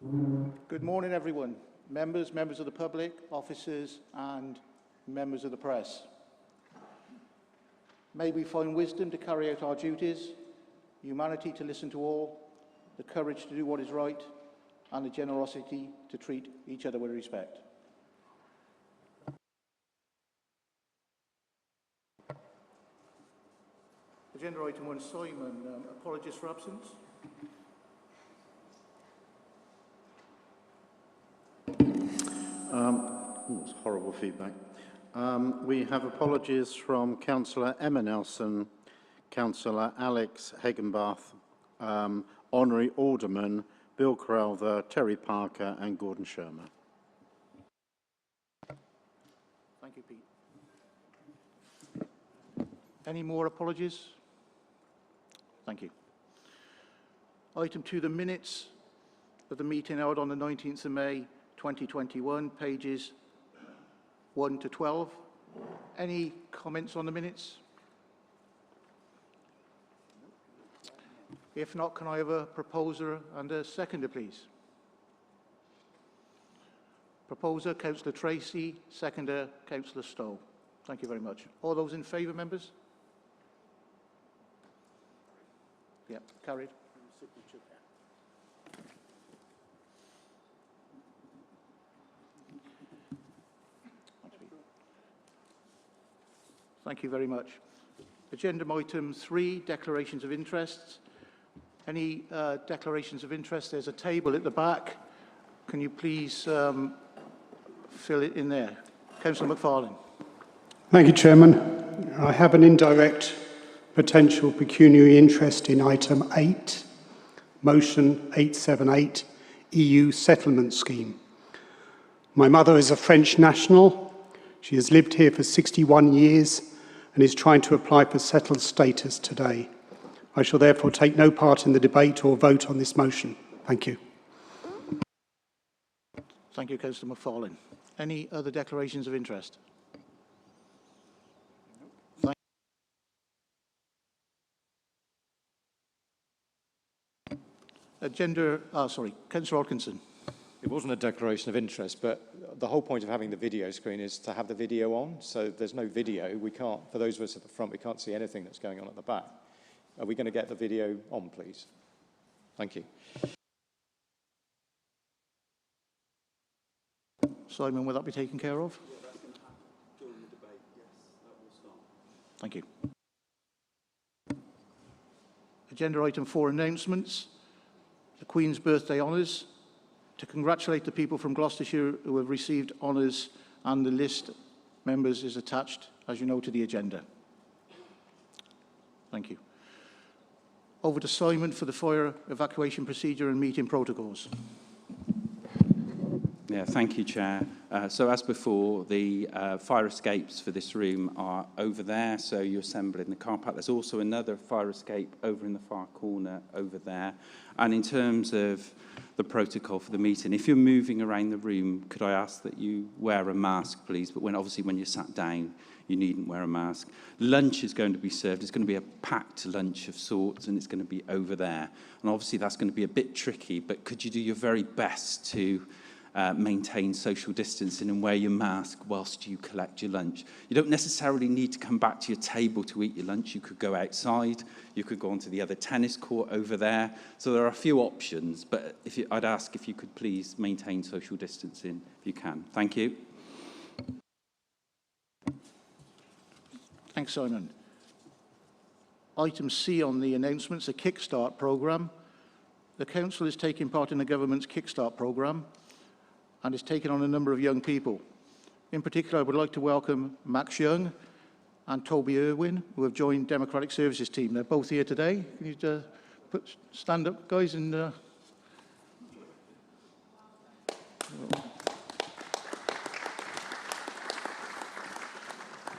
Good morning, everyone. Members of the public, officers and members of the press. May we find wisdom to carry out our duties, humanity to listen to all, the courage to do what is right, and the generosity to treat each other with respect. Agenda item 1, Simon. Apologies for absence. That's horrible feedback. We have apologies from Councillor Emma Nelson, Councillor Alex Hagenbath, Honorary Alderman Bill Crowther, Terry Parker and Gordon Shermer. Thank you, Pete. Any more apologies? Thank you. Item 2, the minutes of the meeting held on the 19th of May 2021, pages 1 to 12. Any comments on the minutes? If not, can I have a proposer and a seconder, please? Proposer, Councillor Tracy. Seconder, Councillor Stowe. Thank you very much. All those in favour, members? Yep, carried. Thank you very much. Agenda item 3, declarations of interests. Any declarations of interest? There's a table at the back. Can you please fill it in there? Councillor McFarlane. Thank you, Chairman. I have an indirect potential pecuniary interest in item 8, motion 878, EU settlement scheme. My mother is a French national. She has lived here for 61 years and is trying to apply for settled status today. I shall therefore take no part in the debate or vote on this motion. Thank you. Thank you, Councillor McFarlane. Any other declarations of interest? Councillor Hodkinson. It wasn't a declaration of interest, but the whole point of having the video screen is to have the video on. So there's no video. We can't, for those of us at the front, we can't see anything that's going on at the back. Are we going to get the video on, please? Thank you. Simon, will that be taken care of? Yeah, that can happen during the debate. Yes, that will start. Thank you. Agenda item 4, announcements. The Queen's Birthday Honours. To congratulate the people from Gloucestershire who have received honours, and the list, members, is attached, as you know, to the agenda. Thank you. Over to Simon for the fire evacuation procedure and meeting protocols. Yeah, thank you, Chair. So as before, the fire escapes for this room are over there, so you assemble in the car park. There's also another fire escape over in the far corner over there. And in terms of the protocol for the meeting, if you're moving around the room, could I ask that you wear a mask, please? But obviously when you're sat down, you needn't wear a mask. Lunch is going to be served. It's going to be a packed lunch of sorts, and it's going to be over there. And obviously that's going to be a bit tricky, but could you do your very best to maintain social distancing and wear your mask whilst you collect your lunch? You don't necessarily need to come back to your table to eat your lunch. You could go outside. You could go onto the other tennis court over there. So there are a few options, but I'd ask if you could please maintain social distancing if you can. Thank you. Thanks, Simon. Item C on the announcements, the Kickstart programme. The Council is taking part in the Government's Kickstart programme and is taking on a number of young people. In particular, I would like to welcome Max Young and Toby Irwin, who have joined Democratic Services team. They're both here today. Can you stand up, guys, and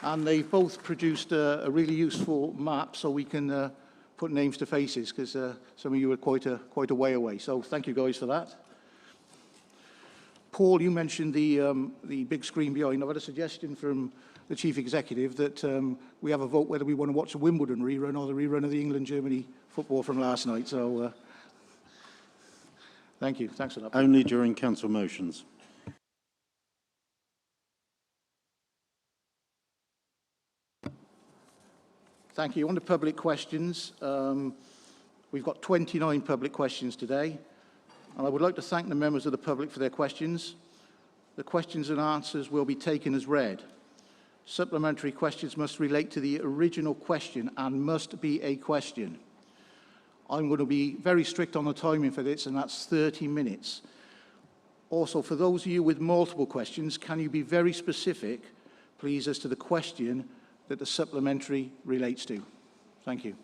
and they've both produced a really useful map so we can put names to faces, because some of you are quite a way away. So thank you guys for that. Paul, you mentioned the big screen behind. I've had a suggestion from the Chief Executive that we have a vote whether we want to watch the Wimbledon rerun or the rerun of the England-Germany football from last night. So Thank you. Thanks for that. Only during council motions. Thank you. On to public questions. We've got 29 public questions today, and I would like to thank the members of the public for their questions. The questions and answers will be taken as read. Supplementary questions must relate to the original question and must be a question. I'm going to be very strict on the timing for this, and that's 30 minutes. Also, for those of you with multiple questions, can you be very specific, please, as to the question that the supplementary relates to? Thank you.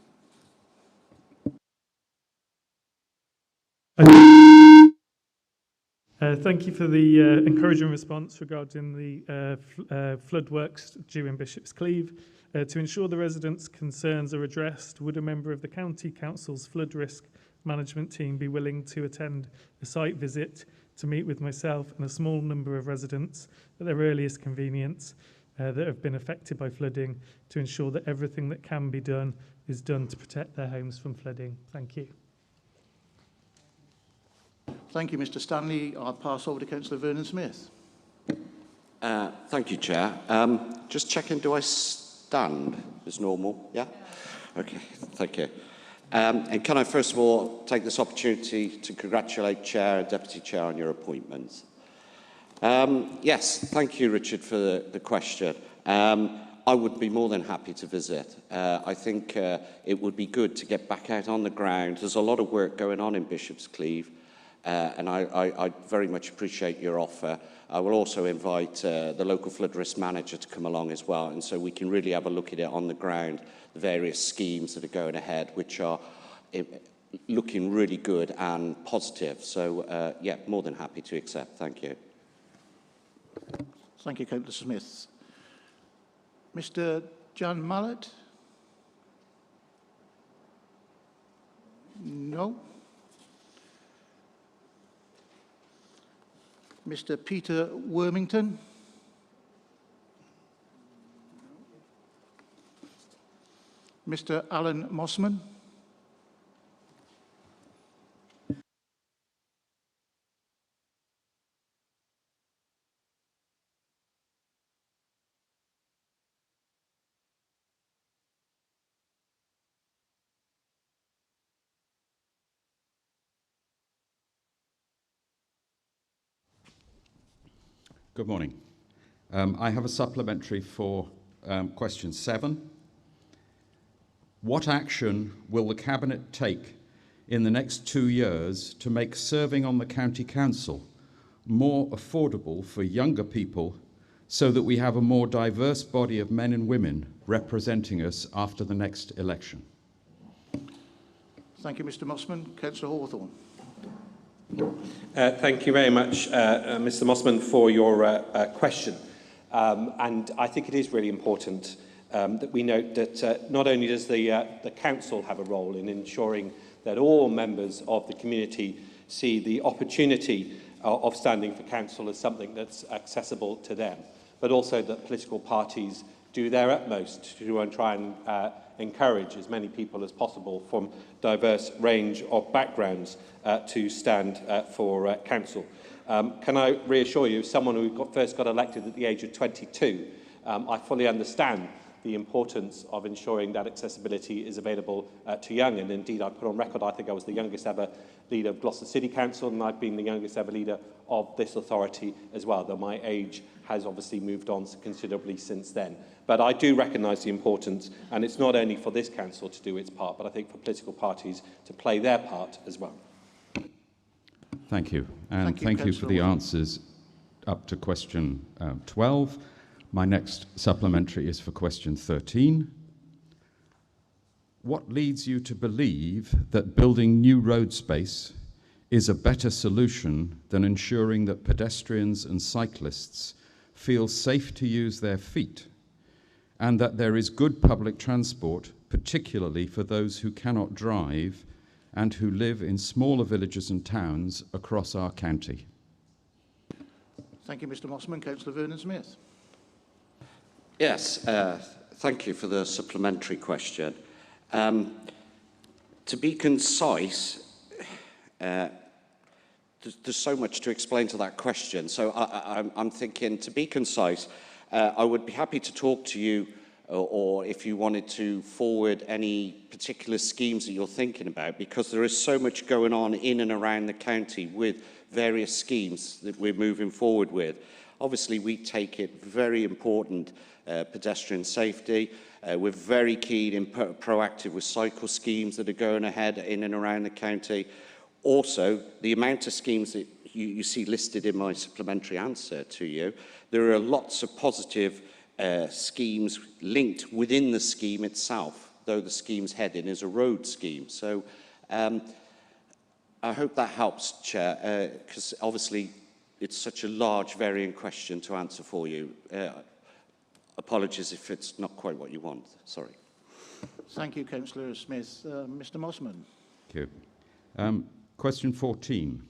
Thank you for the encouraging response regarding the flood works due in Bishop's Cleeve. To ensure the residents' concerns are addressed, would a member of the County Council's flood risk management team be willing to attend a site visit to meet with myself and a small number of residents at their earliest convenience that have been affected by flooding to ensure that everything that can be done is done to protect their homes from flooding? Thank you. Thank you, Mr. Stanley. I'll pass over to Councillor Vernon Smith. Thank you, Chair. Just checking, do I stand as normal? Yeah? Okay, thank you. And can I first of all take this opportunity to congratulate Chair and Deputy Chair on your appointments. Yes, thank you, Richard, for the question. I would be more than happy to visit. I think it would be good to get back out on the ground. There's a lot of work going on in Bishop's Cleeve, and I very much appreciate your offer. I will also invite the local flood risk manager to come along as well, and so we can really have a look at it on the ground, the various schemes that are going ahead, which are looking really good and positive. So, yeah, more than happy to accept. Thank you. Thank you, Councillor Smith. Mr. Jan Mallet? No. Mr. Peter Wormington? Mr. Alan Mossman? Good morning. I have a supplementary for question 7. What action will the Cabinet take in the next 2 years to make serving on the County Council more affordable for younger people so that we have a more diverse body of men and women representing us after the next election? Thank you, Mr. Mossman. Councillor Hawthorne. Thank you very much, Mr. Mossman, for your question. And I think it is really important that we note that not only does the Council have a role in ensuring that all members of the community see the opportunity of standing for council as something that's accessible to them, but also that political parties do their utmost to try and encourage as many people as possible from diverse range of backgrounds to stand for council. Can I reassure you, as someone who first got elected at the age of 22, I fully understand the importance of ensuring that accessibility is available to young. And indeed, I put on record, I think I was the youngest ever leader of Gloucester City Council, and I've been the youngest ever leader of this authority as well, though my age has obviously moved on considerably since then. But I do recognise the importance, and it's not only for this council to do its part, but I think for political parties to play their part as well. Thank you. And thank you for the answers up to question 12. My next supplementary is for question 13. What leads you to believe that building new road space is a better solution than ensuring that pedestrians and cyclists feel safe to use their feet and that there is good public transport, particularly for those who cannot drive and who live in smaller villages and towns across our county? Thank you, Mr. Mossman. Councillor Vernon Smith. Yes, thank you for the supplementary question. To be concise, there's so much to explain to that question. So I'm thinking, to be concise, I would be happy to talk to you, or if you wanted to forward any particular schemes that you're thinking about, because there is so much going on in and around the county with various schemes that we're moving forward with. Obviously, we take it very important, pedestrian safety. We're very keen and proactive with cycle schemes that are going ahead in and around the county. Also, the amount of schemes that you see listed in my supplementary answer to you, there are lots of positive schemes linked within the scheme itself, though the scheme's heading is a road scheme. So I hope that helps, Chair, because obviously it's such a large, varying question to answer for you. Apologies if it's not quite what you want. Sorry. Thank you, Councillor Smith. Mr. Mossman. Thank you. Question 14.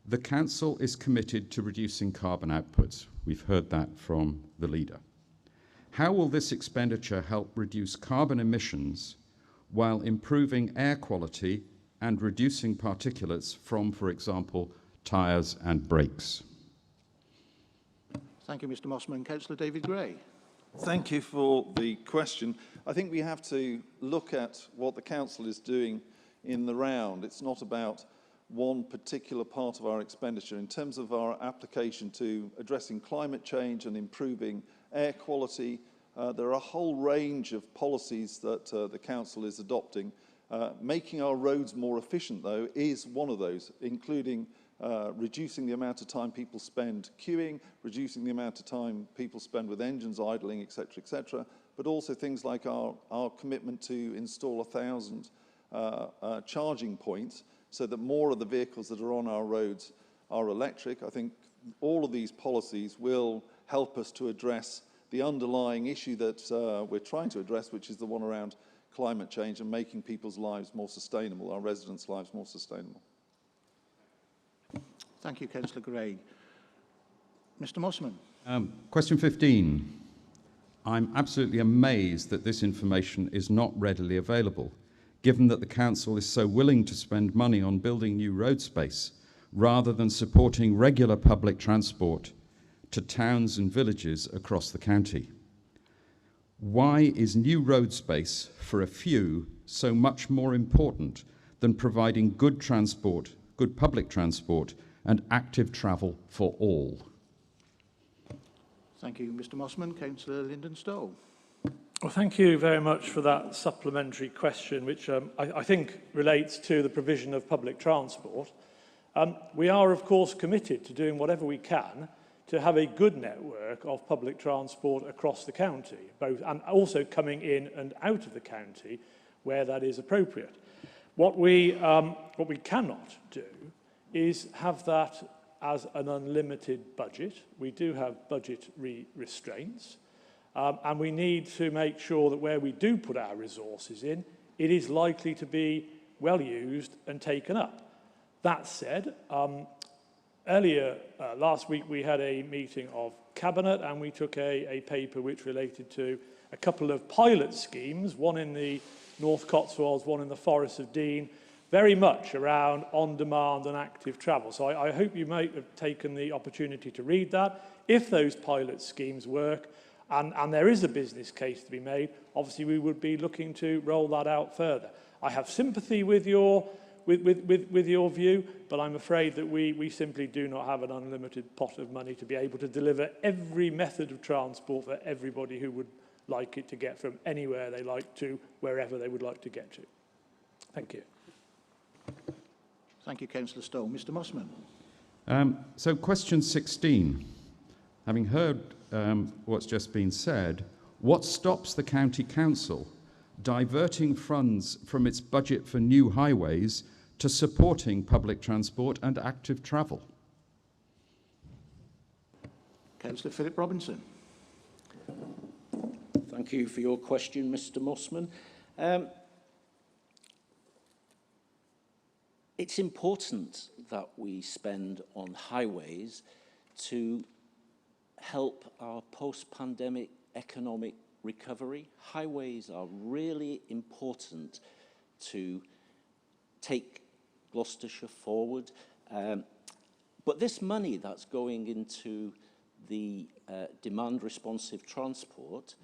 The Council is committed to reducing carbon outputs. We've heard that from the leader. How will this expenditure help reduce carbon emissions while improving air quality and reducing particulates from, for example, tyres and brakes? Thank you, Mr. Mossman. Councillor David Gray. Thank you for the question. I think we have to look at what the Council is doing in the round. It's not about one particular part of our expenditure. In terms of our application to addressing climate change and improving air quality, there are a whole range of policies that the Council is adopting. Making our roads more efficient, though, is one of those, including reducing the amount of time people spend queuing, reducing the amount of time people spend with engines idling, etc., but also things like our commitment to install 1,000 charging points so that more of the vehicles that are on our roads are electric. I think all of these policies will help us to address the underlying issue that we're trying to address, which is the one around climate change and making people's lives more sustainable, our residents' lives more sustainable. Thank you, Councillor Gray. Mr. Mossman. Question 15. I'm absolutely amazed that this information is not readily available, given that the Council is so willing to spend money on building new road space rather than supporting regular public transport to towns and villages across the county. Why is new road space for a few so much more important than providing good transport, good public transport, and active travel for all? Thank you, Mr. Mossman. Councillor Lyndon Stowe. Well, thank you very much for that supplementary question, which I think relates to the provision of public transport. We are, of course, committed to doing whatever we can to have a good network of public transport across the county, both and also coming in and out of the county where that is appropriate. What we cannot do is have that as an unlimited budget. We do have budget restraints, and we need to make sure that where we do put our resources in, it is likely to be well used and taken up. That said, earlier last week we had a meeting of Cabinet and we took a paper which related to a couple of pilot schemes, one in the North Cotswolds, one in the Forest of Dean, very much around on-demand and active travel. So I hope you might have taken the opportunity to read that. If those pilot schemes work, and there is a business case to be made, obviously we would be looking to roll that out further. I have sympathy with your view, but I'm afraid that we simply do not have an unlimited pot of money to be able to deliver every method of transport for everybody who would like it to get from anywhere they like to wherever they would like to get to. Thank you. Thank you, Councillor Stowe. Mr. Mossman. So question 16. Having heard what's just been said, what stops the County Council diverting funds from its budget for new highways to supporting public transport and active travel? Councillor Philip Robinson. Thank you for your question, Mr. Mossman. It's important that we spend on highways to help our post-pandemic economic recovery. Highways are really important to take Gloucestershire forward. But this money that's going into the demand responsive transport,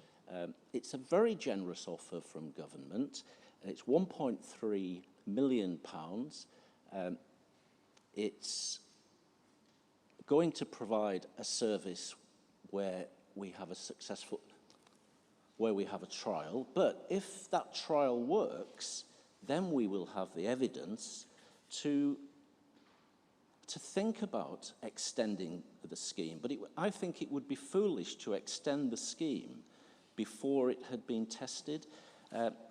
it's a very generous offer from government. It's £1.3 million. It's going to provide a service where we have a trial, but if that trial works, then we will have the evidence to think about extending the scheme. But I think it would be foolish to extend the scheme before it had been tested.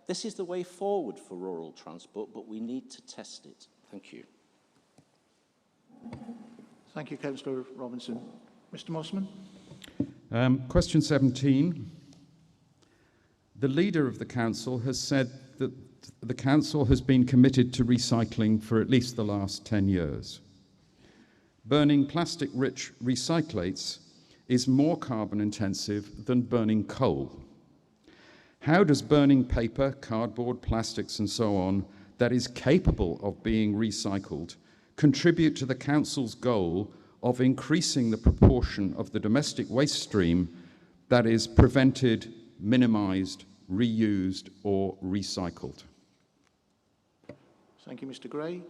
This is the way forward for rural transport, but we need to test it. Thank you. Thank you, Councillor Robinson. Mr Mossman. Question 17. The leader of the council has said that the council has been committed to recycling for at least the last 10 years. Burning plastic-rich recyclates is more carbon intensive than burning coal. How does burning paper, cardboard, plastics and so on that is capable of being recycled contribute to the council's goal of increasing the proportion of the domestic waste stream that is prevented, minimised, reused or recycled? Thank you, Mr Gray.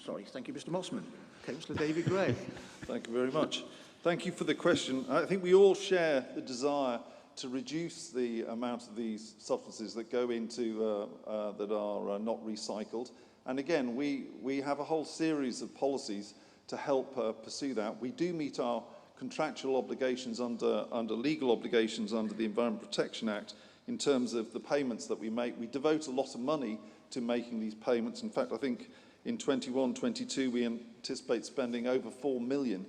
Sorry, thank you, Mr Mossman. Councillor David Gray. Thank you very much. Thank you for the question. I think we all share the desire to reduce the amount of these substances that go into that are not recycled. And again, we have a whole series of policies to help pursue that. We do meet our contractual obligations under legal obligations under the Environment Protection Act in terms of the payments that we make. We devote a lot of money to making these payments. In fact, I think in 21-22 we anticipate spending over 4 million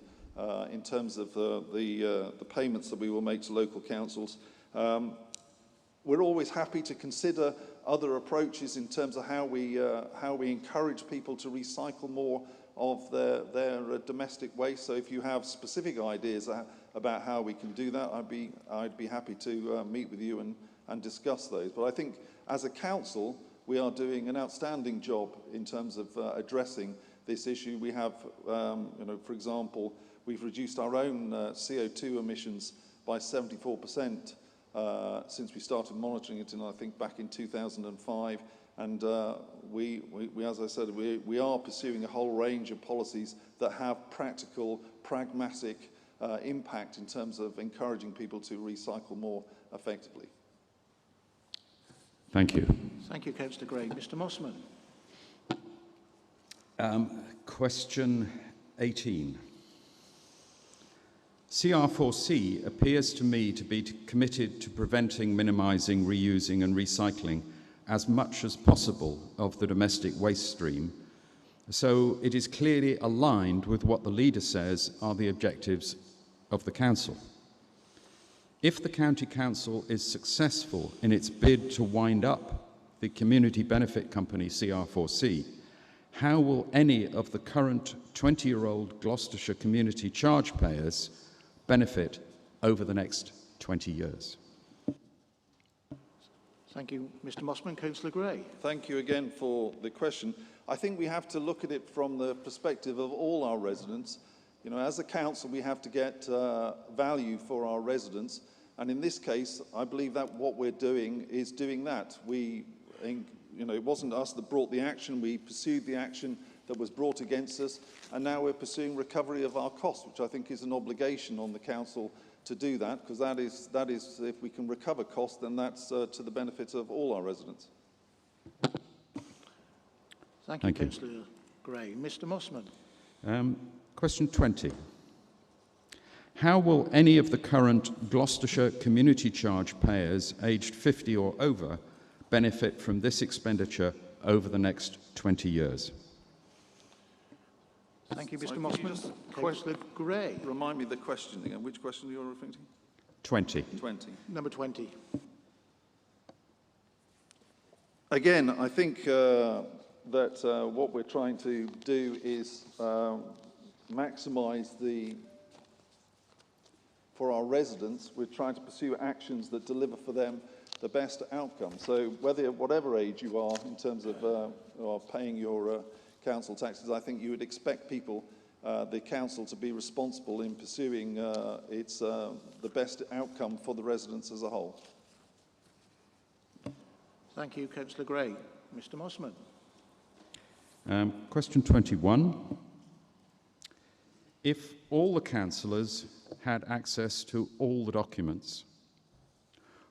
in terms of the payments that we will make to local councils. We're always happy to consider other approaches in terms of how we encourage people to recycle more of their domestic waste. So if you have specific ideas about how we can do that, I'd be happy to meet with you and discuss those. But I think as a council, we are doing an outstanding job in terms of addressing this issue. We have, for example, we've reduced our own CO2 emissions by 74% since we started monitoring it, I think, back in 2005. And we, as I said, we are pursuing a whole range of policies that have practical, pragmatic impact in terms of encouraging people to recycle more effectively. Thank you. Thank you, Councillor Gray. Mr Mossman. Question 18. CR4C appears to me to be committed to preventing, minimising, reusing and recycling as much as possible of the domestic waste stream, so it is clearly aligned with what the leader says are the objectives of the council. If the county council is successful in its bid to wind up the community benefit company CR4C, how will any of the current 20-year-old Gloucestershire community charge payers benefit over the next 20 years? Thank you, Mr Mossman. Councillor Gray. Thank you again for the question. I think we have to look at it from the perspective of all our residents. You know, as a council, we have to get value for our residents. And in this case, I believe that what we're doing is doing that. It wasn't us that brought the action. We pursued the action that was brought against us. And now we're pursuing recovery of our costs, which I think is an obligation on the council to do that, because that is, if we can recover costs, then that's to the benefit of all our residents. Thank you, Councillor Gray. Mr Mossman. Question 20. How will any of the current Gloucestershire community charge payers aged 50 or over benefit from this expenditure over the next 20 years? Thank you, Mr Mossman. Councillor Gray. Remind me the question again. Which question you're referring to? 20. 20. Number 20. Again, I think that what we're trying to do is maximise for our residents. We're trying to pursue actions that deliver for them the best outcome. So whatever age you are in terms of paying your council taxes, I think you would expect people, the council, to be responsible in pursuing the best outcome for the residents as a whole. Thank you, Councillor Gray. Mr Mossman. Question 21. If all the councillors had access to all the documents,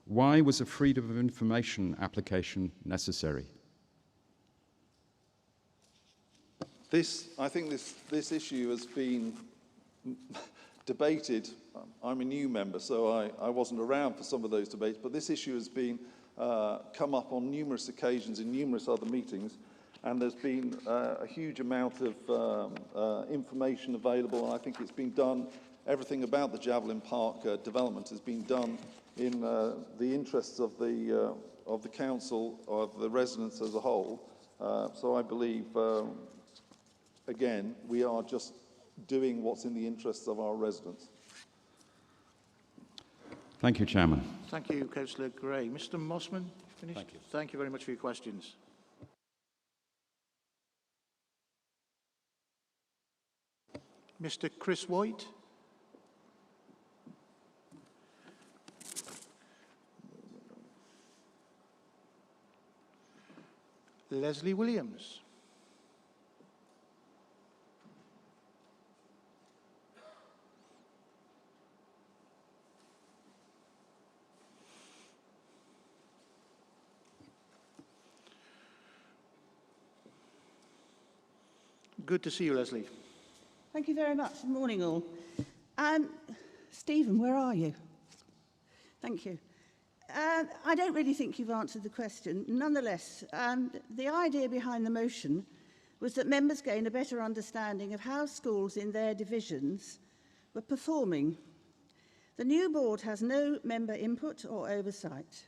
why was a freedom of information application necessary? I think this issue has been debated. I'm a new member, so I wasn't around for some of those debates, but this issue has been come up on numerous occasions in numerous other meetings, and there's been a huge amount of information available, and I think it's been done, everything about the Javelin Park development has been done in the interests of the council, of the residents as a whole. So I believe, again, we are just doing what's in the interests of our residents. Thank you, Chairman. Thank you, Councillor Gray. Mr Mossman, finished? Thank you. Thank you very much for your questions. Mr Chris White. Leslie Williams. Good to see you, Leslie. Thank you very much. Good morning, all. Stephen, where are you? Thank you. I don't really think you've answered the question. Nonetheless, the idea behind the motion was that members gain a better understanding of how schools in their divisions were performing. The new board has no member input or oversight.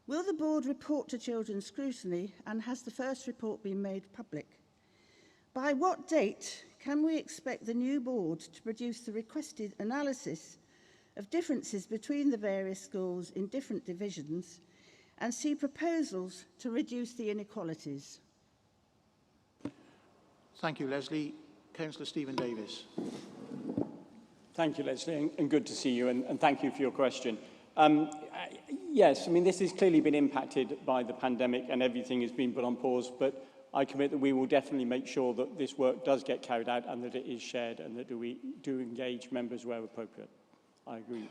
Will the board report to Children's Scrutiny, and has the first report been made public? By what date can we expect the new board to produce the requested analysis of differences between the various schools in different divisions and see proposals to reduce the inequalities? Thank you, Leslie. Councillor Stephen Davis. Thank you, Leslie, and good to see you, and thank you for your question. Yes, I mean, this has clearly been impacted by the pandemic and everything has been put on pause, but I commit that we will definitely make sure that this work does get carried out and that it is shared and that we do engage members where appropriate. I agree.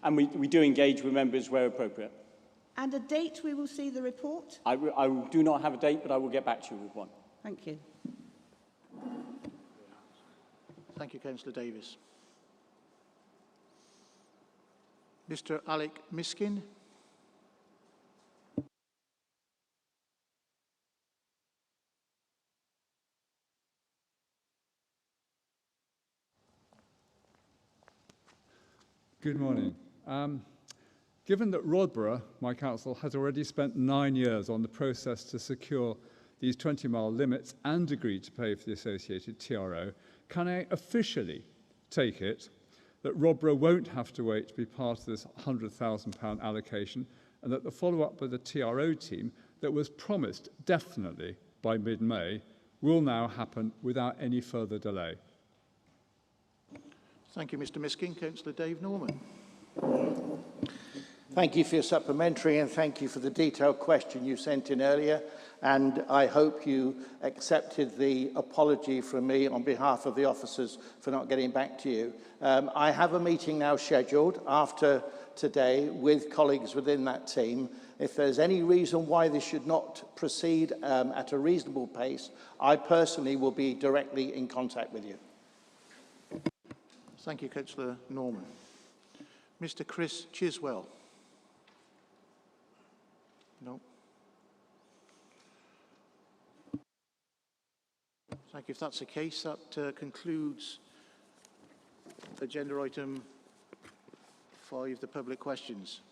And we do engage with members where appropriate. And a date we will see the report? I do not have a date, but I will get back to you with one. Thank you. Thank you, Councillor Davis. Mr Alec Miskin. Good morning. Given that Rodborough, my council, has already spent 9 years on the process to secure these 20-mile limits and agreed to pay for the associated TRO, can I officially take it that Rodborough won't have to wait to be part of this £100,000 allocation, and that the follow-up with the TRO team that was promised definitely by mid-May will now happen without any further delay? Thank you, Mr Miskin. Councillor Dave Norman. Thank you for your supplementary, and thank you for the detailed question you sent in earlier. And I hope you accepted the apology from me on behalf of the officers for not getting back to you. I have a meeting now scheduled after today with colleagues within that team. If there's any reason why this should not proceed at a reasonable pace, I personally will be directly in contact with you. Thank you, Councillor Norman. Mr Chris Chiswell. No. Thank you. If that's the case, that concludes agenda item 5, the public questions.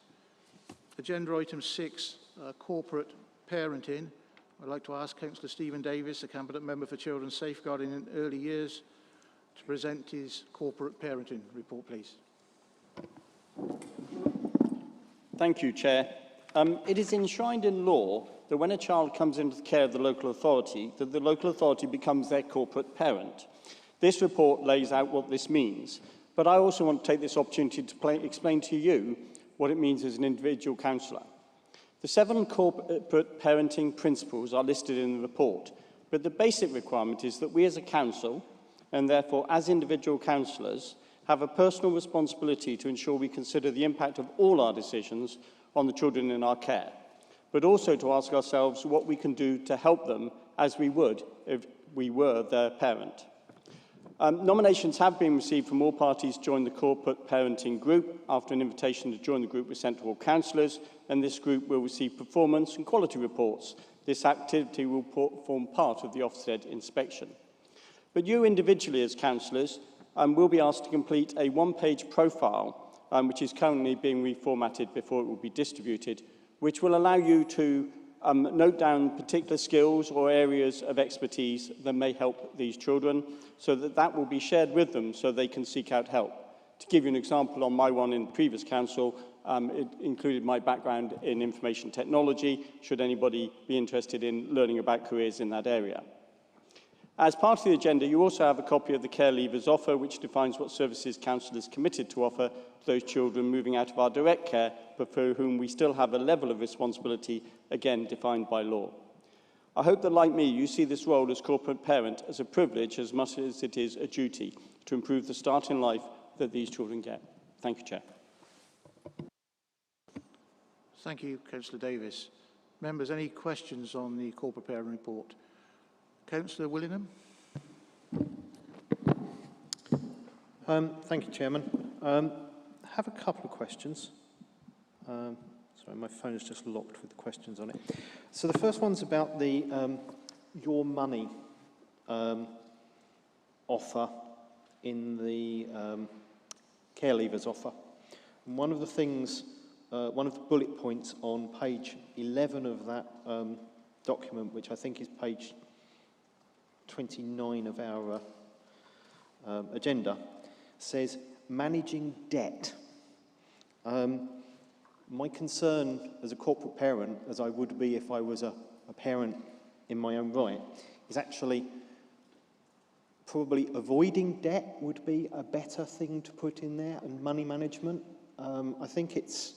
Agenda item 6, corporate parenting. I'd like to ask Councillor Stephen Davis, a Cabinet Member for Children's Safeguarding in Early Years, to present his corporate parenting report, please. Thank you, Chair. It is enshrined in law that when a child comes into the care of the local authority, that the local authority becomes their corporate parent. This report lays out what this means, but I also want to take this opportunity to explain to you what it means as an individual councillor. The 7 corporate parenting principles are listed in the report, but the basic requirement is that we as a council, and therefore as individual councillors, have a personal responsibility to ensure we consider the impact of all our decisions on the children in our care, but also to ask ourselves what we can do to help them as we would if we were their parent. Nominations have been received from all parties to join the corporate parenting group after an invitation to join the group was sent to all councillors, and this group will receive performance and quality reports. This activity will form part of the Ofsted inspection. But you individually as councillors will be asked to complete a 1-page profile, which is currently being reformatted before it will be distributed, which will allow you to note down particular skills or areas of expertise that may help these children, so that that will be shared with them so they can seek out help. To give you an example, on my one in the previous council, it included my background in information technology, should anybody be interested in learning about careers in that area. As part of the agenda, you also have a copy of the Care Leavers Offer, which defines what services council is committed to offer to those children moving out of our direct care, but for whom we still have a level of responsibility, again, defined by law. I hope that, like me, you see this role as corporate parent as a privilege as much as it is a duty to improve the start in life that these children get. Thank you, Chair. Thank you, Councillor Davis. Members, any questions on the corporate parent report? Councillor Willingham. Thank you, Chairman. I have a couple of questions. Sorry, my phone is just locked with the questions on it. So the first one's about the your money offer in the Care Leavers Offer. And one of the things, one of the bullet points on page 11 of that document, which I think is page 29 of our agenda, says managing debt. My concern as a corporate parent, as I would be if I was a parent in my own right, is actually probably avoiding debt would be a better thing to put in there, and money management. I think it's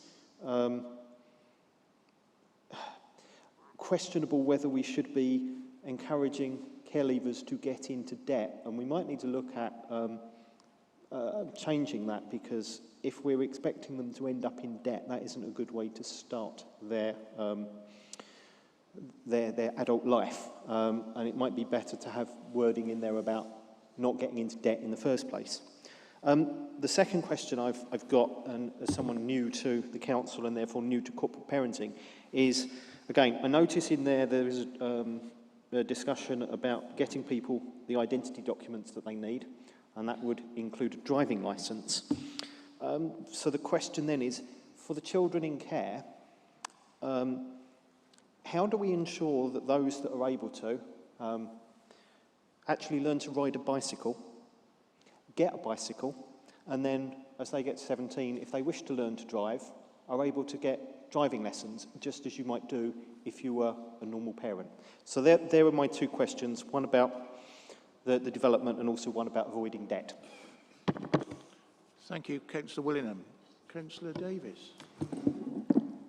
questionable whether we should be encouraging care leavers to get into debt, and we might need to look at changing that, because if we're expecting them to end up in debt, that isn't a good way to start their adult life. And it might be better to have wording in there about not getting into debt in the first place. The second question I've got, and as someone new to the council and therefore new to corporate parenting, is, again, I notice in there is a discussion about getting people the identity documents that they need, and that would include a driving licence. So the question then is, for the children in care, how do we ensure that those that are able to actually learn to ride a bicycle, get a bicycle, and then as they get 17, if they wish to learn to drive, are able to get driving lessons, just as you might do if you were a normal parent? So there are my two questions, one about the development and also one about avoiding debt. Thank you, Councillor Willingham. Councillor Davis.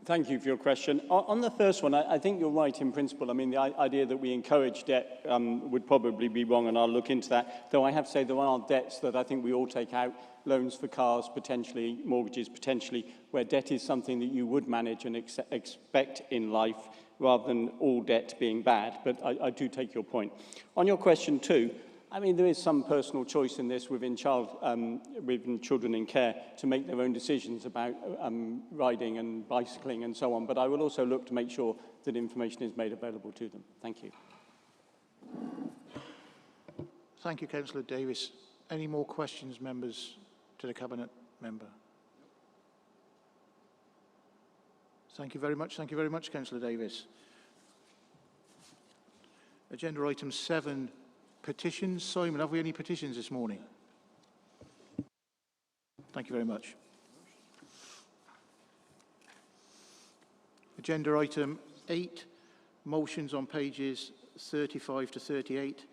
Thank you for your question. On the first one, I think you're right in principle. I mean, the idea that we encourage debt would probably be wrong, and I'll look into that. Though I have to say there are debts that I think we all take out, loans for cars potentially, mortgages potentially, where debt is something that you would manage and expect in life, rather than all debt being bad. But I do take your point. On your question too, I mean, there is some personal choice in this within children in care to make their own decisions about riding and bicycling and so on. But I will also look to make sure that information is made available to them. Thank you. Thank you, Councillor Davis. Any more questions, members, to the Cabinet member? Thank you very much. Thank you very much, Councillor Davis. Agenda item 7. Petitions. Simon, have we any petitions this morning? Thank you very much. Agenda item 8, motions on pages 35 to 38.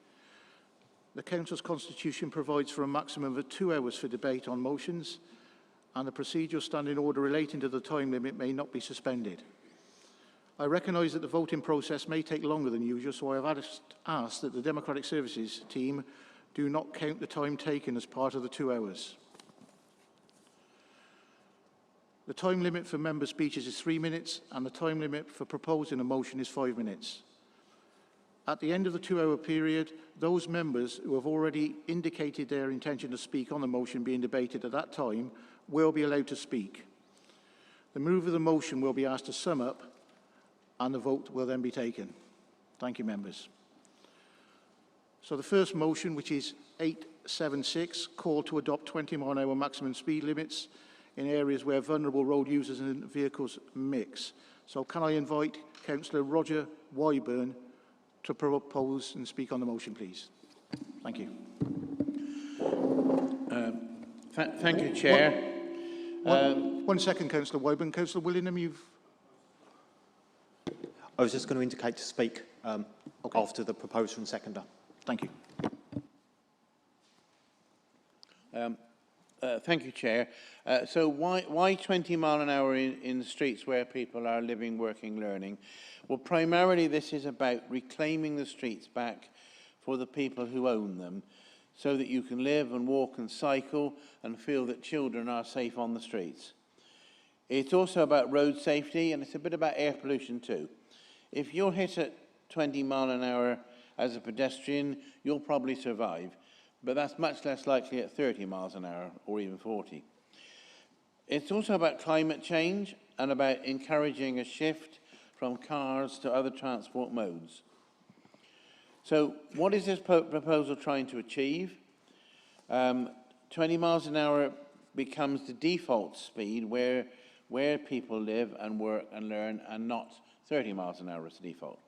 The Council's constitution provides for a maximum of 2 hours for debate on motions, and the procedural standing order relating to the time limit may not be suspended. I recognise that the voting process may take longer than usual, so I have asked that the Democratic Services team do not count the time taken as part of the 2 hours. The time limit for member speeches is 3 minutes, and the time limit for proposing a motion is 5 minutes. At the end of the 2-hour period, those members who have already indicated their intention to speak on the motion being debated at that time will be allowed to speak. The mover of the motion will be asked to sum up, and the vote will then be taken. Thank you, members. So the first motion, which is 876, call to adopt 20-mile-an-hour maximum speed limits in areas where vulnerable road users and vehicles mix. So can I invite Councillor Roger Wyburn to propose and speak on the motion, please? Thank you. Thank you, Chair. One second, Councillor Wyburn. Councillor Willingham, you've... I was just going to indicate to speak after the proposer and seconder. Thank you. Thank you, Chair. So why 20 mile an hour in the streets where people are living, working, learning? Well, primarily this is about reclaiming the streets back for the people who own them, so that you can live and walk and cycle and feel that children are safe on the streets. It's also about road safety, and it's a bit about air pollution too. If you're hit at 20 mile an hour as a pedestrian, you'll probably survive, but that's much less likely at 30 miles an hour or even 40. It's also about climate change and about encouraging a shift from cars to other transport modes. So what is this proposal trying to achieve? 20 miles an hour becomes the default speed where people live and work and learn, and not 30 miles an hour as the default.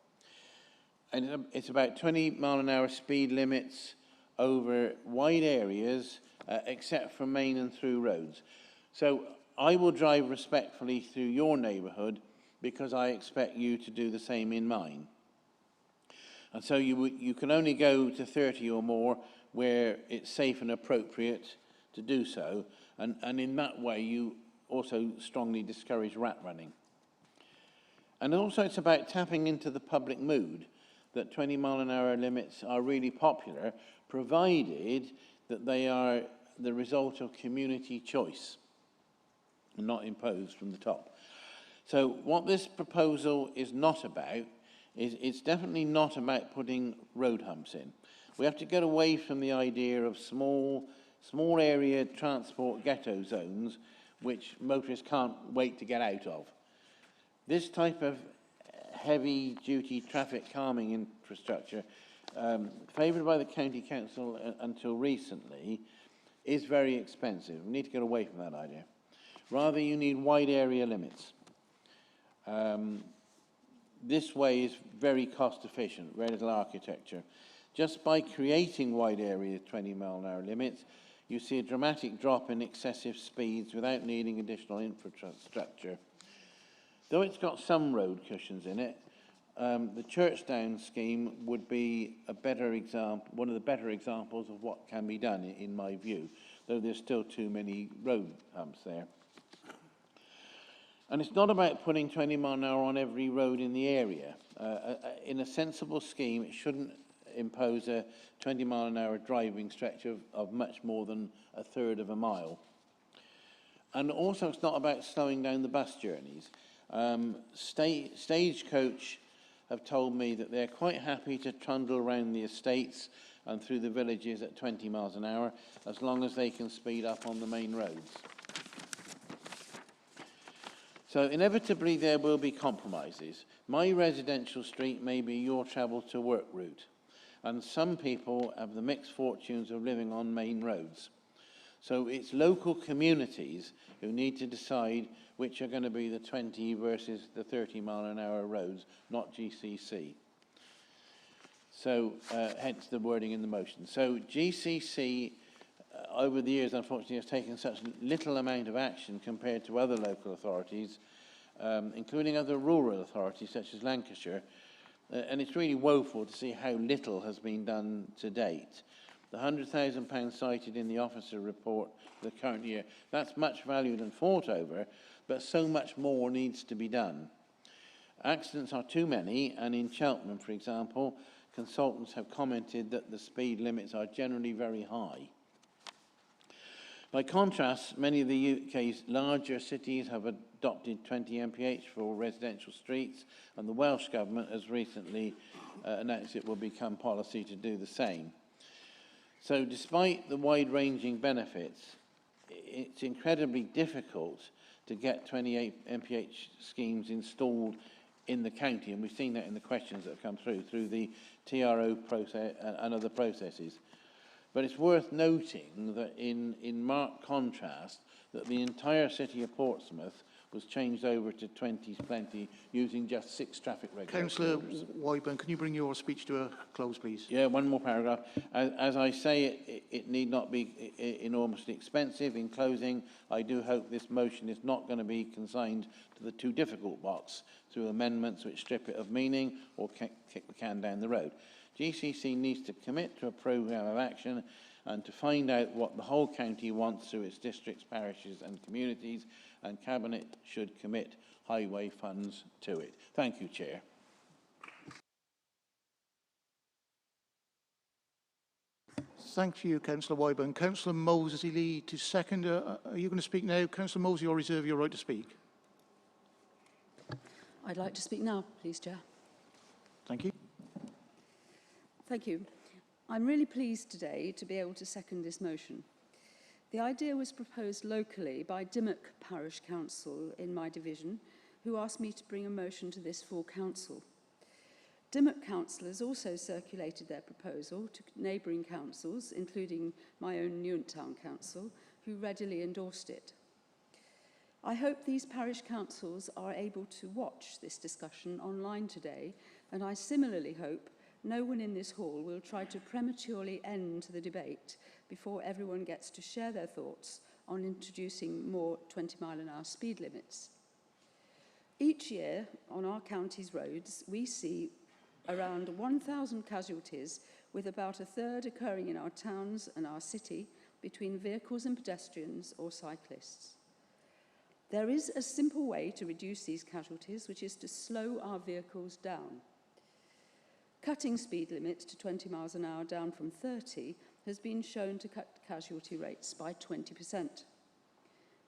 And it's about 20 mile an hour speed limits over wide areas, except for main and through roads. So I will drive respectfully through your neighbourhood because I expect you to do the same in mine. And so you can only go to 30 or more where it's safe and appropriate to do so. And in that way, you also strongly discourage rat running. And also it's about tapping into the public mood that 20 mile an hour limits are really popular, provided that they are the result of community choice and not imposed from the top. So what this proposal is not about is it's definitely not about putting road humps in. We have to get away from the idea of small area transport ghetto zones which motorists can't wait to get out of. This type of heavy-duty traffic calming infrastructure, favoured by the County Council until recently, is very expensive. We need to get away from that idea. Rather, you need wide area limits. This way is very cost efficient, very little architecture. Just by creating wide area 20 mile an hour limits, you see a dramatic drop in excessive speeds without needing additional infrastructure. Though it's got some road cushions in it, the Churchdown scheme would be a better example, one of the better examples of what can be done, in my view, though there's still too many road humps there. And it's not about putting 20 mile an hour on every road in the area. In a sensible scheme, it shouldn't impose a 20 mile an hour driving stretch of much more than a third of a mile. And also, it's not about slowing down the bus journeys. Stagecoach have told me that they're quite happy to trundle around the estates and through the villages at 20 miles an hour, as long as they can speed up on the main roads. So inevitably there will be compromises. My residential street may be your travel to work route, and some people have the mixed fortunes of living on main roads. So it's local communities who need to decide which are going to be the 20 versus the 30 mile an hour roads, not GCC. So hence the wording in the motion. So GCC over the years, unfortunately, has taken such little amount of action compared to other local authorities including other rural authorities such as Lancashire, and it's really woeful to see how little has been done to date. The £100,000 cited in the officer report for the current year, that's much valued and fought over, but so much more needs to be done. Accidents are too many, and in Cheltenham, for example, consultants have commented that the speed limits are generally very high. By contrast, many of the UK's larger cities have adopted 20 mph for residential streets, and the Welsh Government has recently announced it will become policy to do the same. So despite the wide-ranging benefits, it's incredibly difficult to get 28 mph schemes installed in the county, and we've seen that in the questions that have come through the TRO process and other processes. But it's worth noting that in marked contrast, that the entire city of Portsmouth was changed over to 20s plenty using just 6 traffic regulators. Councillor Wyburn, can you bring your speech to a close, please? Yeah, one more paragraph. As I say, it need not be enormously expensive. In closing, I do hope this motion is not going to be consigned to the too difficult box through amendments which strip it of meaning or kick the can down the road. GCC needs to commit to a programme of action and to find out what the whole county wants through its districts, parishes and communities, and Cabinet should commit highway funds to it. Thank you, Chair. Thank you, Councillor Wyburn. Councillor Mosley Lee to second. Are you going to speak now? Councillor Mosley, or reserve your right to speak? I'd like to speak now, please, Chair. Thank you. Thank you. I'm really pleased today to be able to second this motion. The idea was proposed locally by Dimmock Parish Council in my division, who asked me to bring a motion to this full council. Dimmock councillors also circulated their proposal to neighbouring councils, including my own Newtown Council, who readily endorsed it. I hope these parish councils are able to watch this discussion online today, and I similarly hope no one in this hall will try to prematurely end the debate before everyone gets to share their thoughts on introducing more 20-mile-an-hour speed limits. Each year on our county's roads, we see around 1,000 casualties, with about a third occurring in our towns and our city between vehicles and pedestrians or cyclists. There is a simple way to reduce these casualties, which is to slow our vehicles down. Cutting speed limits to 20 miles an hour down from 30 has been shown to cut casualty rates by 20%.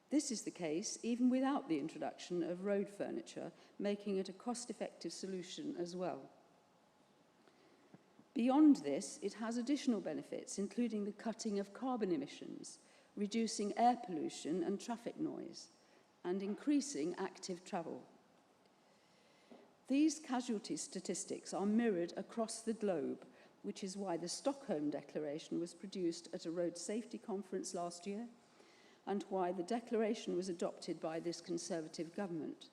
This is the case even without the introduction of road furniture, making it a cost-effective solution as well. Beyond this, it has additional benefits, including the cutting of carbon emissions, reducing air pollution and traffic noise, and increasing active travel. These casualty statistics are mirrored across the globe, which is why the Stockholm Declaration was produced at a road safety conference last year, and why the declaration was adopted by this Conservative government.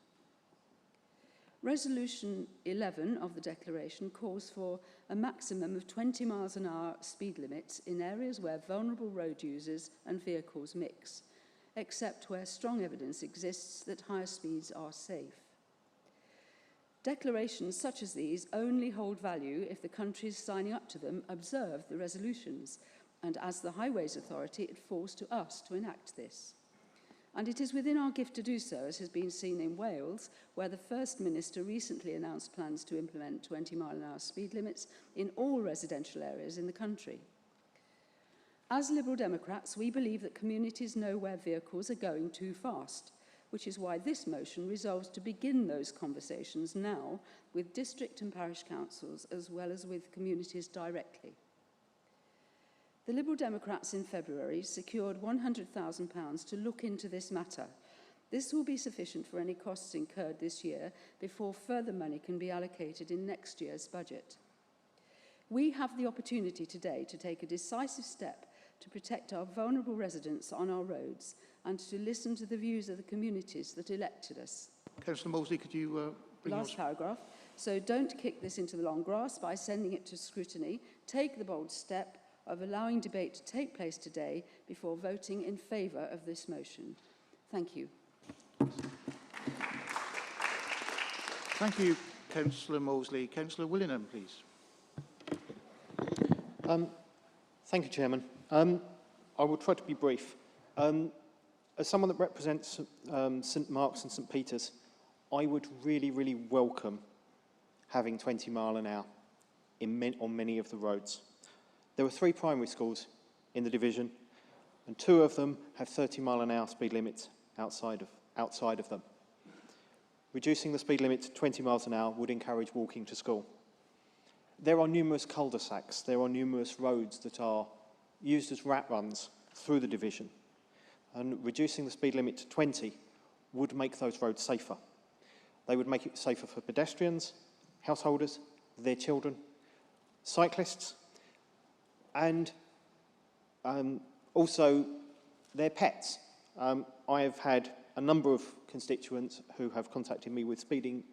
Resolution 11 of the declaration calls for a maximum of 20 miles an hour speed limits in areas where vulnerable road users and vehicles mix, except where strong evidence exists that higher speeds are safe. Declarations such as these only hold value if the countries signing up to them observe the resolutions, and as the Highways Authority, it falls to us to enact this. And it is within our gift to do so, as has been seen in Wales, where the First Minister recently announced plans to implement 20-mile-an-hour speed limits in all residential areas in the country. As Liberal Democrats, we believe that communities know where vehicles are going too fast, which is why this motion resolves to begin those conversations now with district and parish councils, as well as with communities directly. The Liberal Democrats in February secured £100,000 to look into this matter. This will be sufficient for any costs incurred this year before further money can be allocated in next year's budget. We have the opportunity today to take a decisive step to protect our vulnerable residents on our roads and to listen to the views of the communities that elected us. Councillor Mosley, could you Last paragraph. So don't kick this into the long grass by sending it to scrutiny. Take the bold step of allowing debate to take place today before voting in favour of this motion. Thank you. Thank you, Councillor Mosley. Councillor Willingham, please. Thank you, Chairman. I will try to be brief. As someone that represents St Mark's and St Peter's, I would really, really welcome having 20 mile an hour on many of the roads. There were 3 primary schools in the division, and 2 of them have 30 mile an hour speed limits outside of them. Reducing the speed limit to 20 miles an hour would encourage walking to school. There are numerous cul-de-sacs, there are numerous roads that are used as rat runs through the division, and reducing the speed limit to 20 would make those roads safer. They would make it safer for pedestrians, householders, their children, cyclists, and also their pets. I have had a number of constituents who have contacted me with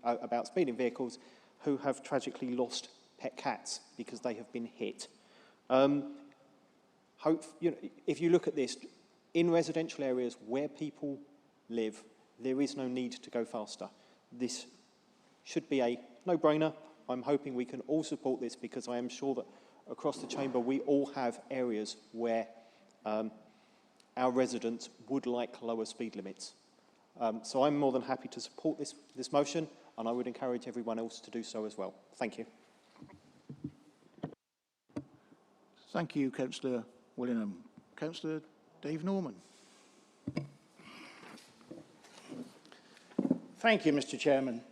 about speeding vehicles who have tragically lost pet cats because they have been hit. If you look at this, in residential areas where people live, there is no need to go faster. This should be a no-brainer. I'm hoping we can all support this because I am sure that across the chamber we all have areas where our residents would like lower speed limits. So I'm more than happy to support this motion, and I would encourage everyone else to do so as well. Thank you. Thank you, Councillor Willingham. Councillor Dave Norman. Thank you, Mr. Chairman.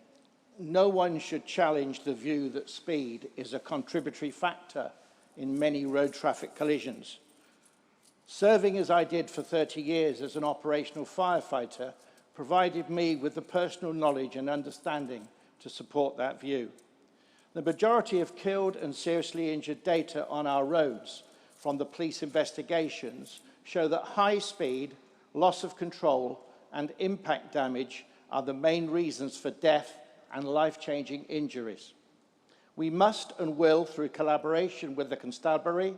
No one should challenge the view that speed is a contributory factor in many road traffic collisions. Serving as I did for 30 years as an operational firefighter provided me with the personal knowledge and understanding to support that view. The majority of killed and seriously injured data on our roads from the police investigations show that high speed, loss of control, and impact damage are the main reasons for death and life-changing injuries. We must and will, through collaboration with the Constabulary,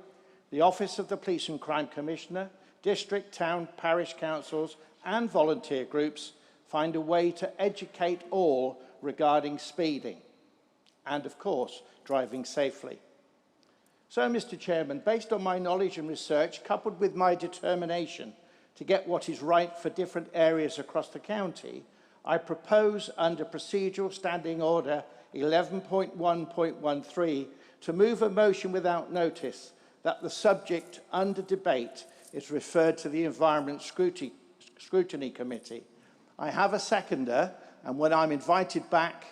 the Office of the Police and Crime Commissioner, district, town, parish councils, and volunteer groups, find a way to educate all regarding speeding and, of course, driving safely. So, Mr. Chairman, based on my knowledge and research, coupled with my determination to get what is right for different areas across the county, I propose under Procedural Standing Order 11.1.13 to move a motion without notice that the subject under debate is referred to the Environment Scrutiny Committee. I have a seconder, and when I'm invited back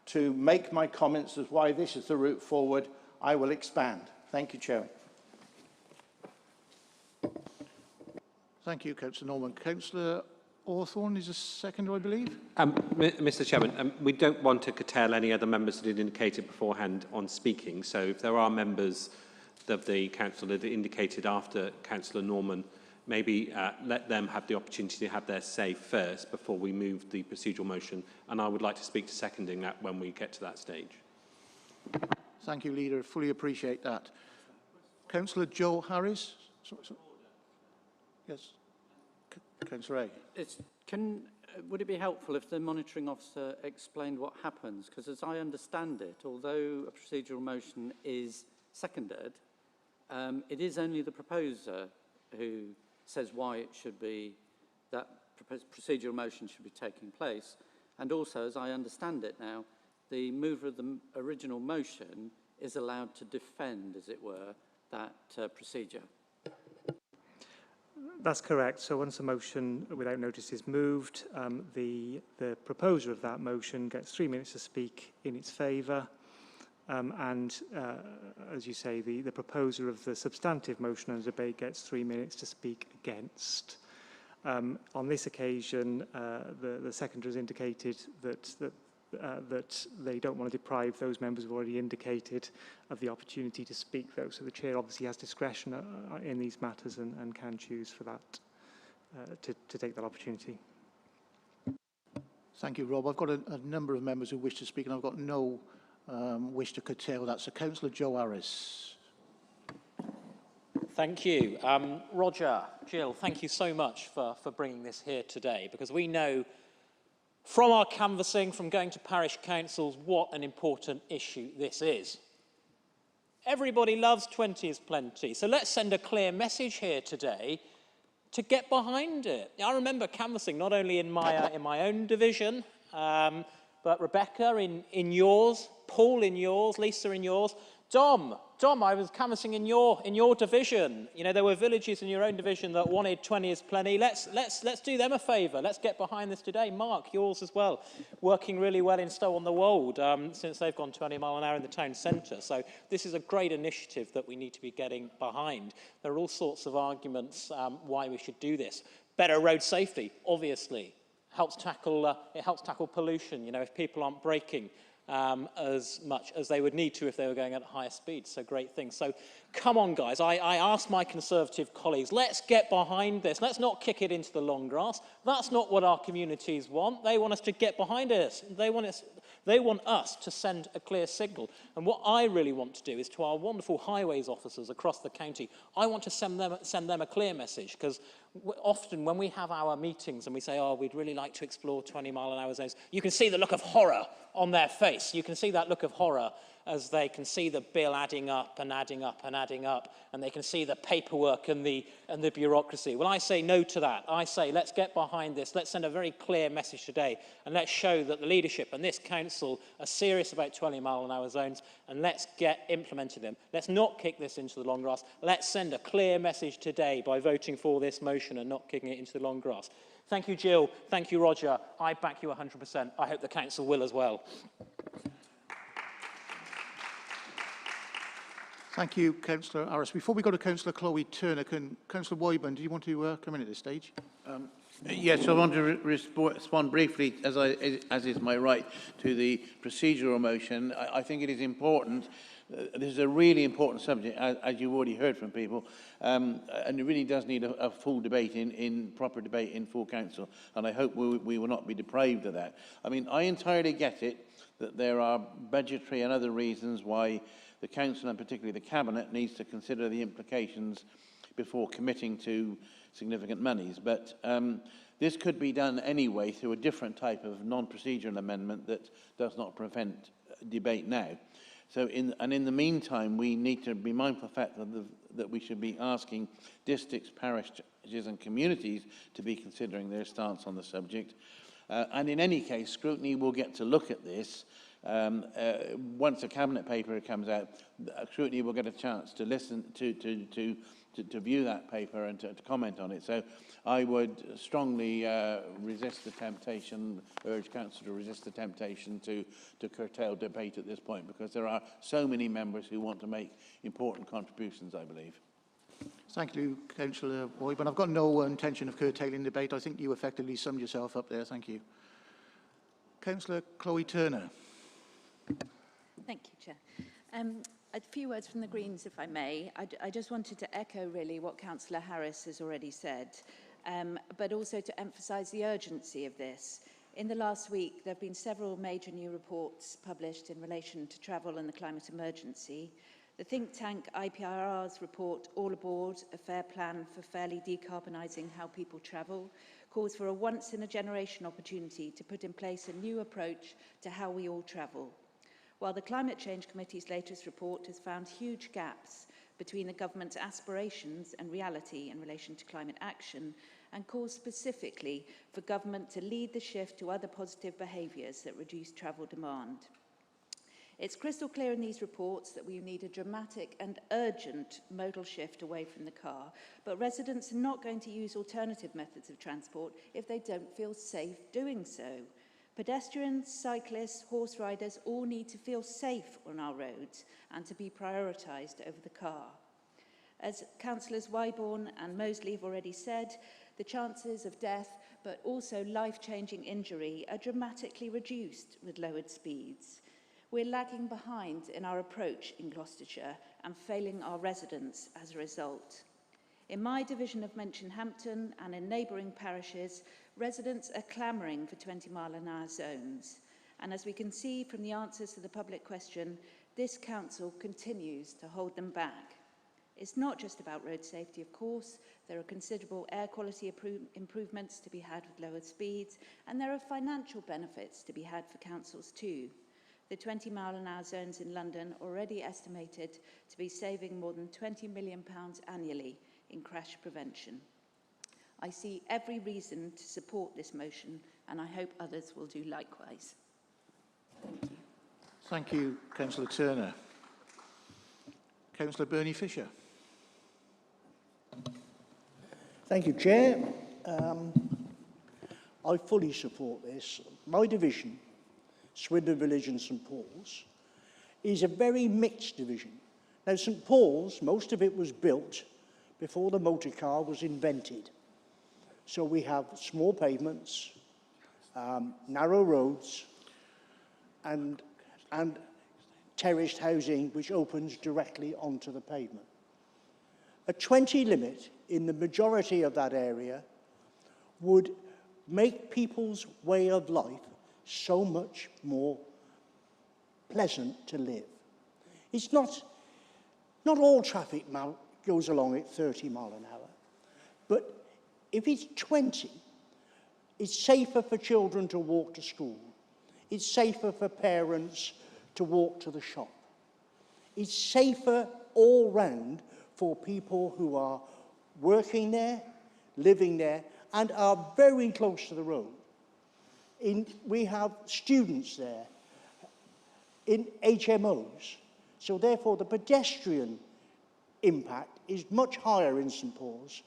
to make my comments as why this is the route forward, I will expand. Thank you, Chairman. Thank you, Councillor Norman. Councillor Hawthorne is a seconder, I believe. Mr. Chairman, we don't want to curtail any other members that had indicated beforehand on speaking. So if there are members of the council that indicated after Councillor Norman, maybe let them have the opportunity to have their say first before we move the procedural motion. And I would like to speak to seconding that when we get to that stage. Thank you, Leader. Fully appreciate that. Councillor Joe Harris. Yes. Councillor A. Would it be helpful if the monitoring officer explained what happens? Because as I understand it, although a procedural motion is seconded, it is only the proposer who says why it should be that procedural motion should be taking place. And also, as I understand it now, the mover of the original motion is allowed to defend, as it were, that procedure. That's correct. So once a motion without notice is moved, the proposer of that motion gets 3 minutes to speak in its favour. As you say, the proposer of the substantive motion under debate gets 3 minutes to speak against. On this occasion, the seconder has indicated that they don't want to deprive those members who've already indicated of the opportunity to speak, though. So the chair obviously has discretion in these matters and can choose for that, to take that opportunity. Thank you, Rob. I've got a number of members who wish to speak, and I've got no wish to curtail that. So Councillor Joe Harris. Thank you. Roger, Jill, thank you so much for bringing this here today, because we know from our canvassing, from going to parish councils, what an important issue this is. Everybody loves 20 is plenty, so let's send a clear message here today to get behind it. I remember canvassing not only in my own division, but Rebecca in yours, Paul in yours, Lisa in yours, Dom, I was canvassing in your division. You know, there were villages in your own division that wanted 20 is plenty. Let's do them a favour. Let's get behind this today. Mark, yours as well, working really well in Stow-on-the-Wold since they've gone 20 mile an hour in the town centre. So this is a great initiative that we need to be getting behind. There are all sorts of arguments why we should do this. Better road safety, obviously, helps tackle pollution. You know, if people aren't braking as much as they would need to if they were going at higher speeds. So great thing. So come on, guys. I asked my Conservative colleagues, let's get behind this. Let's not kick it into the long grass. That's not what our communities want. They want us to get behind it. They want us to send a clear signal. And what I really want to do is to our wonderful highways officers across the county, I want to send them a clear message, because often when we have our meetings and we say, oh, we'd really like to explore 20 mile an hour zones, you can see the look of horror on their face. You can see that look of horror as they can see the bill adding up and adding up and adding up, and they can see the paperwork and the bureaucracy. Well, I say no to that. I say let's get behind this. Let's send a very clear message today, and let's show that the leadership and this council are serious about 20 mile an hour zones, and let's get implementing them. Let's not kick this into the long grass. Let's send a clear message today by voting for this motion and not kicking it into the long grass. Thank you, Jill. Thank you, Roger. I back you 100%. I hope the council will as well. Thank you, Councillor Harris. Before we go to Councillor Chloe Turner, Councillor Wyburn, do you want to come in at this stage? Yes, I want to respond briefly, as is my right, to the procedural motion. I think it is important. This is a really important subject, as you've already heard from people, and it really does need a full debate, proper debate in full council, and I hope we will not be deprived of that. I mean, I entirely get it that there are budgetary and other reasons why the council, and particularly the cabinet, needs to consider the implications before committing to significant monies. But this could be done anyway through a different type of non-procedural amendment that does not prevent debate now. So in the meantime, we need to be mindful of the fact that we should be asking districts, parishes and communities to be considering their stance on the subject. And in any case, Scrutiny will get to look at this. Once a cabinet paper comes out, Scrutiny will get a chance to listen to view that paper and to comment on it. So I would strongly resist the temptation, urge Council to resist the temptation to curtail debate at this point, because there are so many members who want to make important contributions, I believe. Thank you, Councillor Wyburn. I've got no intention of curtailing debate. I think you effectively summed yourself up there. Thank you. Councillor Chloe Turner. Thank you, Chair. A few words from the Greens, if I may. I just wanted to echo, really, what Councillor Harris has already said, but also to emphasise the urgency of this. In the last week, there have been several major new reports published in relation to travel and the climate emergency. The think tank IPRR's report, All Aboard, a fair plan for fairly decarbonising how people travel, calls for a once-in-a-generation opportunity to put in place a new approach to how we all travel. While the Climate Change Committee's latest report has found huge gaps between the government's aspirations and reality in relation to climate action, and calls specifically for government to lead the shift to other positive behaviours that reduce travel demand. It's crystal clear in these reports that we need a dramatic and urgent modal shift away from the car, but residents are not going to use alternative methods of transport if they don't feel safe doing so. Pedestrians, cyclists, horse riders all need to feel safe on our roads and to be prioritised over the car. As Councillors Wyburn and Mosley have already said, the chances of death but also life-changing injury are dramatically reduced with lowered speeds. We're lagging behind in our approach in Gloucestershire and failing our residents as a result. In my division of Mentionhampton and in neighbouring parishes, residents are clamouring for 20 mile an hour zones. And as we can see from the answers to the public question, this council continues to hold them back. It's not just about road safety, of course. There are considerable air quality improvements to be had with lower speeds, and there are financial benefits to be had for councils too. The 20-mile-an-hour zones in London are already estimated to be saving more than £20 million annually in crash prevention. I see every reason to support this motion, and I hope others will do likewise. Thank you. Thank you, Councillor Turner. Councillor Bernie Fisher. Thank you, Chair. I fully support this. My division, Swindon Village and St Paul's, is a very mixed division. Now, St Paul's, most of it was built before the motor car was invented. So we have small pavements, narrow roads, and terraced housing which opens directly onto the pavement. A 20 limit in the majority of that area would make people's way of life so much more pleasant to live. It's not all traffic goes along at 30 mile an hour, but if it's 20, it's safer for children to walk to school. It's safer for parents to walk to the shop. It's safer all round for people who are working there, living there, and are very close to the road. We have students there in HMOs, so therefore the pedestrian impact is much higher in St Paul's.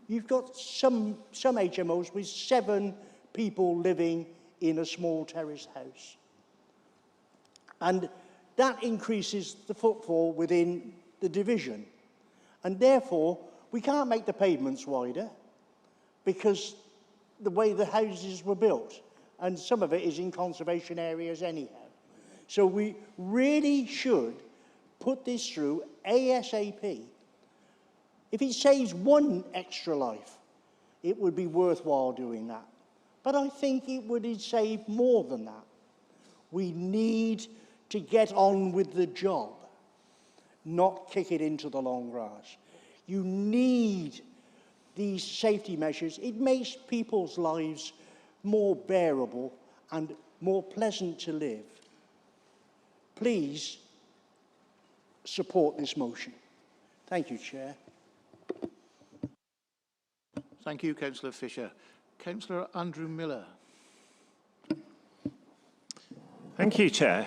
You've got some HMOs with 7 people living in a small terraced house. And that increases the footfall within the division. And therefore, we can't make the pavements wider because the way the houses were built, and some of it is in conservation areas anyhow. So we really should put this through ASAP. If it saves 1 extra life, it would be worthwhile doing that. But I think it would save more than that. We need to get on with the job, not kick it into the long grass. You need these safety measures. It makes people's lives more bearable and more pleasant to live. Please support this motion. Thank you, Chair. Thank you, Councillor Fisher. Councillor Andrew Miller. Thank you, Chair.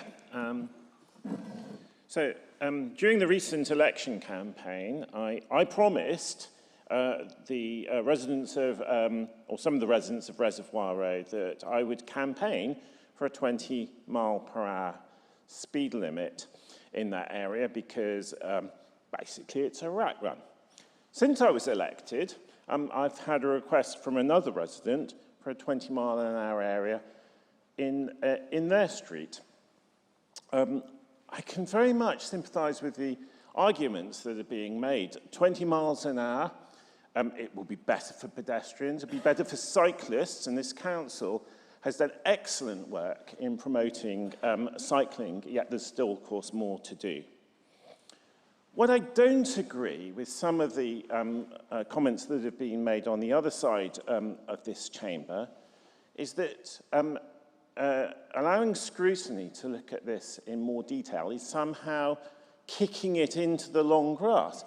During the recent election campaign, I promised the residents of, or some of the residents of Reservoir Road, that I would campaign for a 20-mile-per-hour speed limit in that area because basically it's a rat run. Since I was elected, I've had a request from another resident for a 20-mile-an-hour area in their street. I can very much sympathise with the arguments that are being made. 20 miles an hour, it will be better for pedestrians, it'll be better for cyclists, and this council has done excellent work in promoting cycling, yet there's still, of course, more to do. What I don't agree with some of the comments that have been made on the other side of this chamber is that allowing Scrutiny to look at this in more detail is somehow kicking it into the long grass.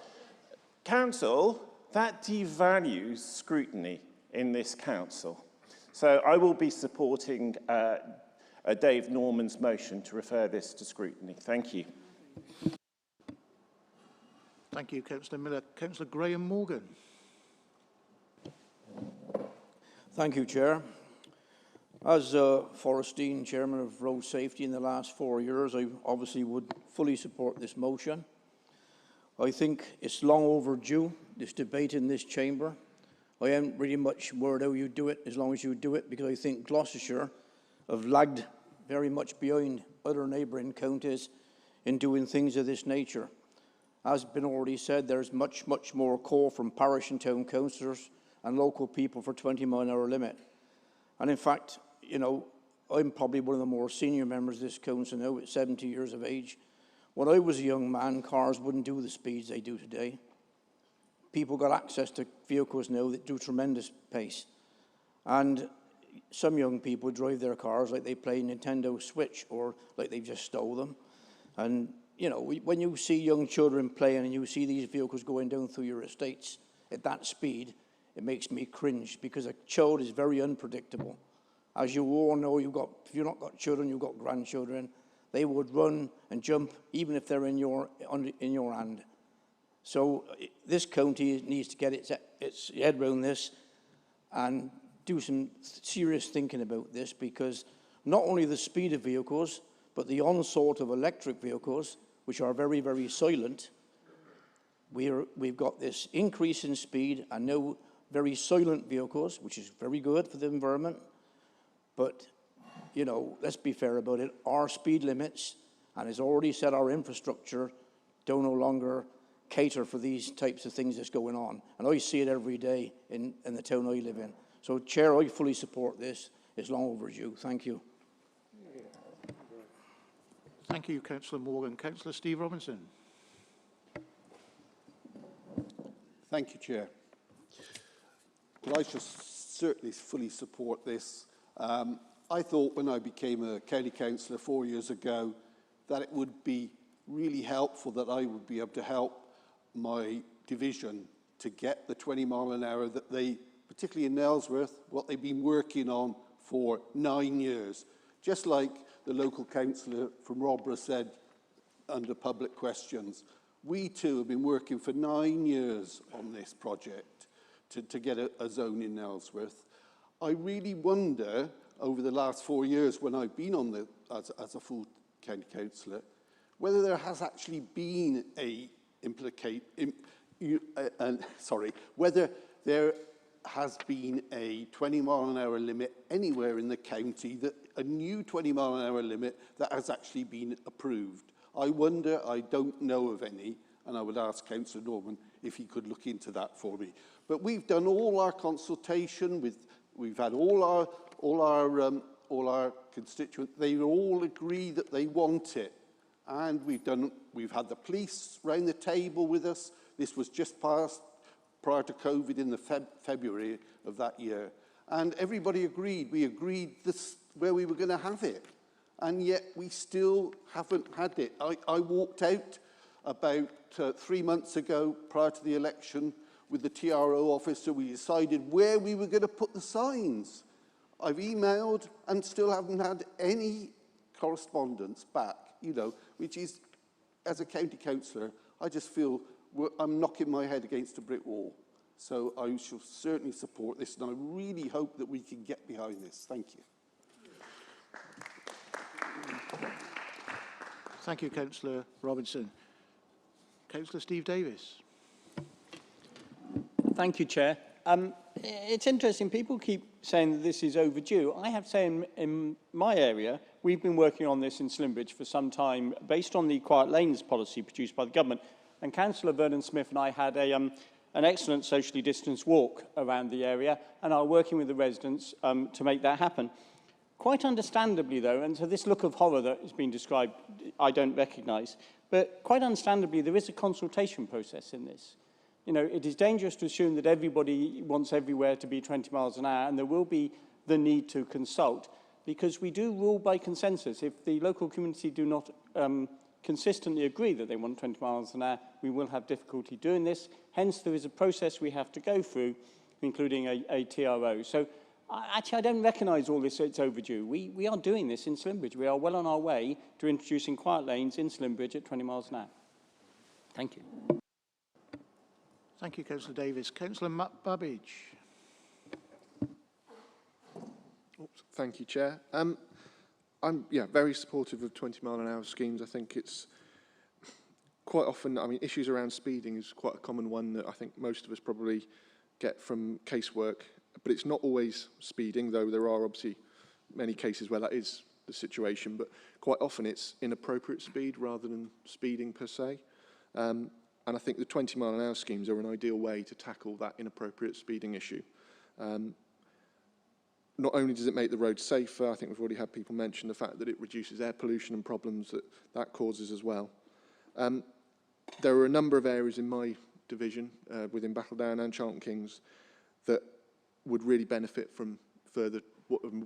Council, that devalues scrutiny in this council. So I will be supporting Dave Norman's motion to refer this to scrutiny. Thank you. Thank you, Councillor Miller. Councillor Graham Morgan. Thank you, Chair. As Forest Dean, Chairman of Road Safety in the last 4 years, I obviously would fully support this motion. I think it's long overdue, this debate in this chamber. I am really much worried how you do it, as long as you do it, because I think Gloucestershire have lagged very much behind other neighbouring counties in doing things of this nature. As has been already said, there's much, much more call from parish and town councillors and local people for 20-mile-an-hour limit. And in fact, you know, I'm probably one of the more senior members of this council now at 70 years of age. When I was a young man, cars wouldn't do the speeds they do today. People got access to vehicles now that do tremendous pace. And some young people drive their cars like they play Nintendo Switch or like they've just stole them. And, you know, when you see young children playing and you see these vehicles going down through your estates at that speed, it makes me cringe because a child is very unpredictable. As you all know, if you've not got children, you've got grandchildren. They would run and jump even if they're in your hand. So this county needs to get its head around this and do some serious thinking about this, because not only the speed of vehicles, but the onslaught of electric vehicles, which are very, very silent. We've got this increase in speed and now very silent vehicles, which is very good for the environment. But, you know, let's be fair about it. Our speed limits, and as already said, our infrastructure don't no longer cater for these types of things that's going on. And I see it every day in the town I live in. So, Chair, I fully support this. It's long overdue. Thank you. Thank you, Councillor Morgan. Councillor Steve Robinson. Thank you, Chair. Well, I should certainly fully support this. I thought when I became a county councillor 4 years ago that it would be really helpful that I would be able to help my division to get the 20 mile an hour that they, particularly in Ellsworth, what they've been working on for 9 years. Just like the local councillor from Robborough said under public questions, we too have been working for 9 years on this project to get a zone in Ellsworth. I really wonder, over the last 4 years when I've been on as a full county councillor, whether there has actually been whether there has been a 20 mile an hour limit anywhere in the county, that a new 20 mile an hour limit that has actually been approved. I wonder, I don't know of any, and I would ask Councillor Norman if he could look into that for me. But we've done all our consultation we've had all our constituents. They all agree that they want it, and we've had the police round the table with us. This was just passed prior to COVID in the February of that year, and everybody agreed. We agreed this where we were going to have it, and yet we still haven't had it. I walked out about 3 months ago prior to the election with the TRO officer. We decided where we were going to put the signs. I've emailed and still haven't had any correspondence back, you know, which is, as a county councillor, I just feel I'm knocking my head against a brick wall. So I shall certainly support this, and I really hope that we can get behind this. Thank you. Thank you, Councillor Robinson. Councillor Steve Davis. Thank you, Chair. It's interesting, people keep saying that this is overdue. I have to say in my area, we've been working on this in Slimbridge for some time based on the Quiet Lanes policy produced by the government. And Councillor Vernon Smith and I had an excellent socially distanced walk around the area and are working with the residents to make that happen. Quite understandably, though, and so this look of horror that has been described, I don't recognise, but quite understandably, there is a consultation process in this. You know, it is dangerous to assume that everybody wants everywhere to be 20 miles an hour, and there will be the need to consult, because we do rule by consensus. If the local community do not consistently agree that they want 20 miles an hour, we will have difficulty doing this. Hence, there is a process we have to go through, including a TRO. So, actually, I don't recognise all this, it's overdue. We are doing this in Slimbridge. We are well on our way to introducing quiet lanes in Slimbridge at 20 miles an hour. Thank you. Thank you, Councillor Davis. Councillor Babbage. Thank you, Chair. I'm very supportive of 20 mile an hour schemes. I think it's quite often, I mean, issues around speeding is quite a common one that I think most of us probably get from casework, but it's not always speeding, though there are obviously many cases where that is the situation, but quite often it's inappropriate speed rather than speeding per se. And I think the 20 mile an hour schemes are an ideal way to tackle that inappropriate speeding issue. Not only does it make the road safer, I think we've already had people mention the fact that it reduces air pollution and problems that causes as well. There are a number of areas in my division, within Battledown and Charlton Kings, that would really benefit from further,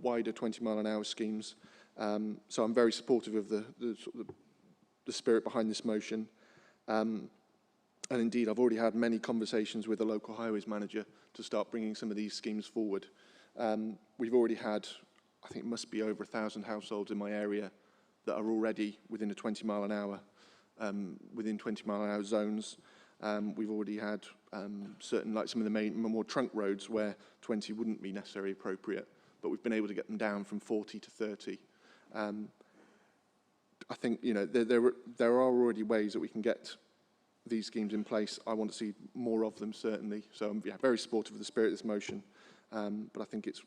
wider 20-mile-an-hour schemes. So I'm very supportive of the spirit behind this motion. And indeed, I've already had many conversations with the local highways manager to start bringing some of these schemes forward. We've already had, I think it must be over 1,000 households in my area that are already within a 20-mile-an-hour, within 20-mile-an-hour zones. We've already had certain, like some of the more trunk roads where 20 wouldn't be necessarily appropriate, but we've been able to get them down from 40 to 30. I think, you know, there are already ways that we can get these schemes in place. I want to see more of them, certainly. So I'm very supportive of the spirit of this motion. But I think it's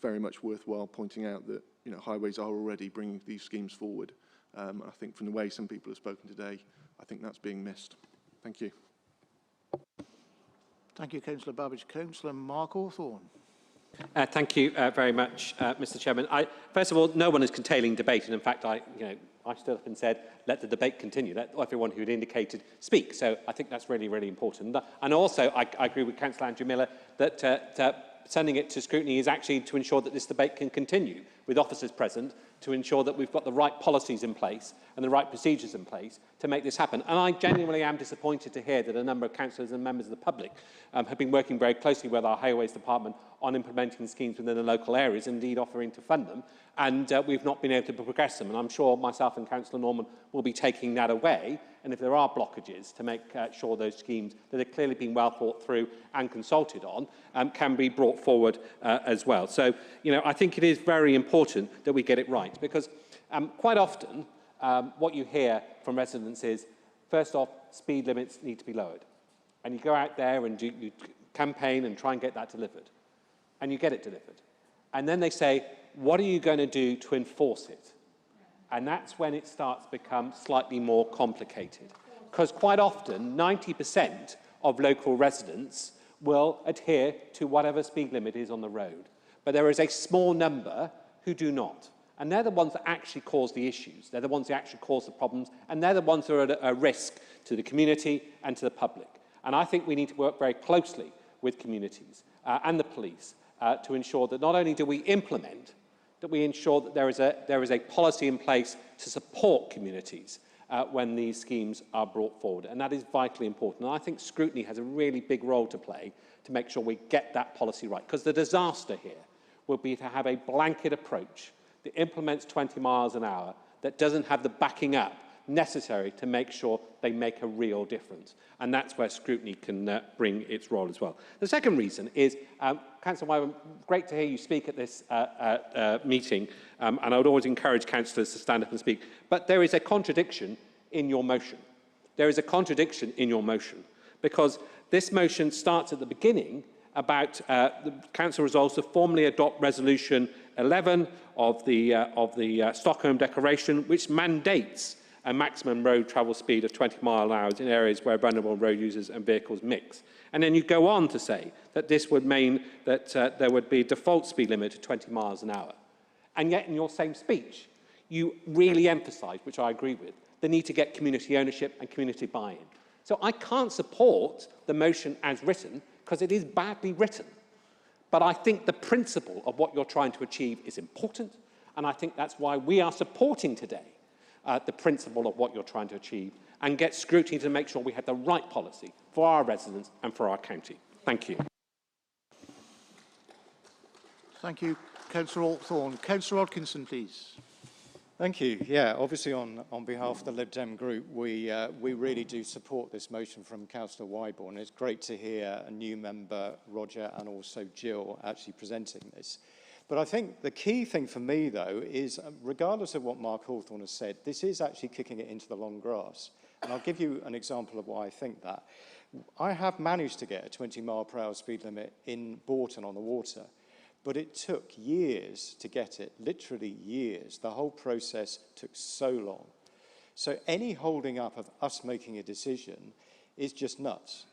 very much worthwhile pointing out that, you know, highways are already bringing these schemes forward. I think from the way some people have spoken today, I think that's being missed. Thank you. Thank you, Councillor Babbage. Councillor Mark Hawthorne. Thank you very much, Mr. Chairman. First of all, no one is curtailing debate, and in fact, I stood up and said, let the debate continue. Let everyone who had indicated speak. So I think that's really, really important. And also, I agree with Councillor Andrew Miller that sending it to scrutiny is actually to ensure that this debate can continue with officers present, to ensure that we've got the right policies in place and the right procedures in place to make this happen. And I genuinely am disappointed to hear that a number of councillors and members of the public have been working very closely with our highways department on implementing schemes within the local areas, indeed offering to fund them, and we've not been able to progress them. And I'm sure myself and Councillor Norman will be taking that away, and if there are blockages, to make sure those schemes that have clearly been well thought through and consulted on can be brought forward as well. So, you know, I think it is very important that we get it right, because quite often what you hear from residents is, first off, speed limits need to be lowered. And you go out there and you campaign and try and get that delivered. And you get it delivered. And then they say, what are you going to do to enforce it? And that's when it starts to become slightly more complicated. Because quite often, 90% of local residents will adhere to whatever speed limit is on the road. But there is a small number who do not. And they're the ones that actually cause the issues. They're the ones that actually cause the problems. And they're the ones who are at a risk to the community and to the public. And I think we need to work very closely with communities and the police to ensure that not only do we implement, that we ensure that there is a policy in place to support communities when these schemes are brought forward. And that is vitally important. And I think scrutiny has a really big role to play to make sure we get that policy right. Because the disaster here will be to have a blanket approach that implements 20 miles an hour that doesn't have the backing up necessary to make sure they make a real difference. And that's where scrutiny can bring its role as well. The second reason is, Councillor Wyburn, great to hear you speak at this meeting, and I would always encourage councillors to stand up and speak, but there is a contradiction in your motion. There is a contradiction in your motion, because this motion starts at the beginning about the Council resolves to formally adopt Resolution 11 of the Stockholm Declaration, which mandates a maximum road travel speed of 20 miles an hour in areas where vulnerable road users and vehicles mix. And then you go on to say that this would mean that there would be a default speed limit of 20 miles an hour. And yet in your same speech, you really emphasise, which I agree with, the need to get community ownership and community buy-in. So I can't support the motion as written because it is badly written. But I think the principle of what you're trying to achieve is important, and I think that's why we are supporting today the principle of what you're trying to achieve and get scrutiny to make sure we have the right policy for our residents and for our county. Thank you. Thank you, Councillor Hawthorne. Councillor Hodkinson, please. Thank you. Yeah, obviously on behalf of the Lib Dem group, we really do support this motion from Councillor Wyburn. It's great to hear a new member, Roger, and also Jill actually presenting this. But I think the key thing for me, though, is regardless of what Mark Hawthorne has said, this is actually kicking it into the long grass. And I'll give you an example of why I think that. I have managed to get a 20-mile-per-hour speed limit in Bourton on the water, but it took years to get it, literally years. The whole process took so long. So any holding up of us making a decision is just nuts.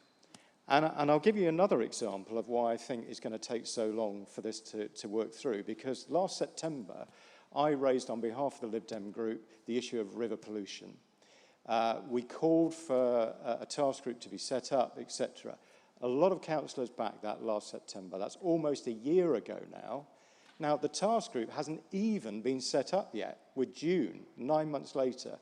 And I'll give you another example of why I think it's going to take so long for this to work through, because last September, I raised on behalf of the Lib Dem group the issue of river pollution. We called for a task group to be set up, etc. A lot of councillors backed that last September. That's almost a year ago now. Now, the task group hasn't even been set up yet. We're June, 9 months later.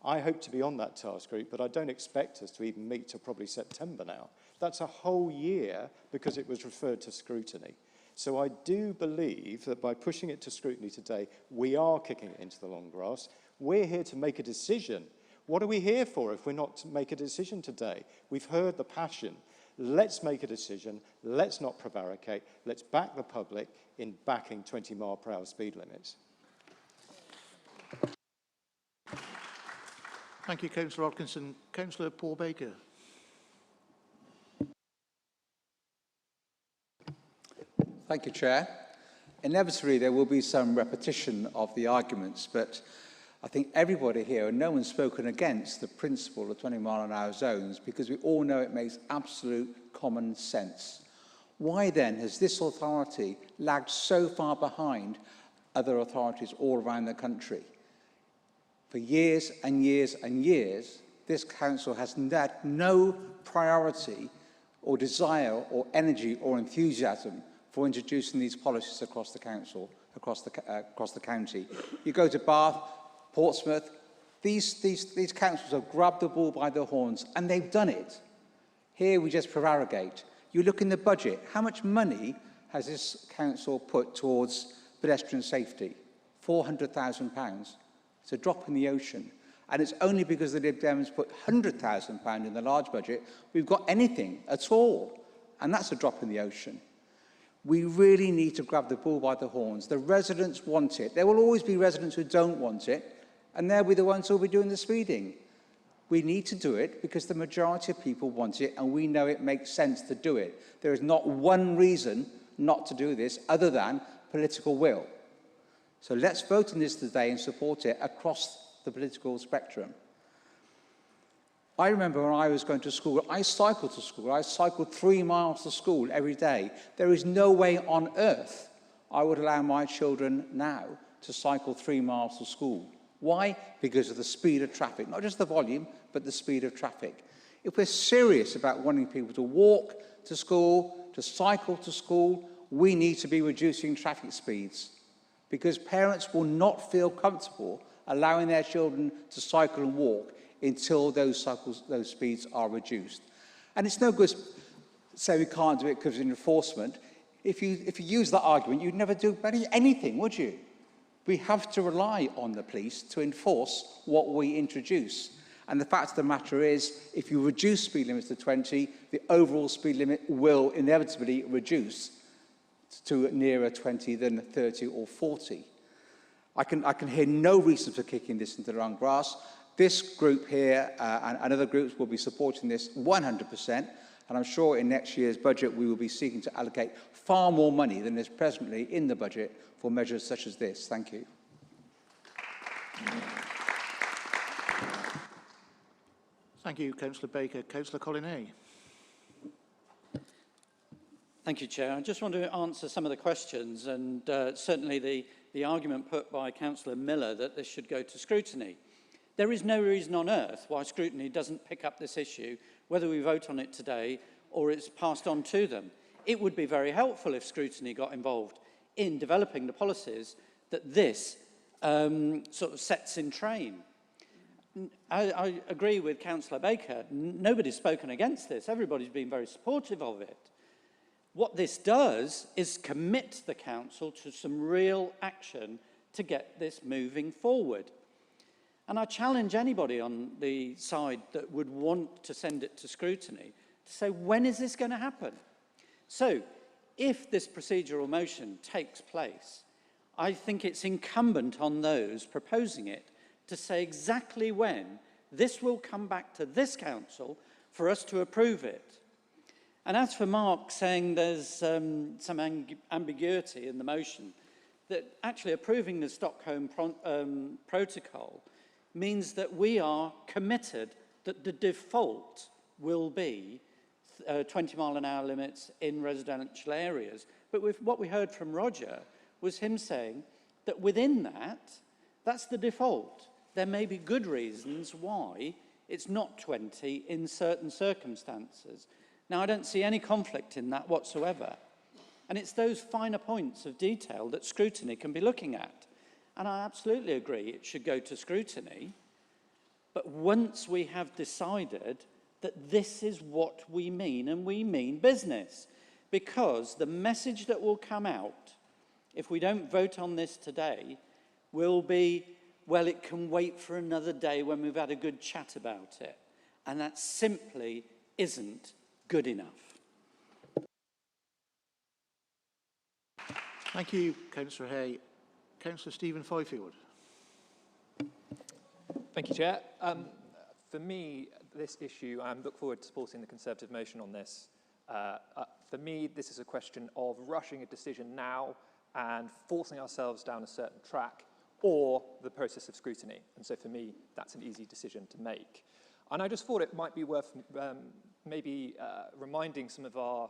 I hope to be on that task group, but I don't expect us to even meet till probably September now. That's a whole year because it was referred to scrutiny. So I do believe that by pushing it to scrutiny today, we are kicking it into the long grass. We're here to make a decision. What are we here for if we're not to make a decision today? We've heard the passion. Let's make a decision. Let's not prevaricate. Let's back the public in backing 20-mile-per-hour speed limits. Thank you, Councillor Hodkinson. Councillor Paul Baker. Thank you, Chair. Inevitably, there will be some repetition of the arguments, but I think everybody here, and no one's spoken against the principle of 20-mile-an-hour zones, because we all know it makes absolute common sense. Why then has this authority lagged so far behind other authorities all around the country? For years and years and years, this council has had no priority or desire or energy or enthusiasm for introducing these policies across the council, across the county. You go to Bath, Portsmouth, these councils have grabbed the bull by the horns, and they've done it. Here we just prevaricate. You look in the budget, how much money has this council put towards pedestrian safety? £400,000. It's a drop in the ocean. And it's only because the Lib Dems put £100,000 in the large budget we've got anything at all. And that's a drop in the ocean. We really need to grab the bull by the horns. The residents want it. There will always be residents who don't want it, and they'll be the ones who will be doing the speeding. We need to do it because the majority of people want it, and we know it makes sense to do it. There is not one reason not to do this other than political will. So let's vote on this today and support it across the political spectrum. I remember when I was going to school, I cycled to school. I cycled 3 miles to school every day. There is no way on earth I would allow my children now to cycle 3 miles to school. Why? Because of the speed of traffic. Not just the volume, but the speed of traffic. If we're serious about wanting people to walk to school, to cycle to school, we need to be reducing traffic speeds, because parents will not feel comfortable allowing their children to cycle and walk until those speeds are reduced. And it's no good to say we can't do it because of enforcement. If you use that argument, you'd never do anything, would you? We have to rely on the police to enforce what we introduce. And the fact of the matter is, if you reduce speed limits to 20, the overall speed limit will inevitably reduce to nearer 20 than 30 or 40. I can hear no reason for kicking this into the long grass. This group here and other groups will be supporting this 100%, and I'm sure in next year's budget we will be seeking to allocate far more money than is presently in the budget for measures such as this. Thank you. Thank you, Councillor Baker. Councillor Collinet. Thank you, Chair. I just want to answer some of the questions, and certainly the argument put by Councillor Miller that this should go to scrutiny. There is no reason on earth why scrutiny doesn't pick up this issue, whether we vote on it today or it's passed on to them. It would be very helpful if scrutiny got involved in developing the policies that this sort of sets in train. I agree with Councillor Baker. Nobody's spoken against this. Everybody's been very supportive of it. What this does is commit the council to some real action to get this moving forward. And I challenge anybody on the side that would want to send it to scrutiny to say, when is this going to happen? So, if this procedural motion takes place, I think it's incumbent on those proposing it to say exactly when this will come back to this council for us to approve it. And as for Mark saying there's some ambiguity in the motion, that actually approving the Stockholm Protocol means that we are committed that the default will be 20-mile-an-hour limits in residential areas. But with what we heard from Roger was him saying that within that, that's the default. There may be good reasons why It's not 20 in certain circumstances. Now, I don't see any conflict in that whatsoever. And it's those finer points of detail that scrutiny can be looking at. And I absolutely agree it should go to scrutiny. But once we have decided that this is what we mean, and we mean business, because the message that will come out if we don't vote on this today will be, well, it can wait for another day when we've had a good chat about it. And that simply isn't good enough. Thank you, Councillor Hay. Councillor Stephen Fifield. Thank you, Chair. For me, this issue, I look forward to supporting the Conservative motion on this. For me, this is a question of rushing a decision now and forcing ourselves down a certain track, or the process of scrutiny. And so for me, that's an easy decision to make. And I just thought it might be worth reminding some of our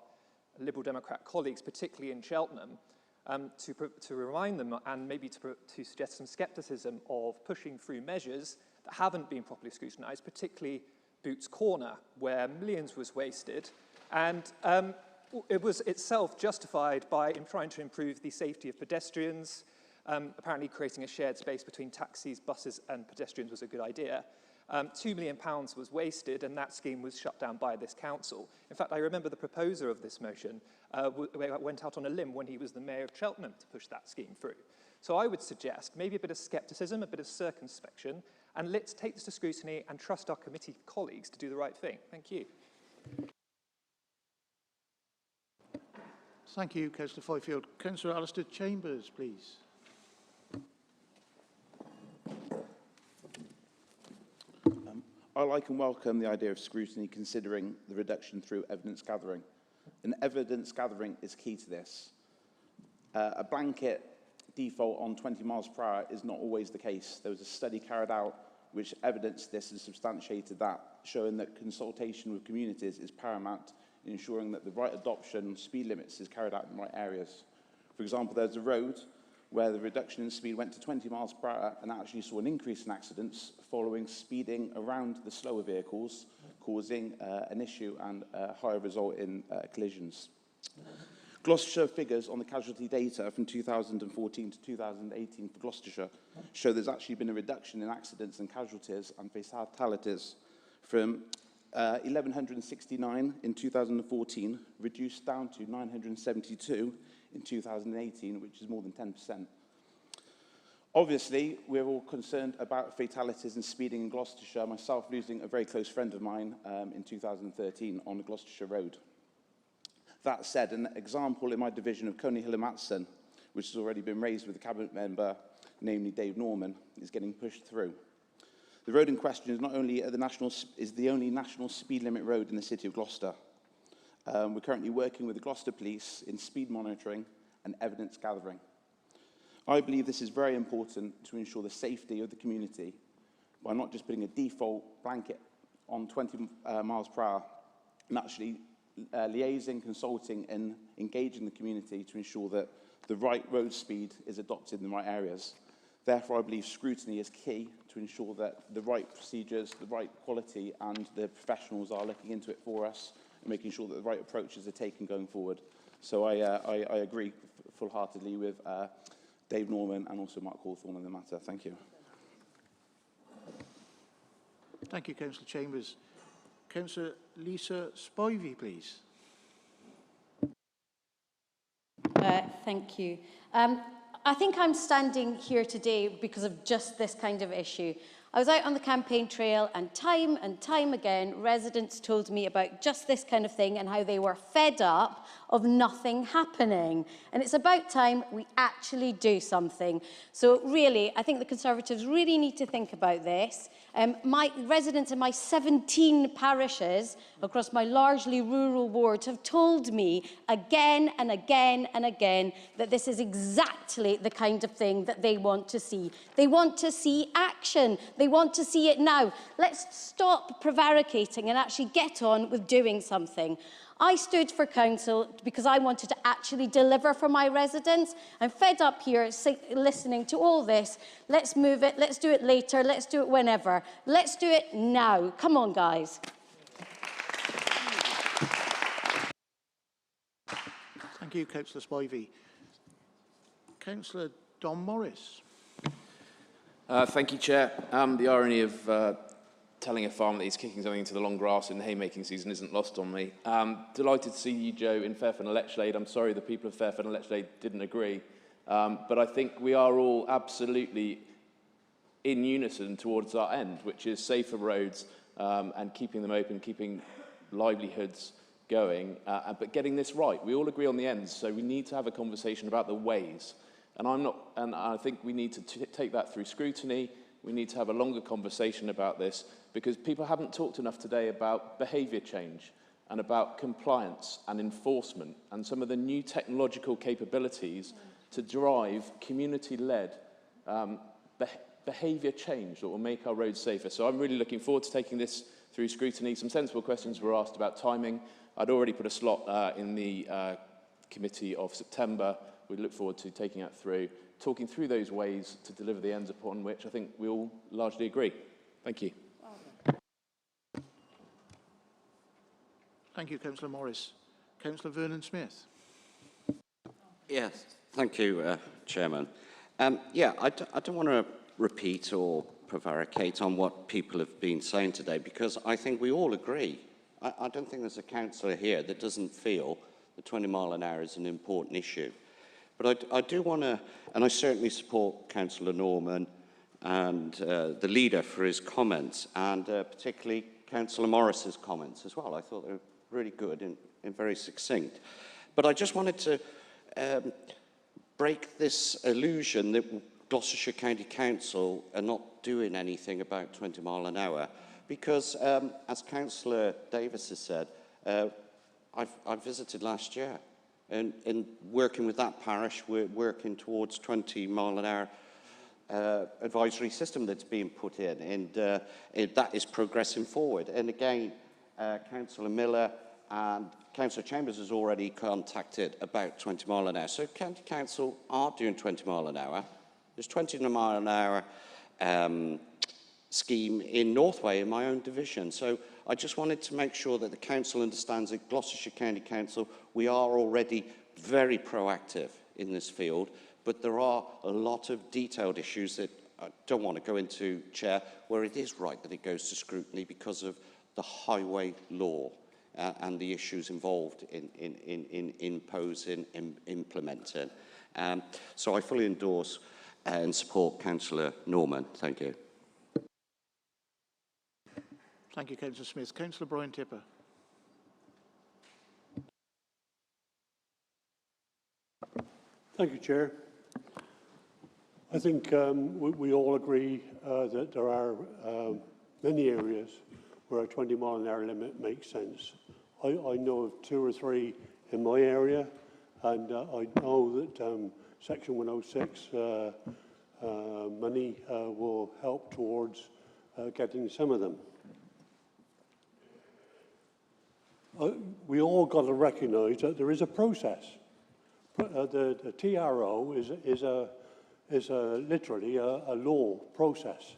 Liberal Democrat colleagues, particularly in Cheltenham, to remind them and maybe to suggest some scepticism of pushing through measures that haven't been properly scrutinised, particularly Boots Corner, where millions was wasted, and it was itself justified by trying to improve the safety of pedestrians. Apparently creating a shared space between taxis, buses and pedestrians was a good idea. £2 million was wasted, and that scheme was shut down by this council. In fact, I remember the proposer of this motion went out on a limb when he was the mayor of Cheltenham to push that scheme through. So I would suggest maybe a bit of scepticism, a bit of circumspection, and let's take this to scrutiny and trust our committee colleagues to do the right thing. Thank you. Thank you, Councillor Fifield. Councillor Alistair Chambers, please. I like and welcome the idea of scrutiny considering the reduction through evidence gathering. And evidence gathering is key to this. A blanket default on 20 miles per hour is not always the case. There was a study carried out which evidenced this and substantiated that, showing that consultation with communities is paramount in ensuring that the right adoption of speed limits is carried out in the right areas. For example, there's a road where the reduction in speed went to 20 miles per hour and actually saw an increase in accidents following speeding around the slower vehicles, causing an issue and a higher result in collisions. Gloucestershire figures on the casualty data from 2014 to 2018 for Gloucestershire show there's actually been a reduction in accidents and casualties and fatalities from 1,169 in 2014, reduced down to 972 in 2018, which is more than 10%. Obviously, we're all concerned about fatalities and speeding in Gloucestershire, myself losing a very close friend of mine in 2013 on the Gloucestershire Road. That said, an example in my division of Coney Hill and Matson, which has already been raised with a cabinet member, namely Dave Norman, is getting pushed through. The road in question is not only the only national speed limit road in the city of Gloucester. We're currently working with the Gloucester Police in speed monitoring and evidence gathering. I believe this is very important to ensure the safety of the community by not just putting a default blanket on 20 miles per hour and actually liaising, consulting and engaging the community to ensure that the right road speed is adopted in the right areas. Therefore, I believe scrutiny is key to ensure that the right procedures, the right quality and the professionals are looking into it for us and making sure that the right approaches are taken going forward. So I agree full-heartedly with Dave Norman and also Mark Hawthorne on the matter. Thank you. Thank you, Councillor Chambers. Councillor Lisa Spivey, please. Thank you. I think I'm standing here today because of just this kind of issue. I was out on the campaign trail and time again, residents told me about just this kind of thing and how they were fed up of nothing happening. And it's about time we actually do something. So really, I think the Conservatives really need to think about this. My residents in my 17 parishes across my largely rural wards have told me again and again and again that this is exactly the kind of thing that they want to see. They want to see action. They want to see it now. Let's stop prevaricating and actually get on with doing something. I stood for council because I wanted to actually deliver for my residents. I'm fed up here listening to all this. Let's move it, let's do it later, let's do it whenever. Let's do it now. Come on, guys. Thank you, Councillor Spivey. Councillor Don Morris. Thank you, Chair. The irony of telling a farmer that he's kicking something into the long grass in the haymaking season isn't lost on me. Delighted to see you, Joe, in Fairford and Lechlade. I'm sorry the people of Fairford and Lechlade didn't agree. But I think we are all absolutely in unison towards our end, which is safer roads and keeping them open, keeping livelihoods going, but getting this right. We all agree on the ends, so we need to have a conversation about the ways. And I think we need to take that through scrutiny. We need to have a longer conversation about this because people haven't talked enough today about behaviour change and about compliance and enforcement and some of the new technological capabilities to drive community-led behaviour change that will make our roads safer. So I'm really looking forward to taking this through scrutiny. Some sensible questions were asked about timing. I'd already put a slot in the committee of September. We look forward to taking that through, talking through those ways to deliver the ends upon which I think we all largely agree. Thank you. Thank you, Councillor Morris. Councillor Vernon Smith. Yes, thank you, Chairman. Yeah, I don't want to repeat or prevaricate on what people have been saying today because I think we all agree. I don't think there's a councillor here that doesn't feel that 20 mile an hour is an important issue. But I do want to, and I certainly support Councillor Norman and the leader for his comments, and particularly Councillor Morris's comments as well. I thought they were really good and very succinct. But I just wanted to break this illusion that Gloucestershire County Council are not doing anything about 20 mile an hour. Because, as Councillor Davis has said, I visited last year. And in working with that parish, we're working towards 20 mile an hour advisory system that's being put in, and that is progressing forward. And again, Councillor Miller and Councillor Chambers has already contacted about 20 mile an hour. So County Council are doing 20 mile an hour. There's 20 mile an hour scheme in Northway in my own division. So I just wanted to make sure that the council understands that Gloucestershire County Council, we are already very proactive in this field, but there are a lot of detailed issues that I don't want to go into, Chair, where it is right that it goes to scrutiny because of the highway law and the issues involved in imposing and implementing. So I fully endorse and support Councillor Norman. Thank you. Thank you, Councillor Smith. Councillor Brian Tipper. Thank you, Chair. I think we all agree that there are many areas where a 20 mile an hour limit makes sense. I know of 2 or 3 in my area, and I know that Section 106 money will help towards getting some of them. We all got to recognise that there is a process. The TRO is literally a law process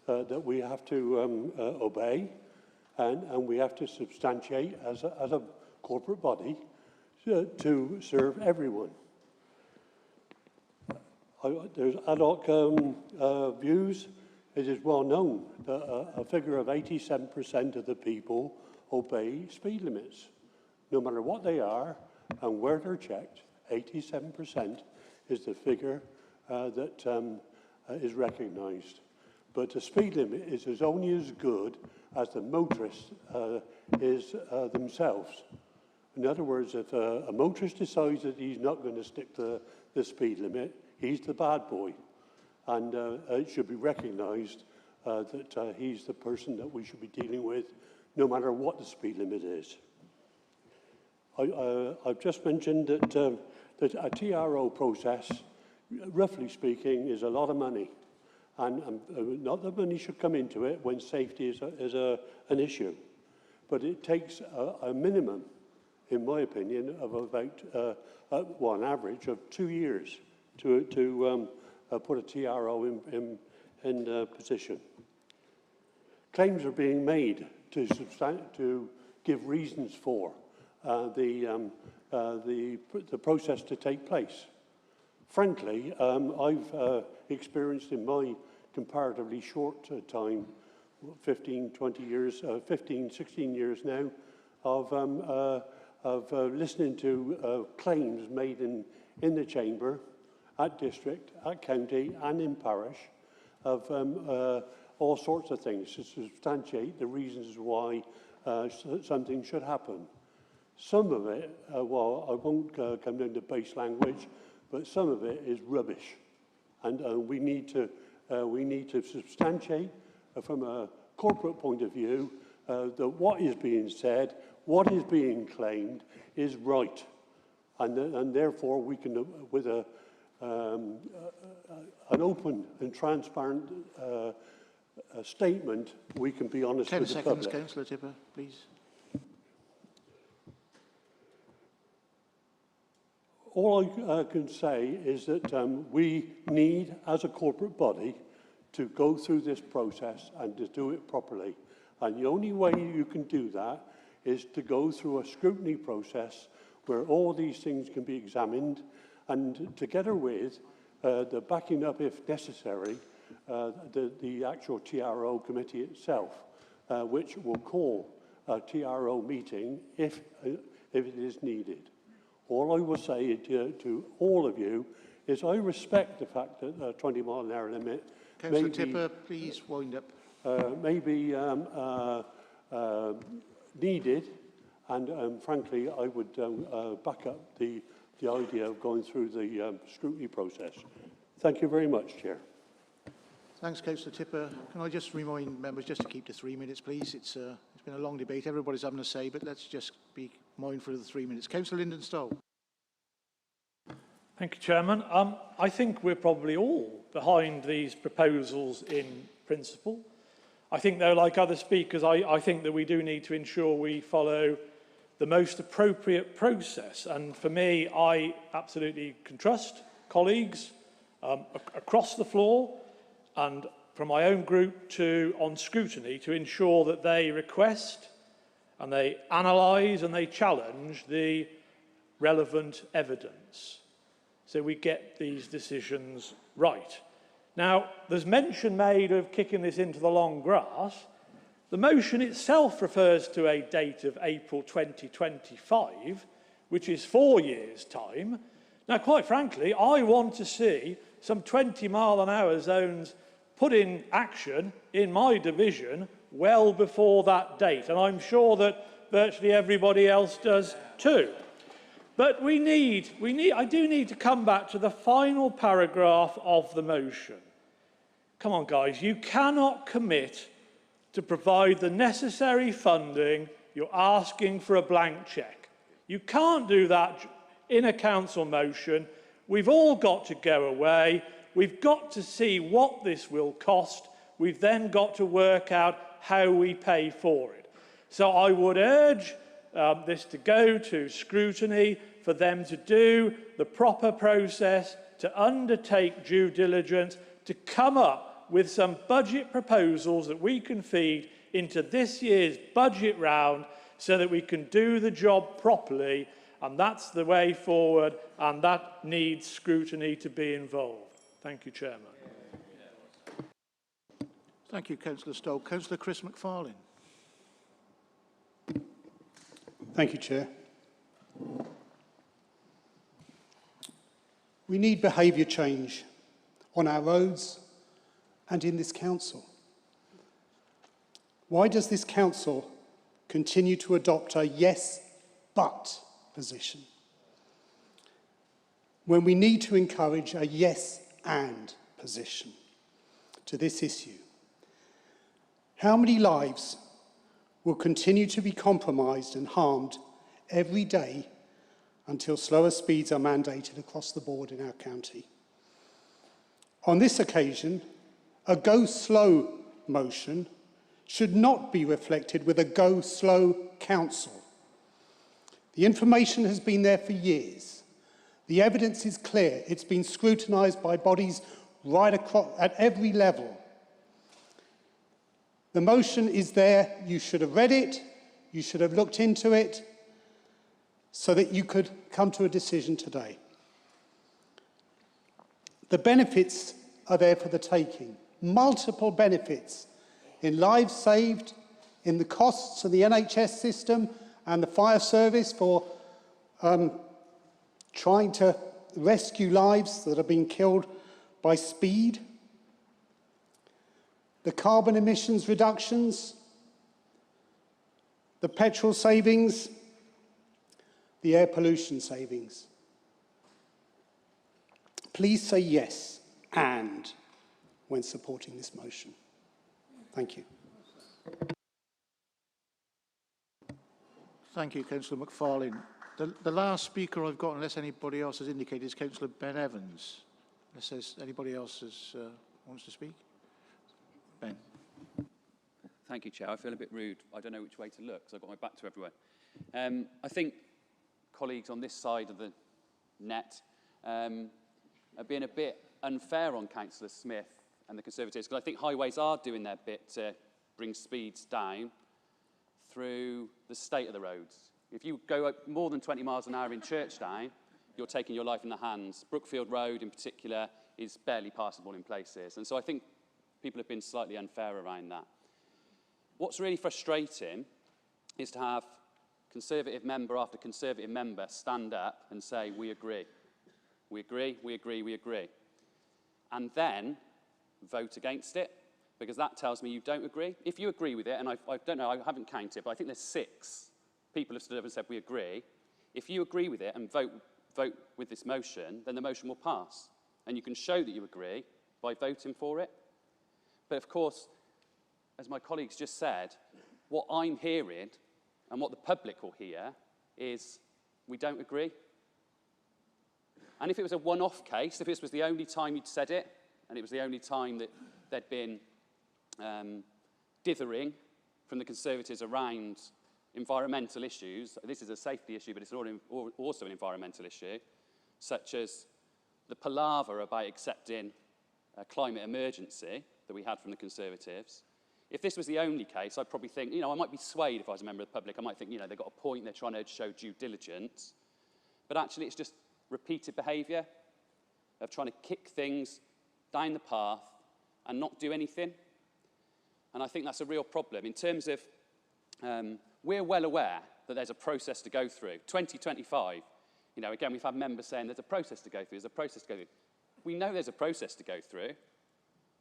that we have to obey, and we have to substantiate as a corporate body to serve everyone. There's ad hoc views. It is well known that a figure of 87% of the people obey speed limits, no matter what they are and where they're checked. 87% is the figure that is recognised. But the speed limit is only as good as the motorist is themselves. In other words, if a motorist decides that he's not going to stick to the speed limit, he's the bad boy. And it should be recognised that he's the person that we should be dealing with, no matter what the speed limit is. I've just mentioned that a TRO process, roughly speaking, is a lot of money. And not that money should come into it when safety is an issue. But it takes a minimum in my opinion, of about, well, an average of 2 years to put a TRO in position. Claims are being made to give reasons for the process to take place. Frankly, I've experienced in my comparatively short time, 15, 20 years, 15, 16 years now, of listening to claims made in the chamber, at district, at county and in parish of all sorts of things to substantiate the reasons why something should happen. Some of it, well, I won't come into base language, but some of it is rubbish. And we need to substantiate from a corporate point of view that what is being said, what is being claimed is right. And therefore we can, with an open and transparent statement, we can be honest with the public. 10 seconds, Councillor Tipper, please. All I can say is that we need, as a corporate body, to go through this process and to do it properly. And the only way you can do that is to go through a scrutiny process where all these things can be examined, and together with the backing up, if necessary, the actual TRO committee itself, which will call a TRO meeting if it is needed. All I will say to all of you is I respect the fact that the 20-mile-an-hour limit Councillor Tipper, please wind up. may be needed, and frankly, I would back up the idea of going through the scrutiny process. Thank you very much, Chair. Thanks, Councillor Tipper. Can I just remind members just to keep to 3 minutes, please? It's been a long debate. Everybody's having a say, but let's just be mindful of the 3 minutes. Councillor Lyndon-Stowe. Thank you, Chairman. I think we're probably all behind these proposals in principle. I think, though, like other speakers, I think that we do need to ensure we follow the most appropriate process. And for me, I absolutely can trust colleagues across the floor and from my own group to on scrutiny to ensure that they request and they analyse and they challenge the relevant evidence so we get these decisions right. Now, there's mention made of kicking this into the long grass. The motion itself refers to a date of April 2025, which is 4 years' time. Now, quite frankly, I want to see some 20-mile-an-hour zones put in action in my division well before that date, and I'm sure that virtually everybody else does too. But I do need to come back to the final paragraph of the motion. Come on, guys, you cannot commit to provide the necessary funding. You're asking for a blank cheque. You can't do that in a council motion. We've all got to go away. We've got to see what this will cost. We've then got to work out how we pay for it. So I would urge this to go to scrutiny, for them to do the proper process, to undertake due diligence, to come up with some budget proposals that we can feed into this year's budget round so that we can do the job properly, and that's the way forward, and that needs scrutiny to be involved. Thank you, Chairman. Thank you, Councillor Stowe. Councillor Chris McFarlane. Thank you, Chair. We need behaviour change on our roads and in this council. Why does this council continue to adopt a yes, but position when we need to encourage a yes and position to this issue? How many lives will continue to be compromised and harmed every day until slower speeds are mandated across the board in our county? On this occasion, a go slow motion should not be reflected with a go slow council. The information has been there for years. The evidence is clear. It's been scrutinised by bodies right across, at every level. The motion is there. You should have read it. You should have looked into it so that you could come to a decision today. The benefits are there for the taking. Multiple benefits in lives saved, in the costs of the NHS system and the fire service for trying to rescue lives that have been killed by speed. The carbon emissions reductions, the petrol savings, the air pollution savings. Please say yes and when supporting this motion. Thank you. Thank you, Councillor McFarlane. The last speaker I've got, unless anybody else has indicated, is Councillor Ben Evans. Unless there's anybody else wants to speak. Ben. Thank you, Chair. I feel a bit rude. I don't know which way to look because I've got my back to everyone. I think colleagues on this side of the net are being a bit unfair on Councillor Smith and the Conservatives, because I think highways are doing their bit to bring speeds down through the state of the roads. If you go up more than 20 miles an hour in Churchdown, you're taking your life in the hands. Brookfield Road in particular is barely passable in places. And so I think people have been slightly unfair around that. What's really frustrating is to have Conservative member after Conservative member stand up and say, we agree. We agree, we agree, we agree. And then vote against it, because that tells me you don't agree. If you agree with it, and I don't know, I haven't counted, but I think there's 6 people have stood up and said, we agree. If you agree with it and vote with this motion, then the motion will pass. And you can show that you agree by voting for it. But of course, as my colleagues just said, what I'm hearing and what the public will hear is we don't agree. And if it was a one-off case, if this was the only time you'd said it, and it was the only time that there'd been dithering from the Conservatives around environmental issues, this is a safety issue, but it's also an environmental issue, such as the palaver about accepting a climate emergency that we had from the Conservatives. If this was the only case, I'd probably think, I might be swayed if I was a member of the public. I might think, they've got a point, they're trying to show due diligence. But actually, it's just repeated behaviour of trying to kick things down the path and not do anything. And I think that's a real problem. In terms of, we're well aware that there's a process to go through. 2025, again, we've had members saying there's a process to go through, there's a process to go through. We know there's a process to go through.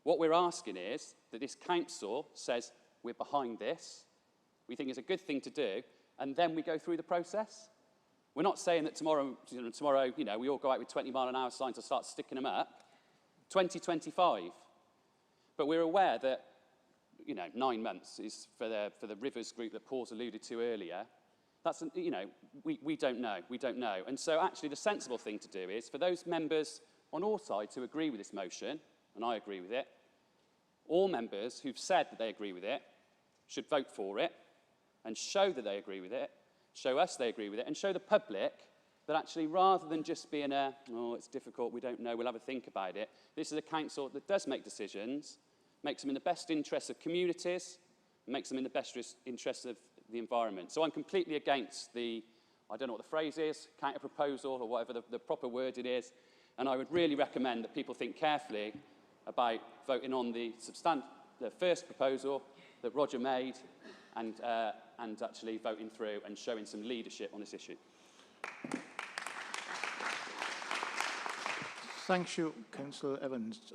What we're asking is that this council says, we're behind this, we think it's a good thing to do, and then we go through the process. We're not saying that tomorrow, we all go out with 20-mile-an-hour signs and start sticking them up. 2025. But we're aware that, 9 months is for the Rivers group that Paul's alluded to earlier. That's, we don't know. We don't know. And so actually the sensible thing to do is for those members on all sides who agree with this motion, and I agree with it, all members who've said that they agree with it should vote for it and show that they agree with it, show us they agree with it, and show the public that actually rather than just being it's difficult, we don't know, we'll have a think about it, this is a council that does make decisions, makes them in the best interests of communities, makes them in the best interests of the environment. So I'm completely against the, I don't know what the phrase is, counter-proposal or whatever the proper word it is, and I would really recommend that people think carefully about voting on the first proposal that Roger made and actually voting through and showing some leadership on this issue. Thank you, Councillor Evans.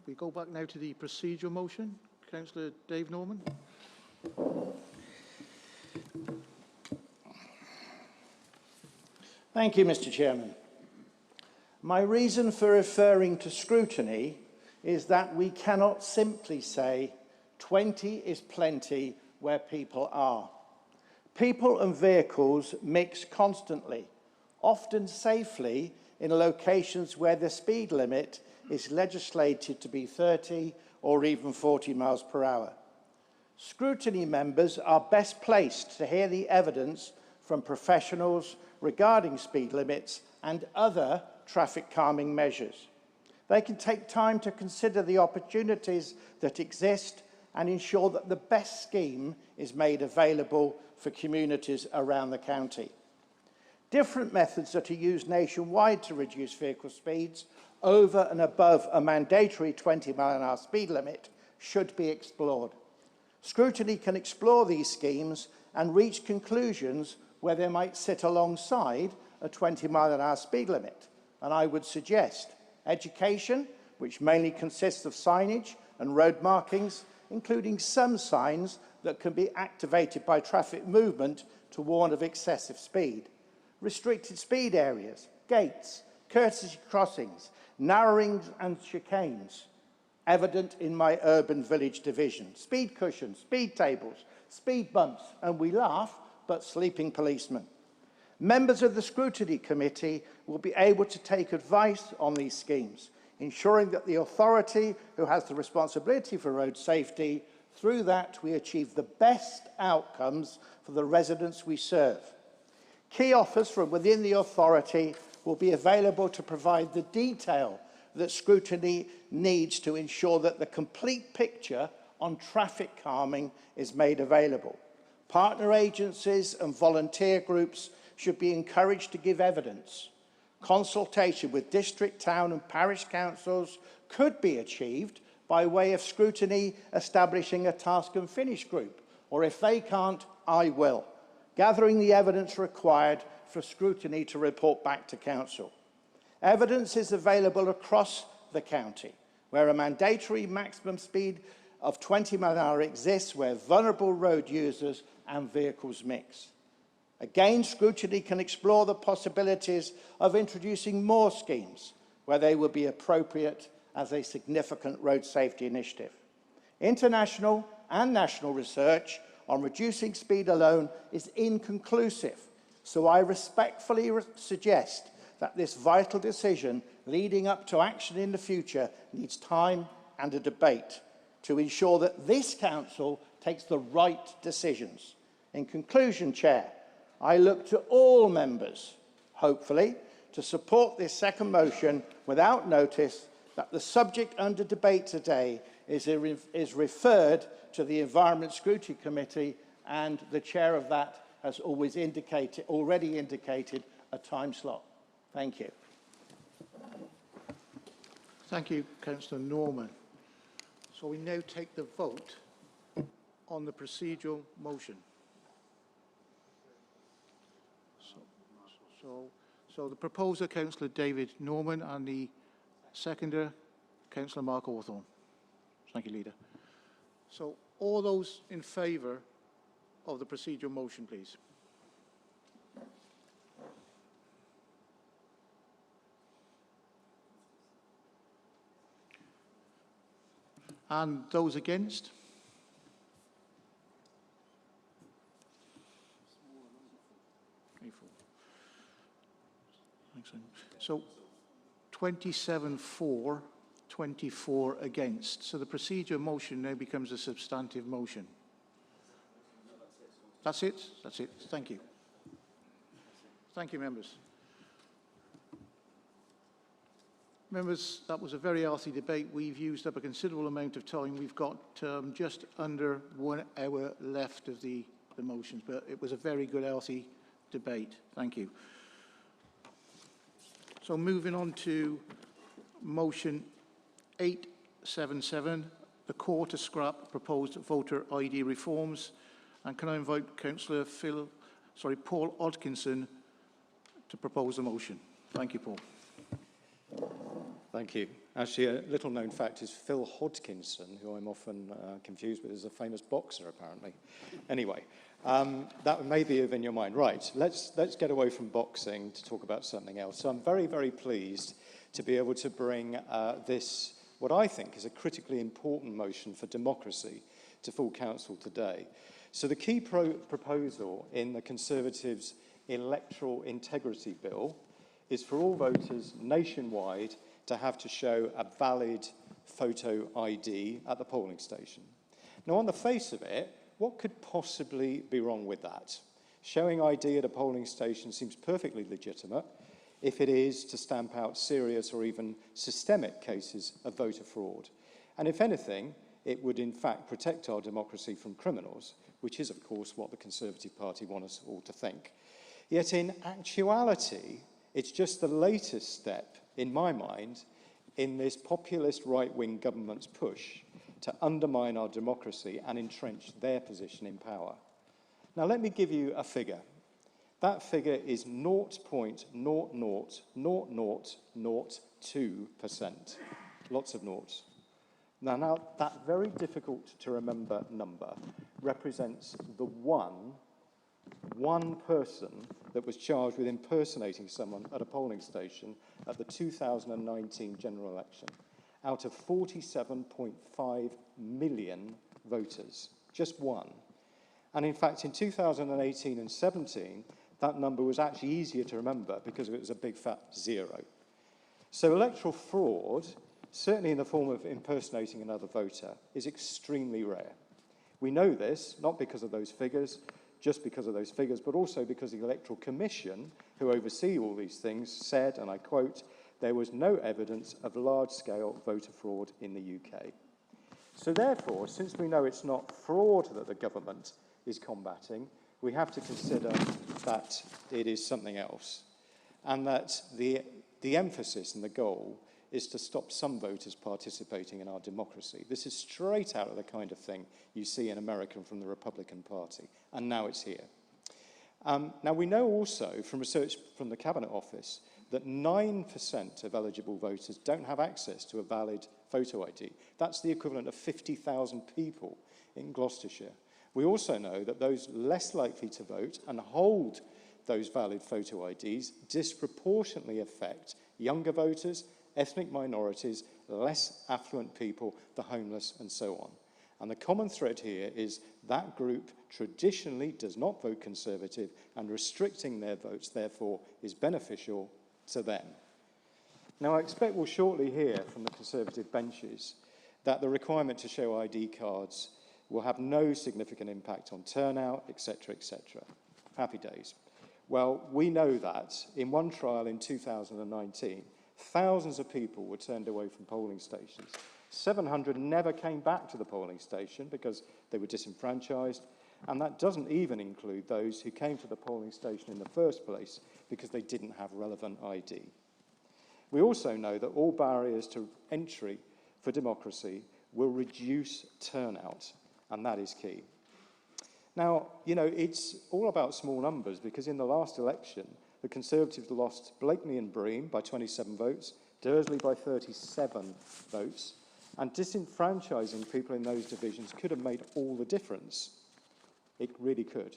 We go back now to the procedural motion. Councillor Dave Norman. Thank you, Mr. Chairman. My reason for referring to scrutiny is that we cannot simply say 20 is plenty where people are. People and vehicles mix constantly, often safely in locations where the speed limit is legislated to be 30 or even 40 miles per hour. Scrutiny members are best placed to hear the evidence from professionals regarding speed limits and other traffic calming measures. They can take time to consider the opportunities that exist and ensure that the best scheme is made available for communities around the county. Different methods that are used nationwide to reduce vehicle speeds over and above a mandatory 20-mile-an-hour speed limit should be explored. Scrutiny can explore these schemes and reach conclusions where they might sit alongside a 20-mile-an-hour speed limit. And I would suggest education, which mainly consists of signage and road markings, including some signs that can be activated by traffic movement to warn of excessive speed. Restricted speed areas, gates, courtesy crossings, narrowings and chicanes, evident in my urban village division. Speed cushions, speed tables, speed bumps, and we laugh, but sleeping policemen. Members of the Scrutiny Committee will be able to take advice on these schemes, ensuring that the authority who has the responsibility for road safety, through that we achieve the best outcomes for the residents we serve. Key offers from within the authority will be available to provide the detail that Scrutiny needs to ensure that the complete picture on traffic calming is made available. Partner agencies and volunteer groups should be encouraged to give evidence. Consultation with district, town and parish councils could be achieved by way of Scrutiny establishing a task and finish group, or if they can't, I will, gathering the evidence required for Scrutiny to report back to council. Evidence is available across the county, where a mandatory maximum speed of 20 miles an hour exists, where vulnerable road users and vehicles mix. Again, Scrutiny can explore the possibilities of introducing more schemes where they will be appropriate as a significant road safety initiative. International and national research on reducing speed alone is inconclusive, so I respectfully suggest that this vital decision leading up to action in the future needs time and a debate to ensure that this council takes the right decisions. In conclusion, Chair, I look to all members, hopefully, to support this second motion without notice that the subject under debate today is referred to the Environment Scrutiny Committee, and the chair of that has already indicated a time slot. Thank you. Thank you, Councillor Norman. So we now take the vote on the procedural motion. So the proposer, Councillor David Norman, and the seconder, Councillor Mark Hawthorne. Thank you, Leader. So all those in favour of the procedural motion, please. And those against? So 27 for, 24 against. So the procedure motion now becomes a substantive motion. That's it? That's it. Thank you. Thank you, members. Members, that was a very healthy debate. We've used up a considerable amount of time. We've got just under 1 hour left of the motions, but it was a very good, healthy debate. Thank you. So moving on to motion 877, the call to scrap proposed voter ID reforms. And can I invite Councillor Paul Hodkinson to propose the motion? Thank you, Paul. Thank you. Actually, a little known fact is Phil Hodkinson, who I'm often confused with, is a famous boxer, apparently. Anyway, that may be within your mind. Right, let's get away from boxing to talk about something else. So I'm very, very pleased to be able to bring this, what I think is a critically important motion for democracy, to full council today. So the key proposal in the Conservatives' electoral integrity bill is for all voters nationwide to have to show a valid photo ID at the polling station. Now, on the face of it, what could possibly be wrong with that? Showing ID at a polling station seems perfectly legitimate if it is to stamp out serious or even systemic cases of voter fraud. And if anything, it would in fact protect our democracy from criminals, which is of course what the Conservative Party want us all to think. Yet in actuality, it's just the latest step, in my mind, in this populist right-wing government's push to undermine our democracy and entrench their position in power. Now, let me give you a figure. That figure is 0.00002%. Lots of noughts. Now, that very difficult to remember number represents the one person that was charged with impersonating someone at a polling station at the 2019 general election, out of 47.5 million voters. Just one. And in fact, in 2018 and 17, that number was actually easier to remember because it was a big fat zero. So electoral fraud, certainly in the form of impersonating another voter, is extremely rare. We know this, not because of those figures, just because of those figures, but also because the Electoral Commission, who oversee all these things, said, and I quote, "There was no evidence of large-scale voter fraud in the UK." So therefore, since we know it's not fraud that the government is combating, we have to consider that it is something else, and that the emphasis and the goal is to stop some voters participating in our democracy. This is straight out of the kind of thing you see in America from the Republican Party, and now it's here. Now, we know also from research from the Cabinet Office that 9% of eligible voters don't have access to a valid photo ID. That's the equivalent of 50,000 people in Gloucestershire. We also know that those less likely to vote and hold those valid photo IDs disproportionately affect younger voters, ethnic minorities, less affluent people, the homeless, and so on. And the common thread here is that group traditionally does not vote Conservative, and restricting their votes, therefore, is beneficial to them. Now, I expect we'll shortly hear from the Conservative benches that the requirement to show ID cards will have no significant impact on turnout, etc., etc. Happy days. Well, we know that in one trial in 2019, thousands of people were turned away from polling stations. 700 never came back to the polling station because they were disenfranchised, and that doesn't even include those who came to the polling station in the first place because they didn't have relevant ID. We also know that all barriers to entry for democracy will reduce turnout, and that is key. Now, you know, it's all about small numbers because in the last election, the Conservatives lost Blakeney and Bream by 27 votes, Dursley by 37 votes, and disenfranchising people in those divisions could have made all the difference. It really could.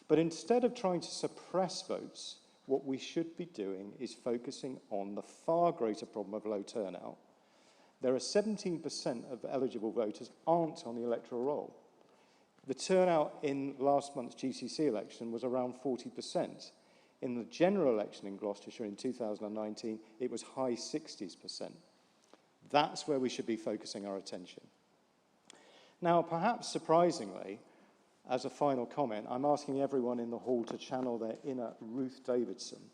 But instead of trying to suppress votes, what we should be doing is focusing on the far greater problem of low turnout. There are 17% of eligible voters aren't on the electoral roll. The turnout in last month's GCC election was around 40%. In the general election in Gloucestershire in 2019, it was high 60s%. That's where we should be focusing our attention. Now, perhaps surprisingly, as a final comment, I'm asking everyone in the hall to channel their inner Ruth Davidson,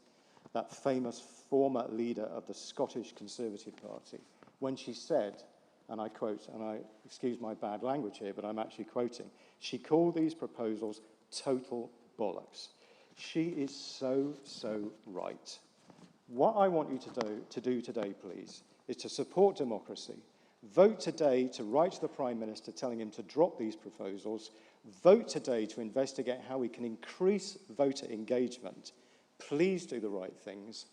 that famous former leader of the Scottish Conservative Party, when she said, and I quote, and I excuse my bad language here, but I'm actually quoting, she called these proposals total bollocks. She is so right. What I want you to do today, please, is to support democracy. Vote today to write to the Prime Minister telling him to drop these proposals. Vote today to investigate how we can increase voter engagement. Please do the right things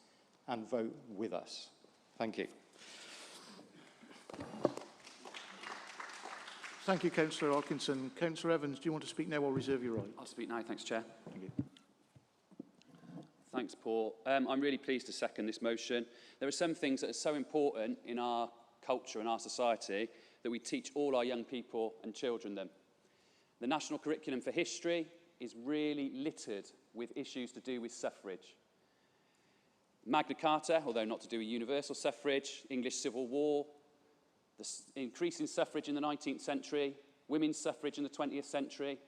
and vote with us. Thank you. Thank you, Councillor Atkinson. Councillor Evans, do you want to speak now or reserve your right? I'll speak now, thanks, Chair. Thank you. Thanks, Paul. I'm really pleased to second this motion. There are some things that are so important in our culture and our society that we teach all our young people and children them. The national curriculum for history is really littered with issues to do with suffrage. Magna Carta, although not to do with universal suffrage, English Civil War, the increase in suffrage in the 19th century, women's suffrage in the 20th century.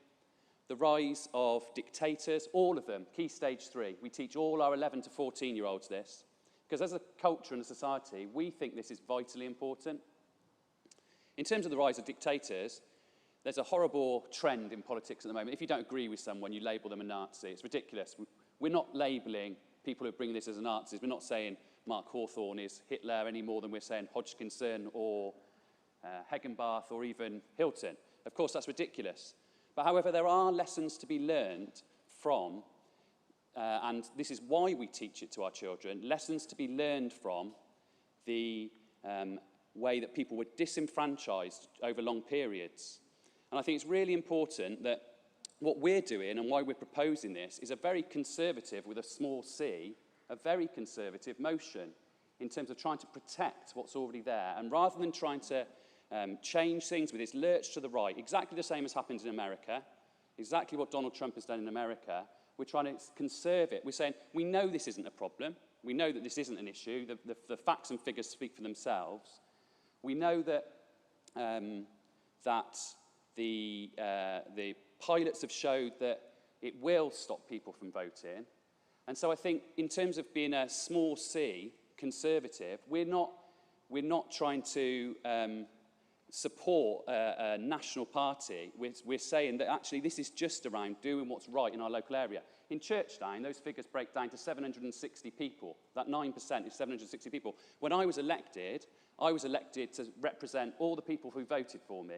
the rise of dictators, all of them, key stage 3. We teach all our 11 to 14-year-olds this, because as a culture and a society, we think this is vitally important. In terms of the rise of dictators, there's a horrible trend in politics at the moment. If you don't agree with someone, you label them a Nazi. It's ridiculous. We're not labelling people who bring this as Nazis. We're not saying Mark Hawthorne is Hitler any more than we're saying Hodgkinson or Hegenbarth or even Hilton. Of course, that's ridiculous. But however, there are lessons to be learned from, and this is why we teach it to our children, lessons to be learned from the way that people were disenfranchised over long periods. And I think it's really important that what we're doing and why we're proposing this is a very conservative, with a small c, a very conservative motion in terms of trying to protect what's already there. And rather than trying to change things with its lurch to the right, exactly the same as happens in America, exactly what Donald Trump has done in America, we're trying to conserve it. We're saying, we know this isn't a problem. We know that this isn't an issue. The facts and figures speak for themselves. We know that the pilots have showed that it will stop people from voting. And so I think in terms of being a small c, conservative, we're not trying to support a national party. We're saying that actually this is just around doing what's right in our local area. In Churchdown, those figures break down to 760 people. That 9% is 760 people. When I was elected to represent all the people who voted for me,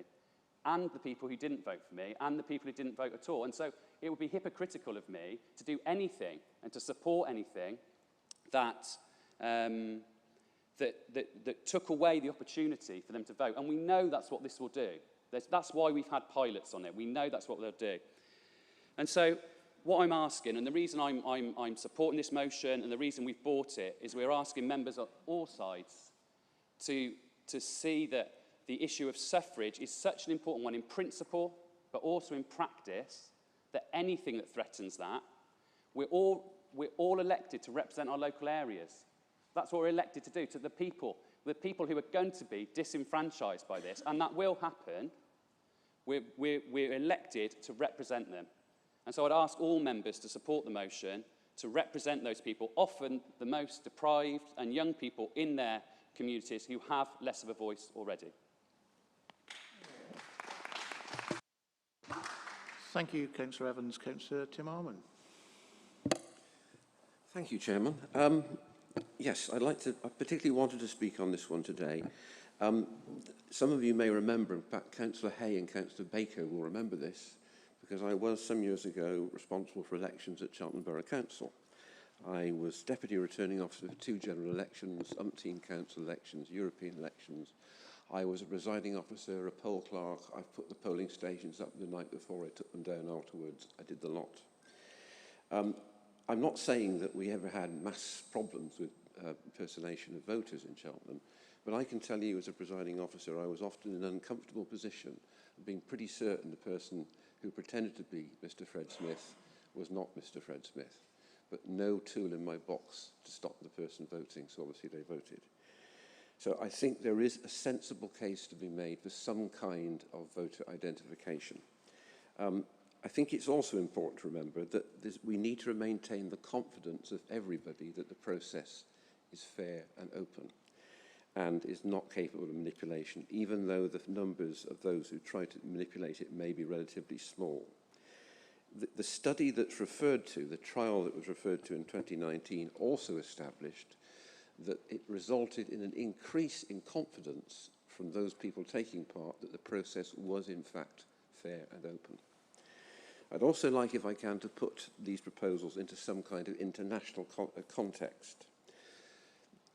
and the people who didn't vote for me, and the people who didn't vote at all. And so it would be hypocritical of me to do anything and to support anything that took away the opportunity for them to vote. And we know that's what this will do. That's why we've had pilots on it. We know that's what they'll do. And so what I'm asking, and the reason I'm supporting this motion and the reason we've brought it, is we're asking members on all sides to see that the issue of suffrage is such an important one in principle, but also in practice, that anything that threatens that, we're all elected to represent our local areas. That's what we're elected to do, to the people who are going to be disenfranchised by this, and that will happen. We're elected to represent them. And so I'd ask all members to support the motion, to represent those people, often the most deprived and young people in their communities who have less of a voice already. Thank you, Councillor Evans. Councillor Tim Harman. Thank you, Chairman. Yes, I particularly wanted to speak on this one today. Some of you may remember, in fact, Councillor Hay and Councillor Baker will remember this, because I was some years ago responsible for elections at Cheltenham Borough Council. I was Deputy Returning Officer for 2 general elections, umpteen council elections, European elections. I was a presiding officer, a poll clerk. I put the polling stations up the night before. I took them down afterwards. I did the lot. I'm not saying that we ever had mass problems with impersonation of voters in Cheltenham, but I can tell you as a presiding officer, I was often in an uncomfortable position of being pretty certain the person who pretended to be Mr. Fred Smith was not Mr. Fred Smith, but no tool in my box to stop the person voting, so obviously they voted. So I think there is a sensible case to be made for some kind of voter identification. I think it's also important to remember that we need to maintain the confidence of everybody that the process is fair and open and is not capable of manipulation, even though the numbers of those who try to manipulate it may be relatively small. The study that's referred to, the trial that was referred to in 2019, also established that it resulted in an increase in confidence from those people taking part that the process was in fact fair and open. I'd also like, if I can, to put these proposals into some kind of international context.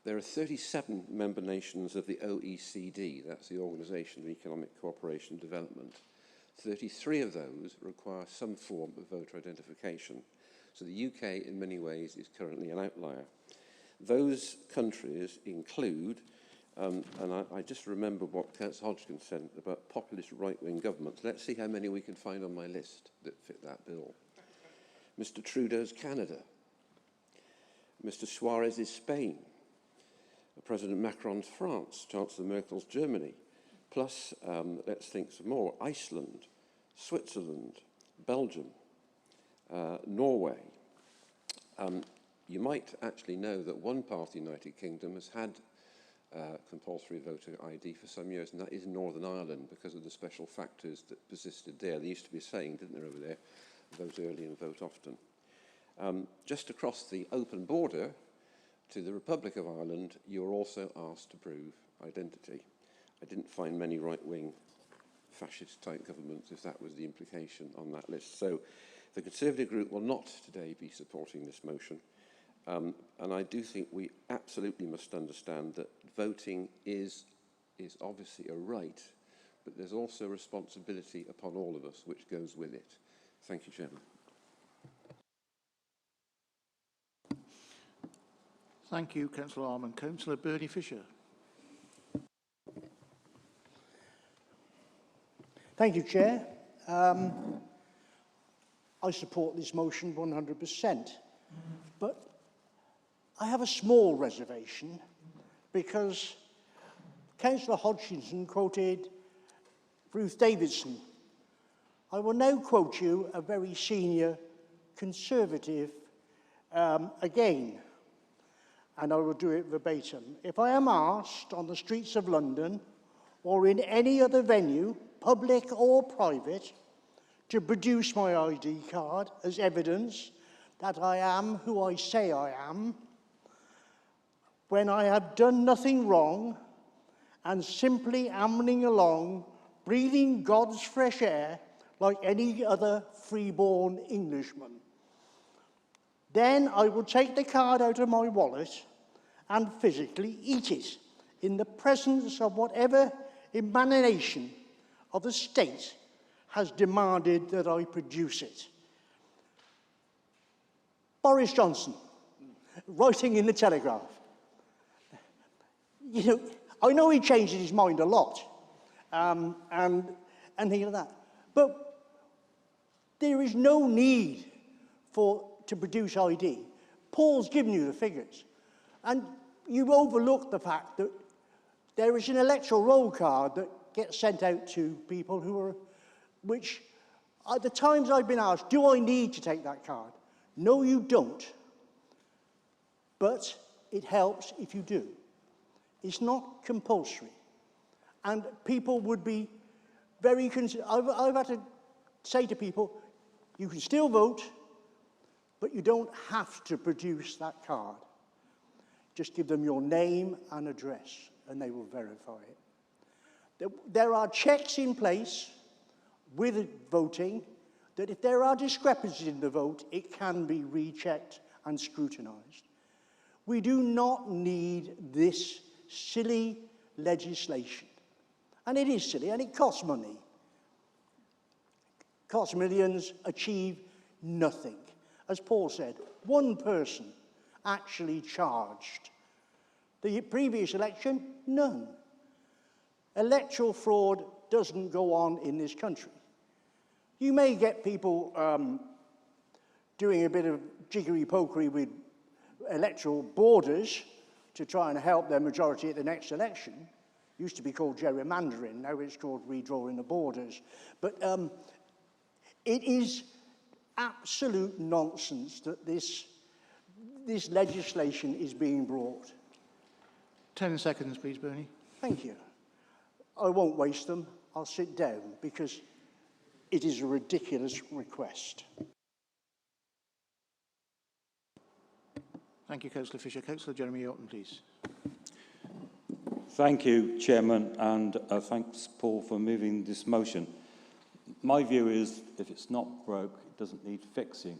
There are 37 member nations of the OECD, that's the Organisation of Economic Cooperation and Development. 33 of those require some form of voter identification. So the UK, in many ways, is currently an outlier. Those countries include, and I just remember what Councillor Hodgkin said about populist right-wing governments. Let's see how many we can find on my list that fit that bill. Mr. Trudeau's Canada, Mr. Suarez's Spain, President Macron's France, Chancellor Merkel's Germany, plus, let's think some more, Iceland, Switzerland, Belgium, Norway. You might actually know that one part of the United Kingdom has had compulsory voter ID for some years, and that is Northern Ireland, because of the special factors that persisted there. They used to be saying, didn't they, over there, vote early and vote often. Just across the open border to the Republic of Ireland, you're also asked to prove identity. I didn't find many right-wing fascist-type governments, if that was the implication on that list. So the Conservative group will not today be supporting this motion. And I do think we absolutely must understand that voting is obviously a right, but there's also a responsibility upon all of us which goes with it. Thank you, Chairman. Thank you, Councillor Armand. Councillor Bernie Fisher. Thank you, Chair. I support this motion 100%, but I have a small reservation because Councillor Hodgkinson quoted Ruth Davidson. I will now quote you a very senior Conservative again, and I will do it verbatim. If I am asked on the streets of London or in any other venue, public or private, to produce my ID card as evidence that I am who I say I am, when I have done nothing wrong and simply ambling along, breathing God's fresh air like any other freeborn Englishman, then I will take the card out of my wallet and physically eat it in the presence of whatever emanation of the state has demanded that I produce it. Boris Johnson, writing in the Telegraph. You know, I know he changes his mind a lot, and things like that. But there is no need to produce ID. Paul's given you the figures. And you've overlooked the fact that there is an electoral roll card that gets sent out to people who are, which at the times I've been asked, do I need to take that card? No, you don't. But it helps if you do. It's not compulsory. And people would be very concerned. I've had to say to people, you can still vote, but you don't have to produce that card. Just give them your name and address, and they will verify it. There are checks in place with voting that if there are discrepancies in the vote, it can be rechecked and scrutinised. We do not need this silly legislation. And it is silly, and it costs money. It costs millions, achieve nothing. As Paul said, one person actually charged. The previous election, none. Electoral fraud doesn't go on in this country. You may get people doing a bit of jiggery-pokery with electoral borders to try and help their majority at the next election. Used to be called gerrymandering, now it's called redrawing the borders. But it is absolute nonsense that this legislation is being brought. 10 seconds, please, Bernie. Thank you. I won't waste them. I'll sit down because it is a ridiculous request. Thank you, Councillor Fisher. Councillor Jeremy Orton, please. Thank you, Chairman, and thanks, Paul, for moving this motion. My view is, if it's not broke, it doesn't need fixing.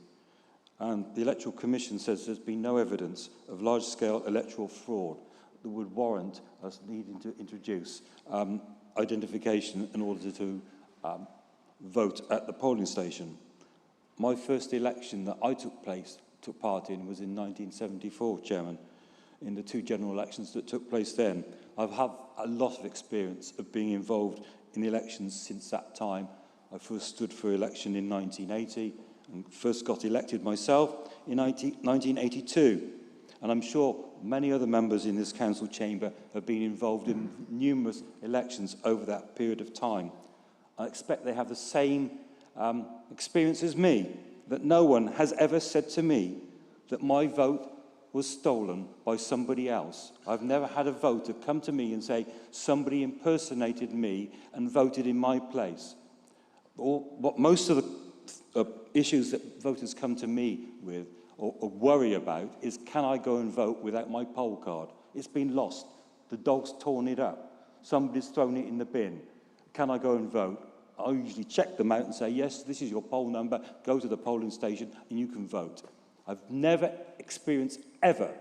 And the Electoral Commission says there's been no evidence of large-scale electoral fraud that would warrant us needing to introduce identification in order to vote at the polling station. My first election that I took part in was in 1974, Chairman, in the two general elections that took place then. I've had a lot of experience of being involved in the elections since that time. I first stood for election in 1980 and first got elected myself in 1982. And I'm sure many other members in this council chamber have been involved in numerous elections over that period of time. I expect they have the same experience as me, that no one has ever said to me that my vote was stolen by somebody else. I've never had a voter come to me and say somebody impersonated me and voted in my place. Or what most of the issues that voters come to me with or worry about is, can I go and vote without my poll card? It's been lost. The dog's torn it up. Somebody's thrown it in the bin. Can I go and vote? I usually check them out and say, yes, this is your poll number. Go to the polling station and you can vote. I've never experienced ever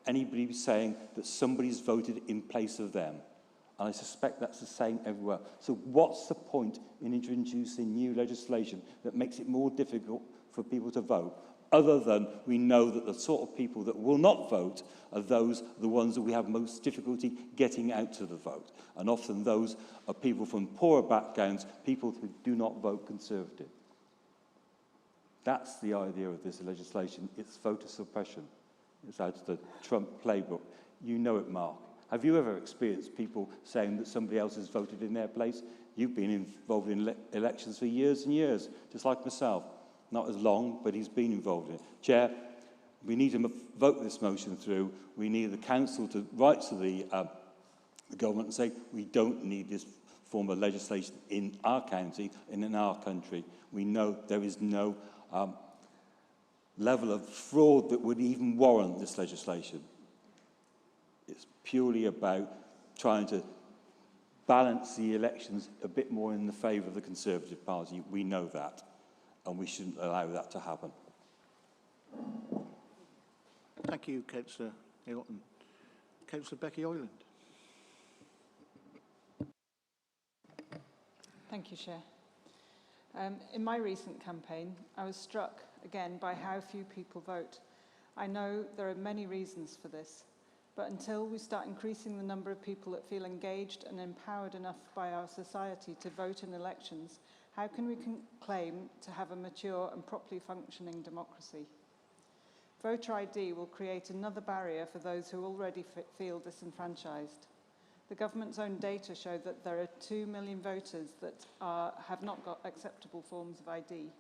anybody saying that somebody's voted in place of them. And I suspect that's the same everywhere. So what's the point in introducing new legislation that makes it more difficult for people to vote, other than we know that the sort of people that will not vote are the ones that we have most difficulty getting out to the vote. And often those are people from poorer backgrounds, people who do not vote Conservative. That's the idea of this legislation. It's voter suppression. It's out of the Trump playbook. You know it, Mark. Have you ever experienced people saying that somebody else has voted in their place? You've been involved in elections for years and years, just like myself. Not as long, but he's been involved in it. Chair, we need to vote this motion through. We need the council to write to the government and say, we don't need this form of legislation in our county and in our country. We know there is no level of fraud that would even warrant this legislation. It's purely about trying to balance the elections a bit more in the favour of the Conservative Party. We know that, and we shouldn't allow that to happen. Thank you, Councillor Hilton. Councillor Becky Oyland. Thank you, Chair. In my recent campaign, I was struck again by how few people vote. I know there are many reasons for this, but until we start increasing the number of people that feel engaged and empowered enough by our society to vote in elections, how can we claim to have a mature and properly functioning democracy? Voter ID will create another barrier for those who already feel disenfranchised. The government's own data show that there are 2 million voters that have not got acceptable forms of ID.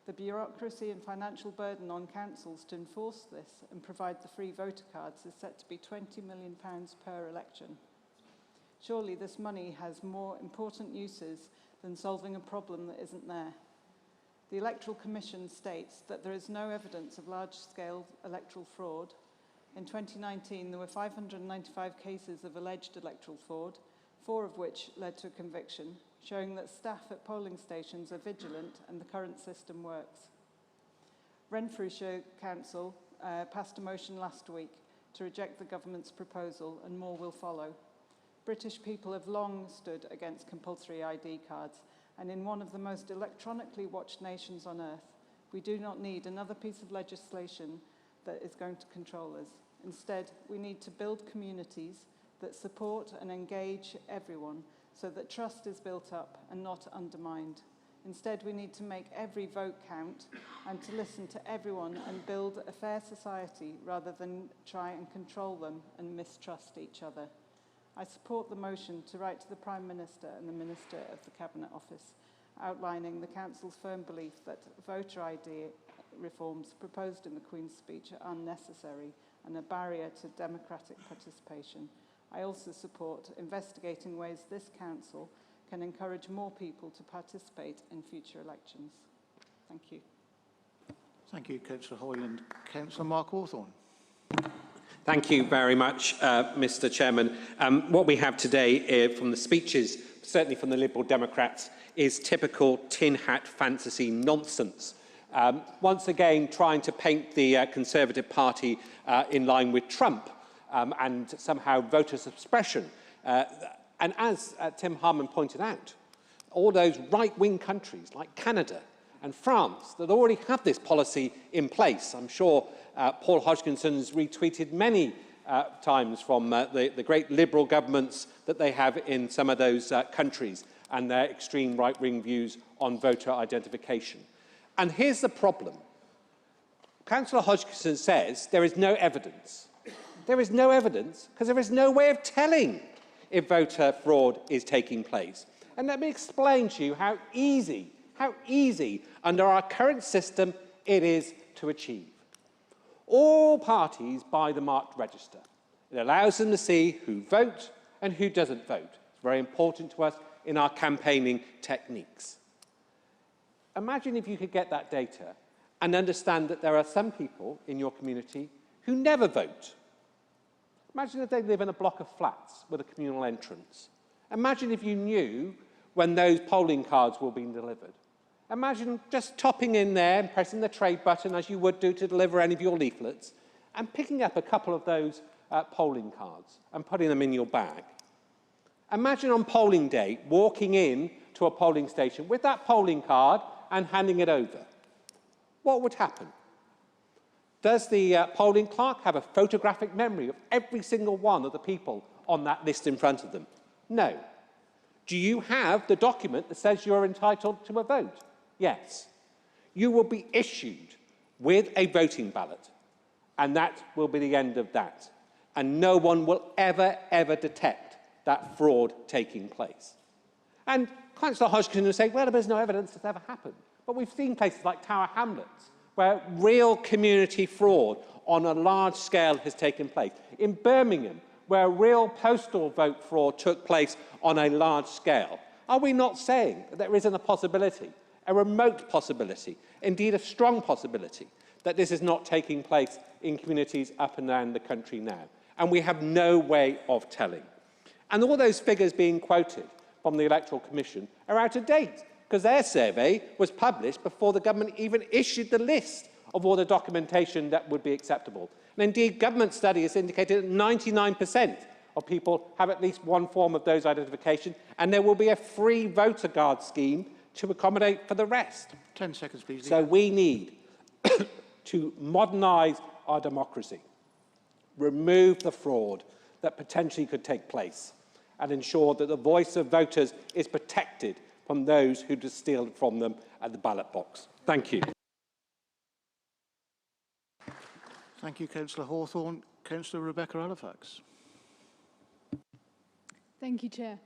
The bureaucracy and financial burden on councils to enforce this and provide the free voter cards is set to be £20 million per election. Surely this money has more important uses than solving a problem that isn't there. The Electoral Commission states that there is no evidence of large-scale electoral fraud. In 2019, there were 595 cases of alleged electoral fraud, 4 of which led to a conviction, showing that staff at polling stations are vigilant and the current system works. Renfrewshire Council passed a motion last week to reject the government's proposal, and more will follow. British people have long stood against compulsory ID cards, and in one of the most electronically watched nations on earth, we do not need another piece of legislation that is going to control us. Instead, we need to build communities that support and engage everyone so that trust is built up and not undermined. Instead, we need to make every vote count and to listen to everyone and build a fair society rather than try and control them and mistrust each other. I support the motion to write to the Prime Minister and the Minister of the Cabinet Office, outlining the Council's firm belief that voter ID reforms proposed in the Queen's speech are unnecessary and a barrier to democratic participation. I also support investigating ways this Council can encourage more people to participate in future elections. Thank you. Thank you, Councillor Hoyland. Councillor Mark Hawthorne. Thank you very much, Mr. Chairman. What we have today from the speeches, certainly from the Liberal Democrats, is typical tin hat fantasy nonsense. Once again, trying to paint the Conservative Party in line with Trump and somehow voter suppression. And as Tim Harman pointed out, all those right-wing countries like Canada and France that already have this policy in place. I'm sure Paul Hodgkinson's retweeted many times from the great Liberal governments that they have in some of those countries and their extreme right-wing views on voter identification. And here's the problem. Councillor Hodgkinson says there is no evidence. There is no evidence because there is no way of telling if voter fraud is taking place. And let me explain to you how easy how easy under our current system it is to achieve. All parties buy the marked register. It allows them to see who votes and who doesn't vote. It's very important to us in our campaigning techniques. Imagine if you could get that data and understand that there are some people in your community who never vote. Imagine if they live in a block of flats with a communal entrance. Imagine if you knew when those polling cards were being delivered. Imagine just topping in there and pressing the trade button as you would do to deliver any of your leaflets and picking up a couple of those polling cards and putting them in your bag. Imagine on polling day walking in to a polling station with that polling card and handing it over. What would happen? Does the polling clerk have a photographic memory of every single one of the people on that list in front of them? No. Do you have the document that says you're entitled to a vote? Yes. You will be issued with a voting ballot, and that will be the end of that. And no one will ever detect that fraud taking place. And Councillor Hodgkin will say, well, there's no evidence it's ever happened. But we've seen places like Tower Hamlets, where real community fraud on a large scale has taken place. In Birmingham, where real postal vote fraud took place on a large scale. Are we not saying that there isn't a possibility, a remote possibility, indeed a strong possibility, that this is not taking place in communities up and down the country now? And we have no way of telling. And all those figures being quoted from the Electoral Commission are out of date, because their survey was published before the government even issued the list of all the documentation that would be acceptable. And indeed, government studies indicated that 99% of people have at least one form of those identification, and there will be a free voter card scheme to accommodate for the rest. 10 seconds, please. So we need to modernise our democracy, remove the fraud that potentially could take place, and ensure that the voice of voters is protected from those who just steal it from them at the ballot box. Thank you. Thank you, Councillor Hawthorne. Councillor Rebecca Halifax. Thank you, Chair.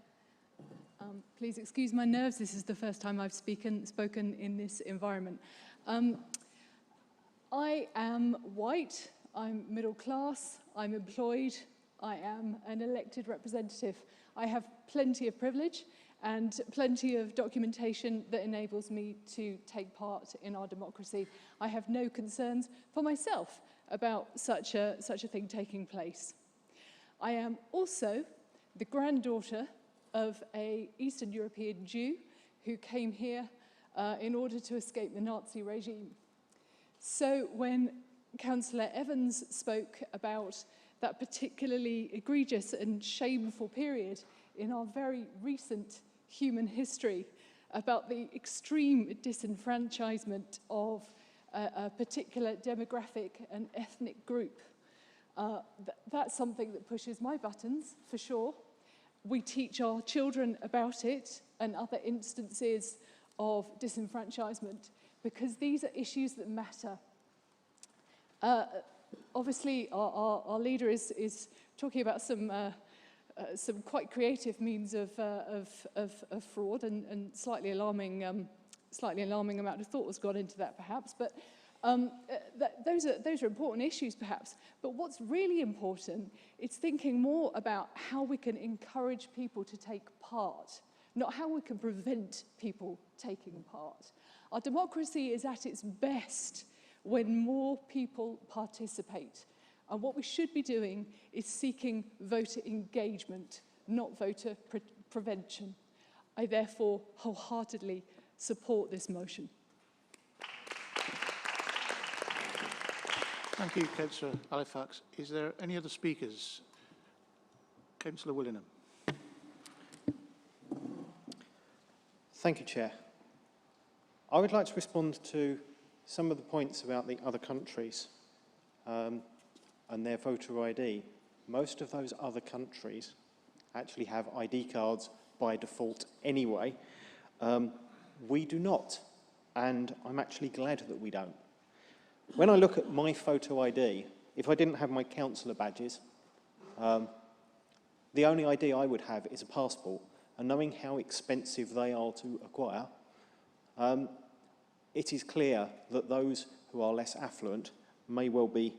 Please excuse my nerves. This is the first time I've spoken in this environment. I am white, I'm middle class, I'm employed, I am an elected representative. I have plenty of privilege and plenty of documentation that enables me to take part in our democracy. I have no concerns for myself about such a thing taking place. I am also the granddaughter of an Eastern European Jew who came here in order to escape the Nazi regime. So when Councillor Evans spoke about that particularly egregious and shameful period in our very recent human history, about the extreme disenfranchisement of a particular demographic and ethnic group, that's something that pushes my buttons, for sure. We teach our children about it and other instances of disenfranchisement because these are issues that matter. Obviously, our leader is talking about some quite creative means of fraud and slightly alarming amount of thought has gone into that, perhaps. But those are important issues, perhaps. But what's really important is thinking more about how we can encourage people to take part, not how we can prevent people taking part. Our democracy is at its best when more people participate. And what we should be doing is seeking voter engagement, not voter prevention. I therefore wholeheartedly support this motion. Thank you, Councillor Halifax. Is there any other speakers? Councillor Willingham. Thank you, Chair. I would like to respond to some of the points about the other countries and their voter ID. Most of those other countries actually have ID cards by default anyway. We do not, and I'm actually glad that we don't. When I look at my photo ID, if I didn't have my councillor badges, the only ID I would have is a passport, and knowing how expensive they are to acquire, It is clear that those who are less affluent may well be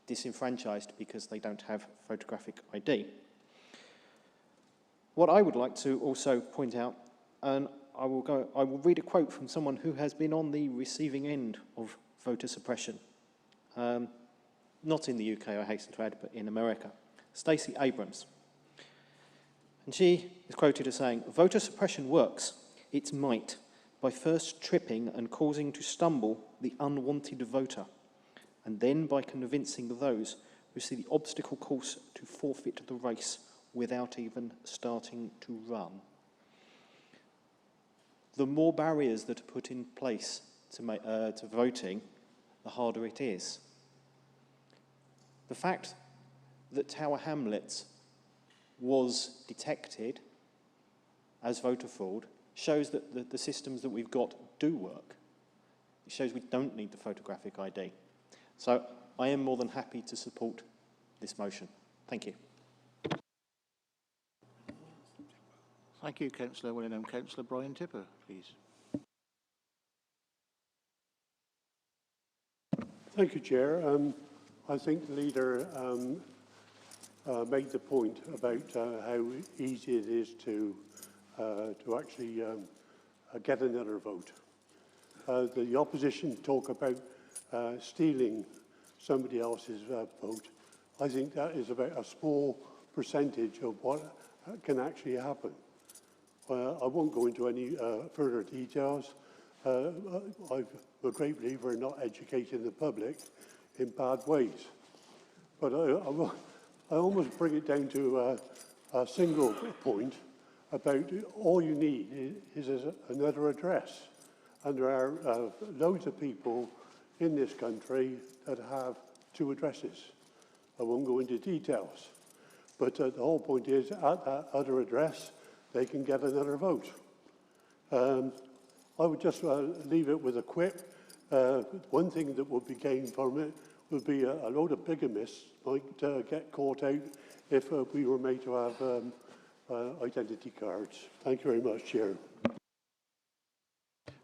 disenfranchised because they don't have photographic ID. What I would like to also point out, and I will read a quote from someone who has been on the receiving end of voter suppression. Not in the UK, I hasten to add, but in America. Stacey Abrams. And she is quoted as saying, "Voter suppression works its might by first tripping and causing to stumble the unwanted voter, and then by convincing those who see the obstacle course to forfeit the race without even starting to run." The more barriers that are put in place to voting, the harder it is. The fact that Tower Hamlets was detected as voter fraud shows that the systems that we've got do work. It shows we don't need the photographic ID. So I am more than happy to support this motion. Thank you. Thank you, Councillor Willingham. Councillor Brian Tipper, please. Thank you, Chair. I think the leader made the point about how easy it is to actually get another vote. The opposition talk about stealing somebody else's vote. I think that is about a small percentage of what can actually happen. I won't go into any further details. I'm a great believer in not educating the public in bad ways. But I almost bring it down to a single point about all you need is another address. And there are loads of people in this country that have 2 addresses. I won't go into details. But the whole point is, at that other address, they can get another vote. I would just leave it with a quip. One thing that would be gained from it would be a load of bigamists might get caught out if we were made to have identity cards. Thank you very much, Chair.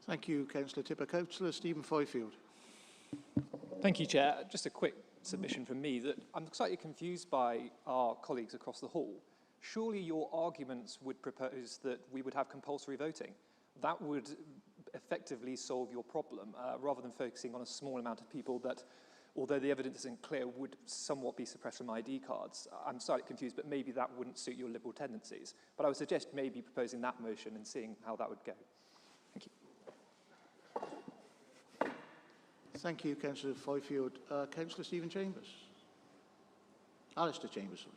Thank you, Councillor Tipper. Councillor Stephen Fifield. Thank you, Chair. Just a quick submission from me that I'm slightly confused by our colleagues across the hall. Surely your arguments would propose that we would have compulsory voting. That would effectively solve your problem, rather than focusing on a small amount of people that, although the evidence isn't clear, would somewhat be suppressed from ID cards. I'm slightly confused, but maybe that wouldn't suit your liberal tendencies. But I would suggest maybe proposing that motion and seeing how that would go. Thank you. Thank you, Councillor Fifield. Councillor Stephen Chambers. Alistair Chambers, sorry.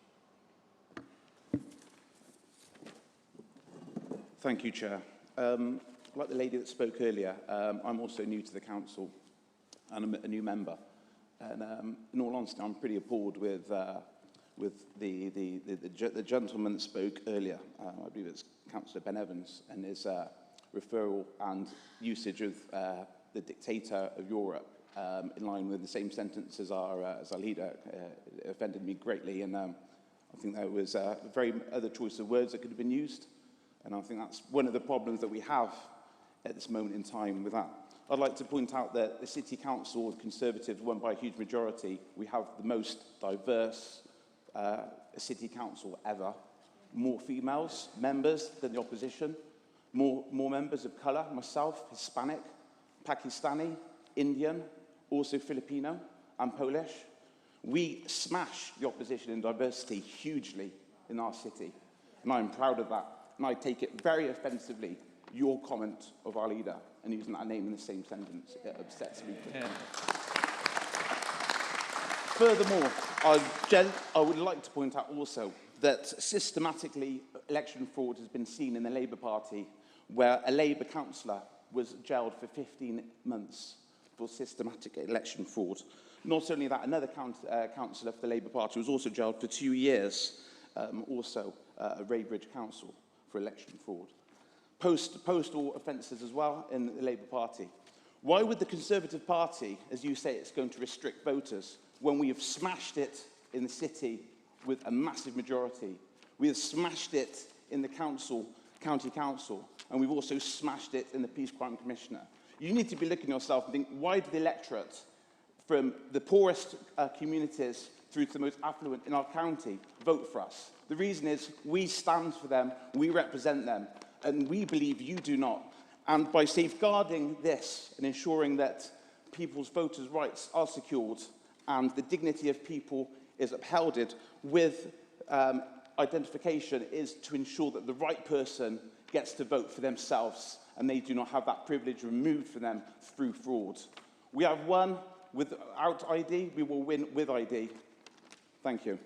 Thank you, Chair. Like the lady that spoke earlier, I'm also new to the council and I'm a new member. And in all honesty, I'm pretty appalled with the gentleman that spoke earlier. I believe it's Councillor Ben Evans, and his referral and usage of the dictator of Europe in line with the same sentence as our leader offended me greatly. And I think there was a very other choice of words that could have been used. And I think that's one of the problems that we have at this moment in time with that. I'd like to point out that the City Council, the Conservatives, won by a huge majority. We have the most diverse City Council ever. More females members than the opposition. More members of colour, myself, Hispanic, Pakistani, Indian, also Filipino and Polish. We smash the opposition in diversity hugely in our city. And I'm proud of that. And I take it very offensively, your comment of our leader, and using that name in the same sentence. It upsets me. Yeah. Furthermore, I would like to point out also that systematically election fraud has been seen in the Labour Party, where a Labour councillor was jailed for 15 months for systematic election fraud. Not only that, another councillor for the Labour Party was also jailed for 2 years, also at Weybridge Council, for election fraud. Postal offences as well in the Labour Party. Why would the Conservative Party, as you say, it's going to restrict voters, when we have smashed it in the city with a massive majority? We have smashed it in the council County Council, and we've also smashed it in the Peace Crime Commissioner. You need to be looking at yourself and think, why did the electorate, from the poorest communities through to the most affluent in our county, vote for us? The reason is we stand for them, we represent them, and we believe you do not. And by safeguarding this and ensuring that people's voters' rights are secured and the dignity of people is upheld with identification, is to ensure that the right person gets to vote for themselves and they do not have that privilege removed from them through fraud. We have won without ID, we will win with ID. Thank you.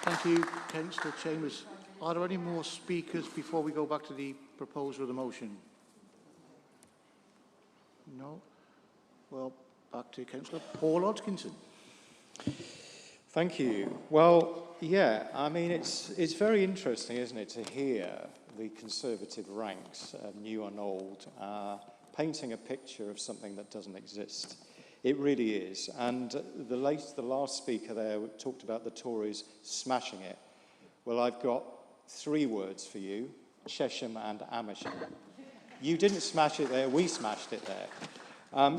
Thank you, Councillor Chambers. Are there any more speakers before we go back to the proposer of the motion? No? Well, back to Councillor Paul Hodgkinson. Thank you. Well, yeah, I mean, it's very interesting, isn't it, to hear the Conservative ranks, new and old, painting a picture of something that doesn't exist. It really is. And the last speaker there talked about the Tories smashing it. Well, I've got 3 words for you: Chesham and Amersham. You didn't smash it there, we smashed it there.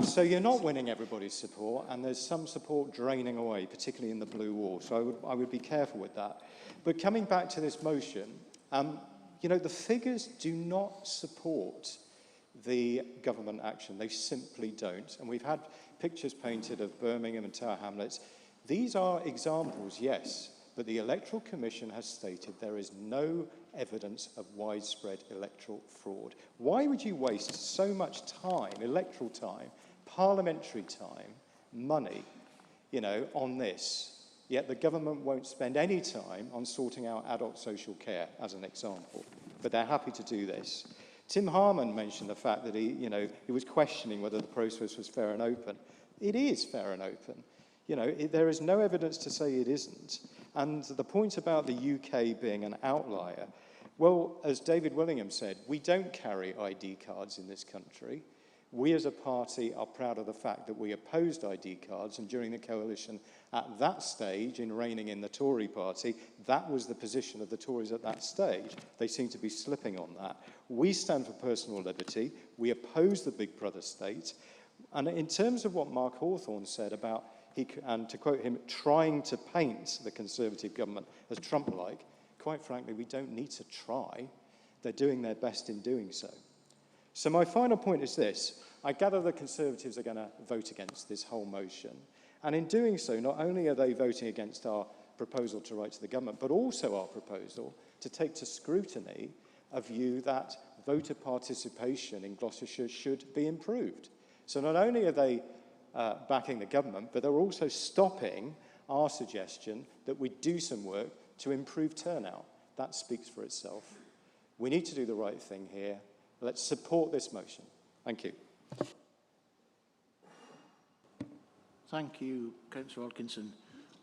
So you're not winning everybody's support, and there's some support draining away, particularly in the blue wall. So I would be careful with that. But coming back to this motion, you know, the figures do not support the government action. They simply don't. And we've had pictures painted of Birmingham and Tower Hamlets. These are examples, yes, but the Electoral Commission has stated there is no evidence of widespread electoral fraud. Why would you waste so much time, electoral time, parliamentary time, money, you know, on this, yet the government won't spend any time on sorting out adult social care, as an example, but they're happy to do this. Tim Harman mentioned the fact that he was questioning whether the process was fair and open. It is fair and open. You know, there is no evidence to say it isn't. And the point about the UK being an outlier, well, as David Willingham said, we don't carry ID cards in this country. We as a party are proud of the fact that we opposed ID cards, and during the coalition at that stage, in reigning in the Tory party, that was the position of the Tories at that stage. They seem to be slipping on that. We stand for personal liberty. We oppose the Big Brother state. And in terms of what Mark Hawthorne said about, and to quote him, trying to paint the Conservative government as Trump-like, quite frankly, we don't need to try. They're doing their best in doing so. So my final point is this. I gather the Conservatives are going to vote against this whole motion. And in doing so, not only are they voting against our proposal to write to the government, but also our proposal to take to scrutiny a view that voter participation in Gloucestershire should be improved. So not only are they backing the government, but they're also stopping our suggestion that we do some work to improve turnout. That speaks for itself. We need to do the right thing here. Let's support this motion. Thank you. Thank you, Councillor Hodgkinson.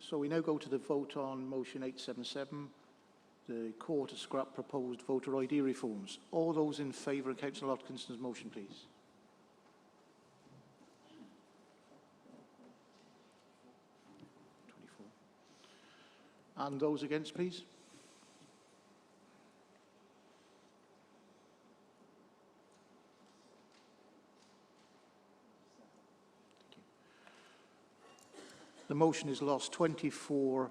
So we now go to the vote on motion 877, the call to scrap proposed voter ID reforms. All those in favour of Councillor Hodgkinson's motion, please. And those against, please. The motion is lost. 24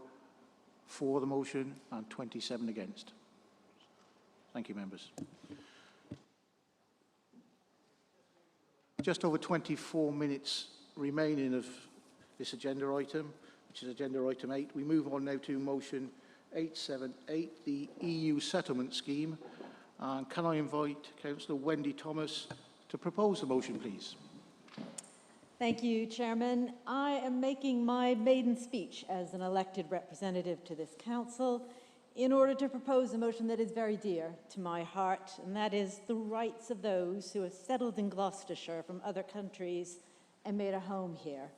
for the motion and 27 against. Thank you, members. Just over 24 minutes remaining of this agenda item, which is agenda item 8. We move on now to motion 878, the EU settlement scheme. And can I invite Councillor Wendy Thomas to propose the motion, please? Thank you, Chairman. I am making my maiden speech as an elected representative to this council in order to propose a motion that is very dear to my heart, and that is the rights of those who have settled in Gloucestershire from other countries and made a home here.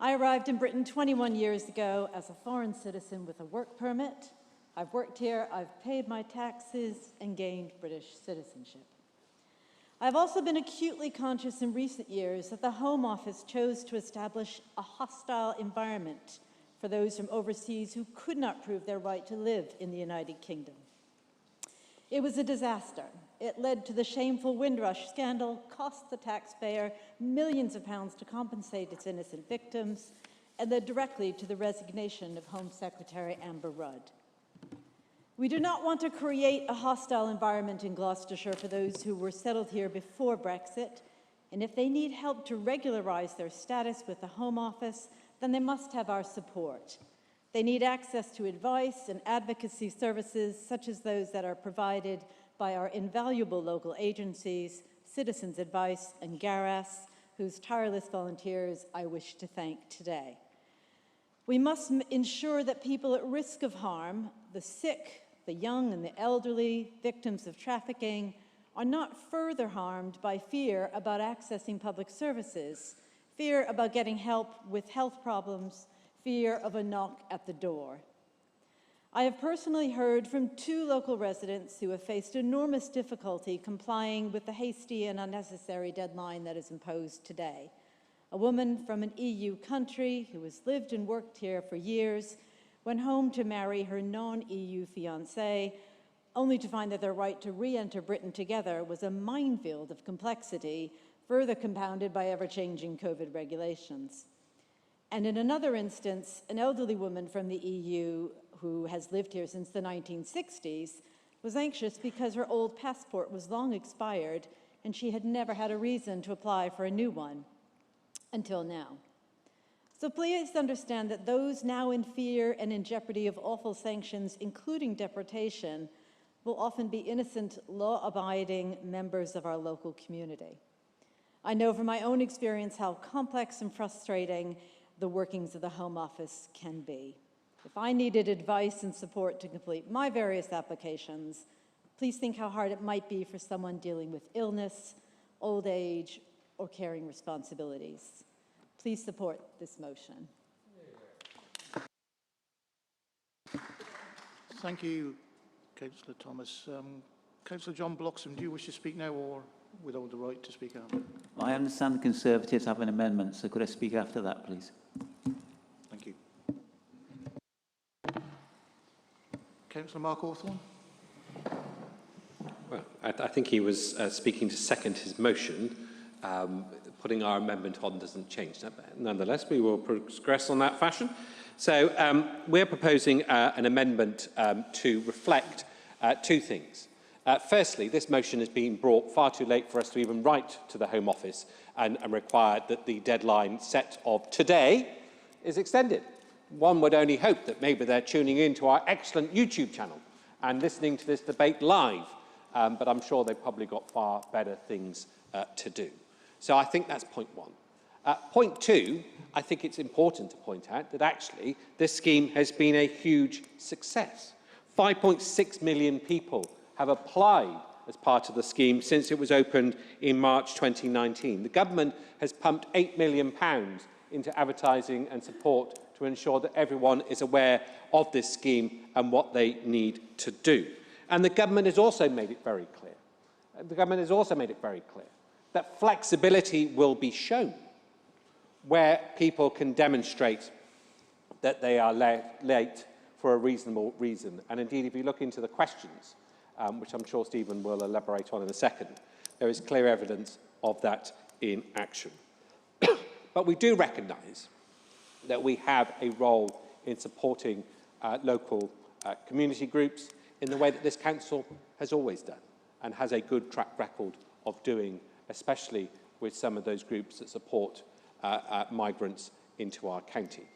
I arrived in Britain 21 years ago as a foreign citizen with a work permit. I've worked here, I've paid my taxes, and gained British citizenship. I've also been acutely conscious in recent years that the Home Office chose to establish a hostile environment for those from overseas who could not prove their right to live in the United Kingdom. It was a disaster. It led to the shameful Windrush scandal, cost the taxpayer millions of pounds to compensate its innocent victims, and led directly to the resignation of Home Secretary Amber Rudd. We do not want to create a hostile environment in Gloucestershire for those who were settled here before Brexit, and if they need help to regularise their status with the Home Office, then they must have our support. They need access to advice and advocacy services such as those that are provided by our invaluable local agencies, Citizens Advice and Garras, whose tireless volunteers I wish to thank today. We must ensure that people at risk of harm, the sick, the young and the elderly, victims of trafficking, are not further harmed by fear about accessing public services, fear about getting help with health problems, fear of a knock at the door. I have personally heard from 2 local residents who have faced enormous difficulty complying with the hasty and unnecessary deadline that is imposed today. A woman from an EU country who has lived and worked here for years went home to marry her non-EU fiancé, only to find that their right to re-enter Britain together was a minefield of complexity, further compounded by ever-changing COVID regulations. And in another instance, an elderly woman from the EU who has lived here since the 1960s was anxious because her old passport was long expired and she had never had a reason to apply for a new one until now. So please understand that those now in fear and in jeopardy of awful sanctions, including deportation, will often be innocent, law-abiding members of our local community. I know from my own experience how complex and frustrating the workings of the Home Office can be. If I needed advice and support to complete my various applications, please think how hard it might be for someone dealing with illness, old age, or caring responsibilities. Please support this motion. Thank you, Councillor Thomas. Councillor John Bloxham, do you wish to speak now or without the right to speak after? I understand the Conservatives have an amendment, so could I speak after that, please? Thank you. Councillor Mark Hawthorne. Well, I think he was speaking to second his motion. Putting our amendment on doesn't change that. But nonetheless, we will progress on that fashion. So we're proposing an amendment to reflect 2 things. Firstly, this motion has been brought far too late for us to even write to the Home Office and required that the deadline set of today is extended. One would only hope that maybe they're tuning in to our excellent YouTube channel and listening to this debate live, but I'm sure they've probably got far better things to do. So I think that's point 1. Point 2, I think it's important to point out that actually this scheme has been a huge success. 5.6 million people have applied as part of the scheme since it was opened in March 2019. The government has pumped £8 million into advertising and support to ensure that everyone is aware of this scheme and what they need to do. And the government has also made it very clear. That flexibility will be shown where people can demonstrate that they are late for a reasonable reason. And indeed, if you look into the questions, which I'm sure Stephen will elaborate on in a second, there is clear evidence of that in action. But we do recognise that we have a role in supporting local community groups in the way that this council has always done and has a good track record of doing, especially with some of those groups that support migrants into our county.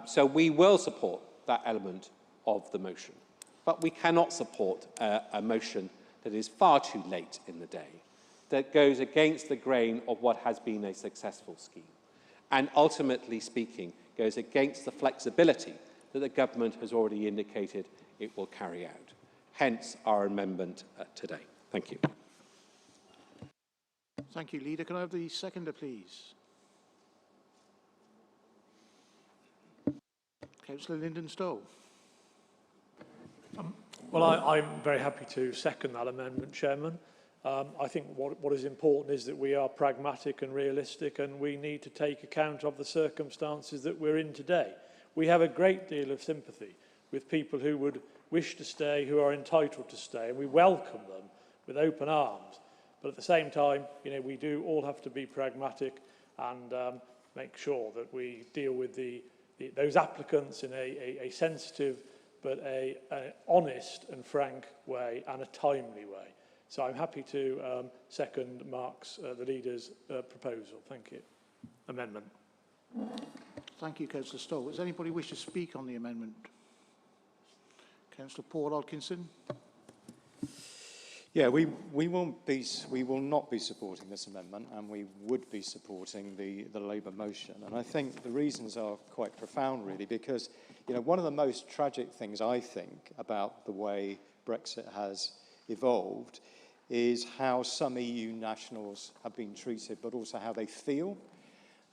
So we will support that element of the motion, but we cannot support a motion that is far too late in the day, that goes against the grain of what has been a successful scheme, and ultimately speaking, goes against the flexibility that the government has already indicated it will carry out. Hence our amendment today. Thank you. Thank you, Leader. Can I have the seconder, please? Councillor Lyndon Stowe. Well, I'm very happy to second that amendment, Chairman. I think what is important is that we are pragmatic and realistic, and we need to take account of the circumstances that we're in today. we have a great deal of sympathy with people who would wish to stay, who are entitled to stay, and we welcome them with open arms. But at the same time, you know, we do all have to be pragmatic and make sure that we deal with those applicants in a sensitive but an honest and frank way and a timely way. So I'm happy to second Mark's, the leader's proposal. Thank you. Amendment. Thank you, Councillor Stoll. Does anybody wish to speak on the amendment? Councillor Paul Hodkinson. Yeah, we will not be supporting this amendment, and we would be supporting the Labour motion. And I think the reasons are quite profound, really, because you know one of the most tragic things I think about the way Brexit has evolved is how some EU nationals have been treated, but also how they feel.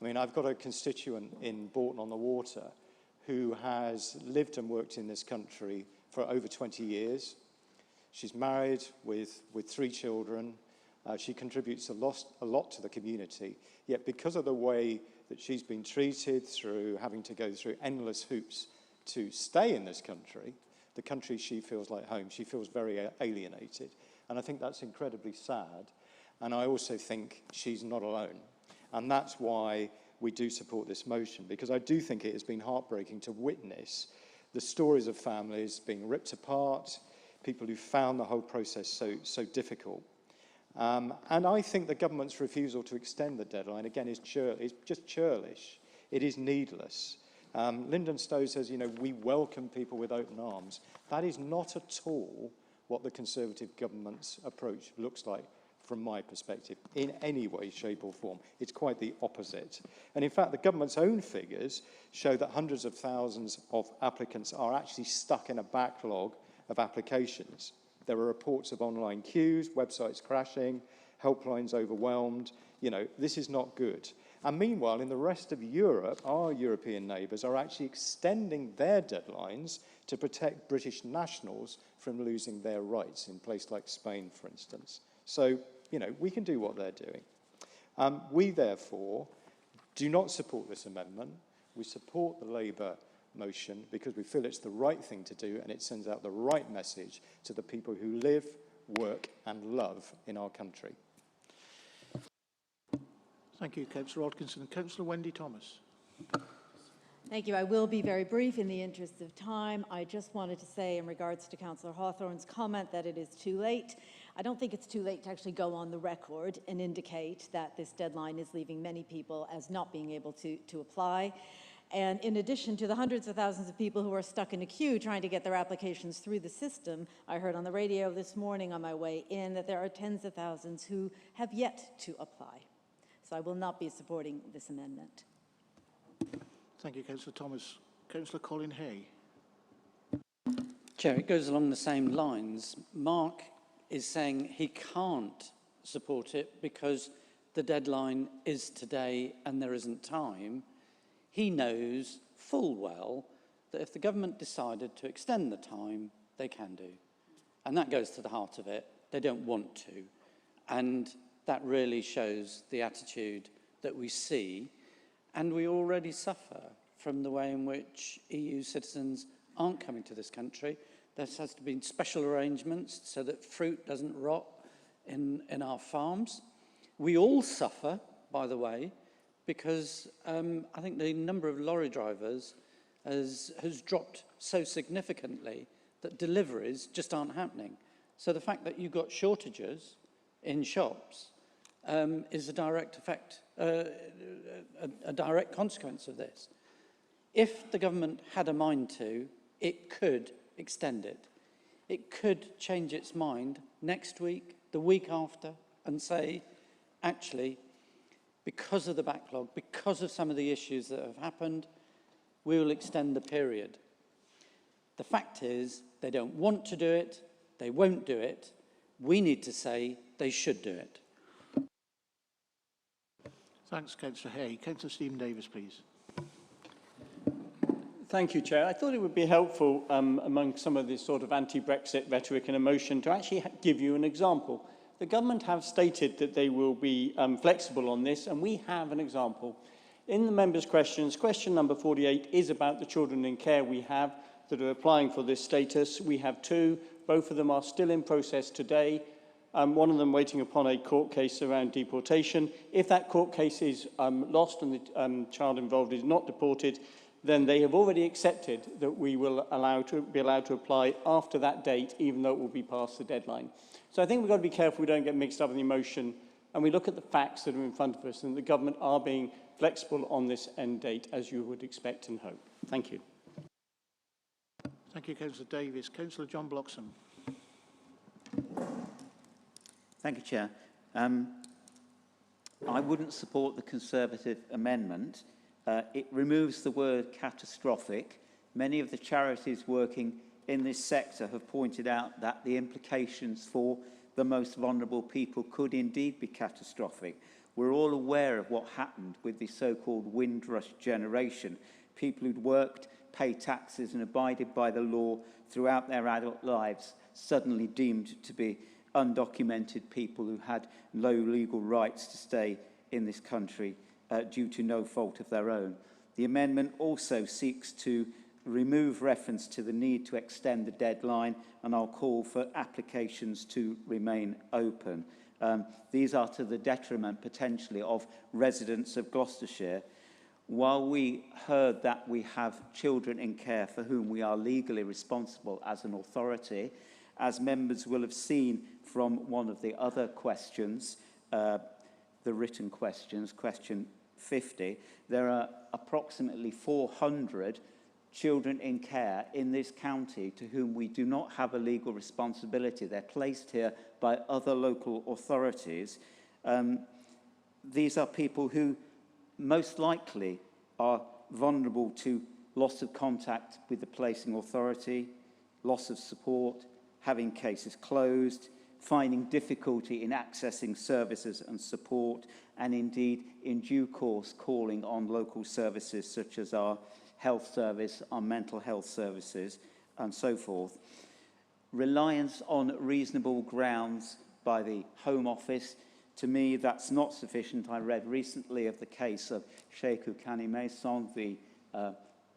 I mean, I've got a constituent in Bourton-on-the-Water who has lived and worked in this country for over 20 years. She's married with 3 children. She contributes a lot to the community. Yet because of the way that she's been treated, through having to go through endless hoops to stay in this country, the country she feels like home, she feels very alienated. And I think that's incredibly sad. And I also think she's not alone. And that's why we do support this motion, because I do think it has been heartbreaking to witness the stories of families being ripped apart, people who found the whole process so difficult. And I think the government's refusal to extend the deadline, again, is just churlish. It is needless. Lyndon Stowe says, you know, we welcome people with open arms. That is not at all what the Conservative government's approach looks like from my perspective, in any way, shape or form. It's quite the opposite. And in fact, the government's own figures show that hundreds of thousands of applicants are actually stuck in a backlog of applications. There are reports of online queues, websites crashing, helplines overwhelmed. You know, this is not good. And meanwhile, in the rest of Europe, our European neighbours are actually extending their deadlines to protect British nationals from losing their rights, in places like Spain, for instance. So, you know, we can do what they're doing. We, therefore, do not support this amendment. We support the Labour motion because we feel it's the right thing to do and it sends out the right message to the people who live, work and love in our country. Thank you, Councillor Hodkinson. Councillor Wendy Thomas. Thank you. I will be very brief in the interest of time. I just wanted to say in regards to Councillor Hawthorne's comment that it is too late. I don't think it's too late to actually go on the record and indicate that this deadline is leaving many people as not being able to apply. And in addition to the hundreds of thousands of people who are stuck in a queue trying to get their applications through the system, I heard on the radio this morning on my way in that there are tens of thousands who have yet to apply. So I will not be supporting this amendment. Thank you, Councillor Thomas. Councillor Colin Hay. Chair, it goes along the same lines. Mark is saying he can't support it because the deadline is today and there isn't time. He knows full well that if the government decided to extend the time, they can do. And that goes to the heart of it. They don't want to. And that really shows the attitude that we see. And we already suffer from the way in which EU citizens aren't coming to this country. There has to be special arrangements so that fruit doesn't rot in our farms. We all suffer, by the way, because I think the number of lorry drivers has dropped so significantly that deliveries just aren't happening. So the fact that you've got shortages in shops is a direct effect, a direct consequence of this. If the government had a mind to, it could extend it. It could change its mind next week, the week after, and say, actually, because of the backlog, because of some of the issues that have happened, we will extend the period. The fact is, they don't want to do it, they won't do it. We need to say they should do it. Thanks, Councillor Hay. Councillor Stephen Davis, please. Thank you, Chair. I thought it would be helpful among some of this sort of anti-Brexit rhetoric and emotion to actually give you an example. The government have stated that they will be flexible on this, and we have an example. In the members' questions, question number 48 is about the children in care we have that are applying for this status. We have two. Both of them are still in process today. One of them waiting upon a court case around deportation. If that court case is lost and the child involved is not deported, then they have already accepted that we will be allowed to apply after that date, even though it will be past the deadline. So I think we've got to be careful we don't get mixed up in the emotion, and we look at the facts that are in front of us, and the government are being flexible on this end date, as you would expect and hope. Thank you. Thank you, Councillor Davies. Councillor John Bloxham. Thank you, Chair. I wouldn't support the Conservative amendment. It removes the word catastrophic. Many of the charities working in this sector have pointed out that the implications for the most vulnerable people could indeed be catastrophic. We're all aware of what happened with the so-called Windrush generation, people who'd worked, paid taxes and abided by the law throughout their adult lives, suddenly deemed to be undocumented people who had no legal rights to stay in this country due to no fault of their own. The amendment also seeks to remove reference to the need to extend the deadline, and I'll call for applications to remain open. These are to the detriment, potentially, of residents of Gloucestershire. While we heard that we have children in care for whom we are legally responsible as an authority, as members will have seen from one of the other questions, the written questions, question 50, there are approximately 400 children in care in this county to whom we do not have a legal responsibility. They're placed here by other local authorities. These are people who most likely are vulnerable to loss of contact with the placing authority, loss of support, having cases closed, finding difficulty in accessing services and support, and indeed, in due course, calling on local services such as our health service, our mental health services, and so forth. Reliance on reasonable grounds by the Home Office, to me, that's not sufficient. I read recently of the case of Sheku Kani-Mason, the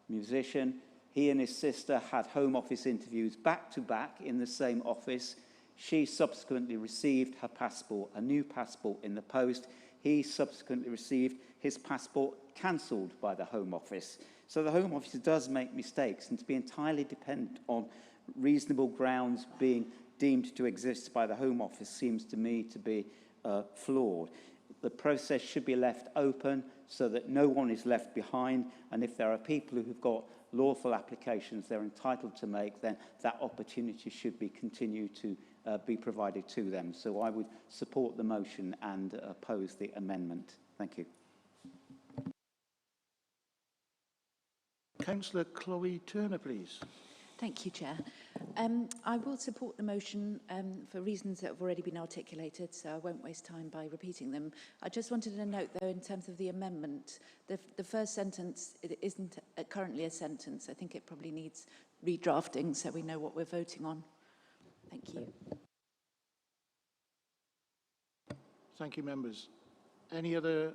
musician. He and his sister had Home Office interviews back-to-back in the same office. She subsequently received her passport, a new passport, in the post. He subsequently received his passport cancelled by the Home Office. So the Home Office does make mistakes, and to be entirely dependent on reasonable grounds being deemed to exist by the Home Office seems to me to be flawed. The process should be left open so that no one is left behind, and if there are people who have got lawful applications they're entitled to make, then that opportunity should be continued to be provided to them. So I would support the motion and oppose the amendment. Thank you. Councillor Chloe Turner, please. Thank you, Chair. I will support the motion for reasons that have already been articulated, so I won't waste time by repeating them. I just wanted to note, though, in terms of the amendment, the first sentence isn't currently a sentence. I think it probably needs redrafting so we know what we're voting on. Thank you. Thank you, members. Any other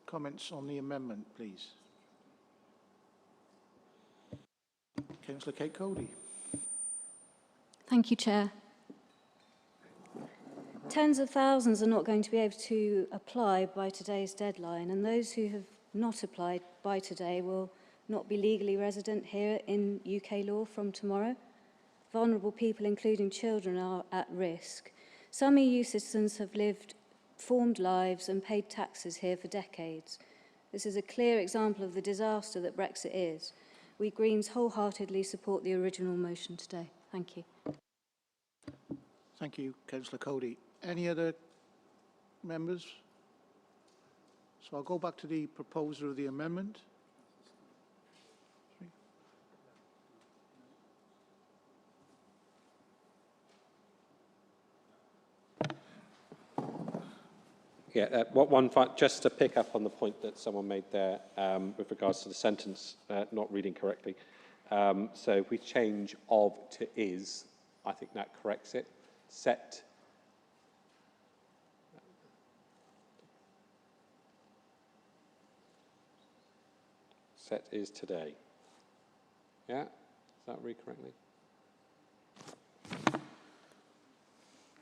comments on the amendment, please? Councillor Kate Cody. Thank you, Chair. Tens of thousands are not going to be able to apply by today's deadline, and those who have not applied by today will not be legally resident here in UK law from tomorrow. Vulnerable people, including children, are at risk. Some EU citizens have lived formed lives and paid taxes here for decades. This is a clear example of the disaster that Brexit is. We Greens wholeheartedly support the original motion today. Thank you. Thank you, Councillor Cody. Any other members? So I'll go back to the proposer of the amendment. Yeah, just to pick up on the point that someone made there with regards to the sentence not reading correctly. So if we change of to is, I think that corrects it. Set. set is today. Yeah? Is that read correctly?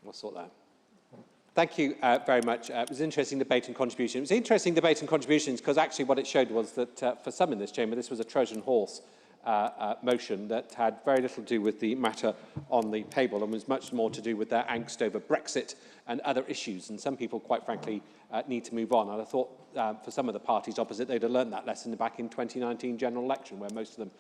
We'll sort that out. Thank you very much. It was an interesting debate and contribution. It was interesting debate and contributions because actually what it showed was that for some in this chamber, this was a Trojan horse motion that had very little to do with the matter on the table and was much more to do with their angst over Brexit and other issues. And some people, quite frankly, need to move on. And I thought for some of the parties opposite, they'd have learned that lesson back in 2019 general election, where most of them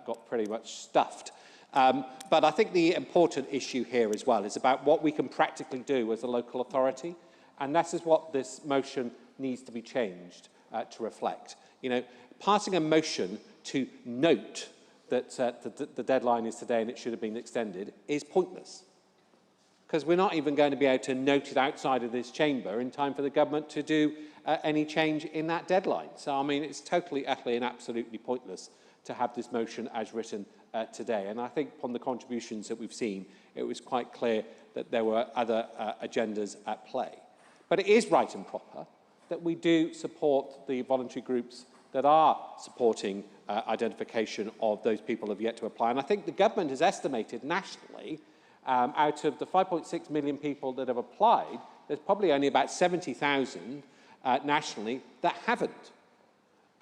got pretty much stuffed. But I think the important issue here as well is about what we can practically do as a local authority. And that is what this motion needs to be changed to reflect. You know, passing a motion to note that the deadline is today and it should have been extended is pointless. Because we're not even going to be able to note it outside of this chamber in time for the government to do any change in that deadline. So, I mean, it's totally, utterly and absolutely pointless to have this motion as written today. And I think from the contributions that we've seen, it was quite clear that there were other agendas at play. But it is right and proper that we do support the voluntary groups that are supporting identification of those people who have yet to apply. And I think the government has estimated nationally, out of the 5.6 million people that have applied, there's probably only about 70,000 nationally that haven't.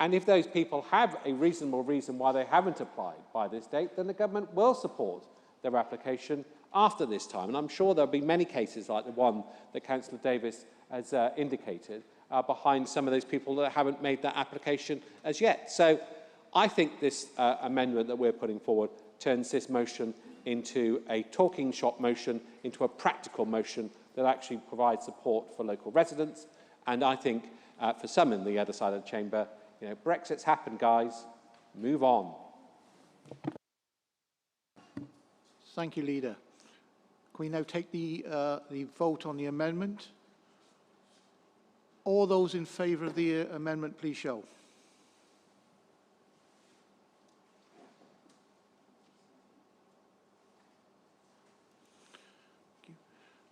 And if those people have a reasonable reason why they haven't applied by this date, then the government will support their application after this time. And I'm sure there'll be many cases like the one that Councillor Davis has indicated behind some of those people that haven't made that application as yet. So I think this amendment that we're putting forward turns this motion into a talking shop motion, into a practical motion that actually provides support for local residents. And I think for some in the other side of the chamber, you know, Brexit's happened, guys. Move on. Thank you, Leader. Can we now take the vote on the amendment? All those in favour of the amendment, please show.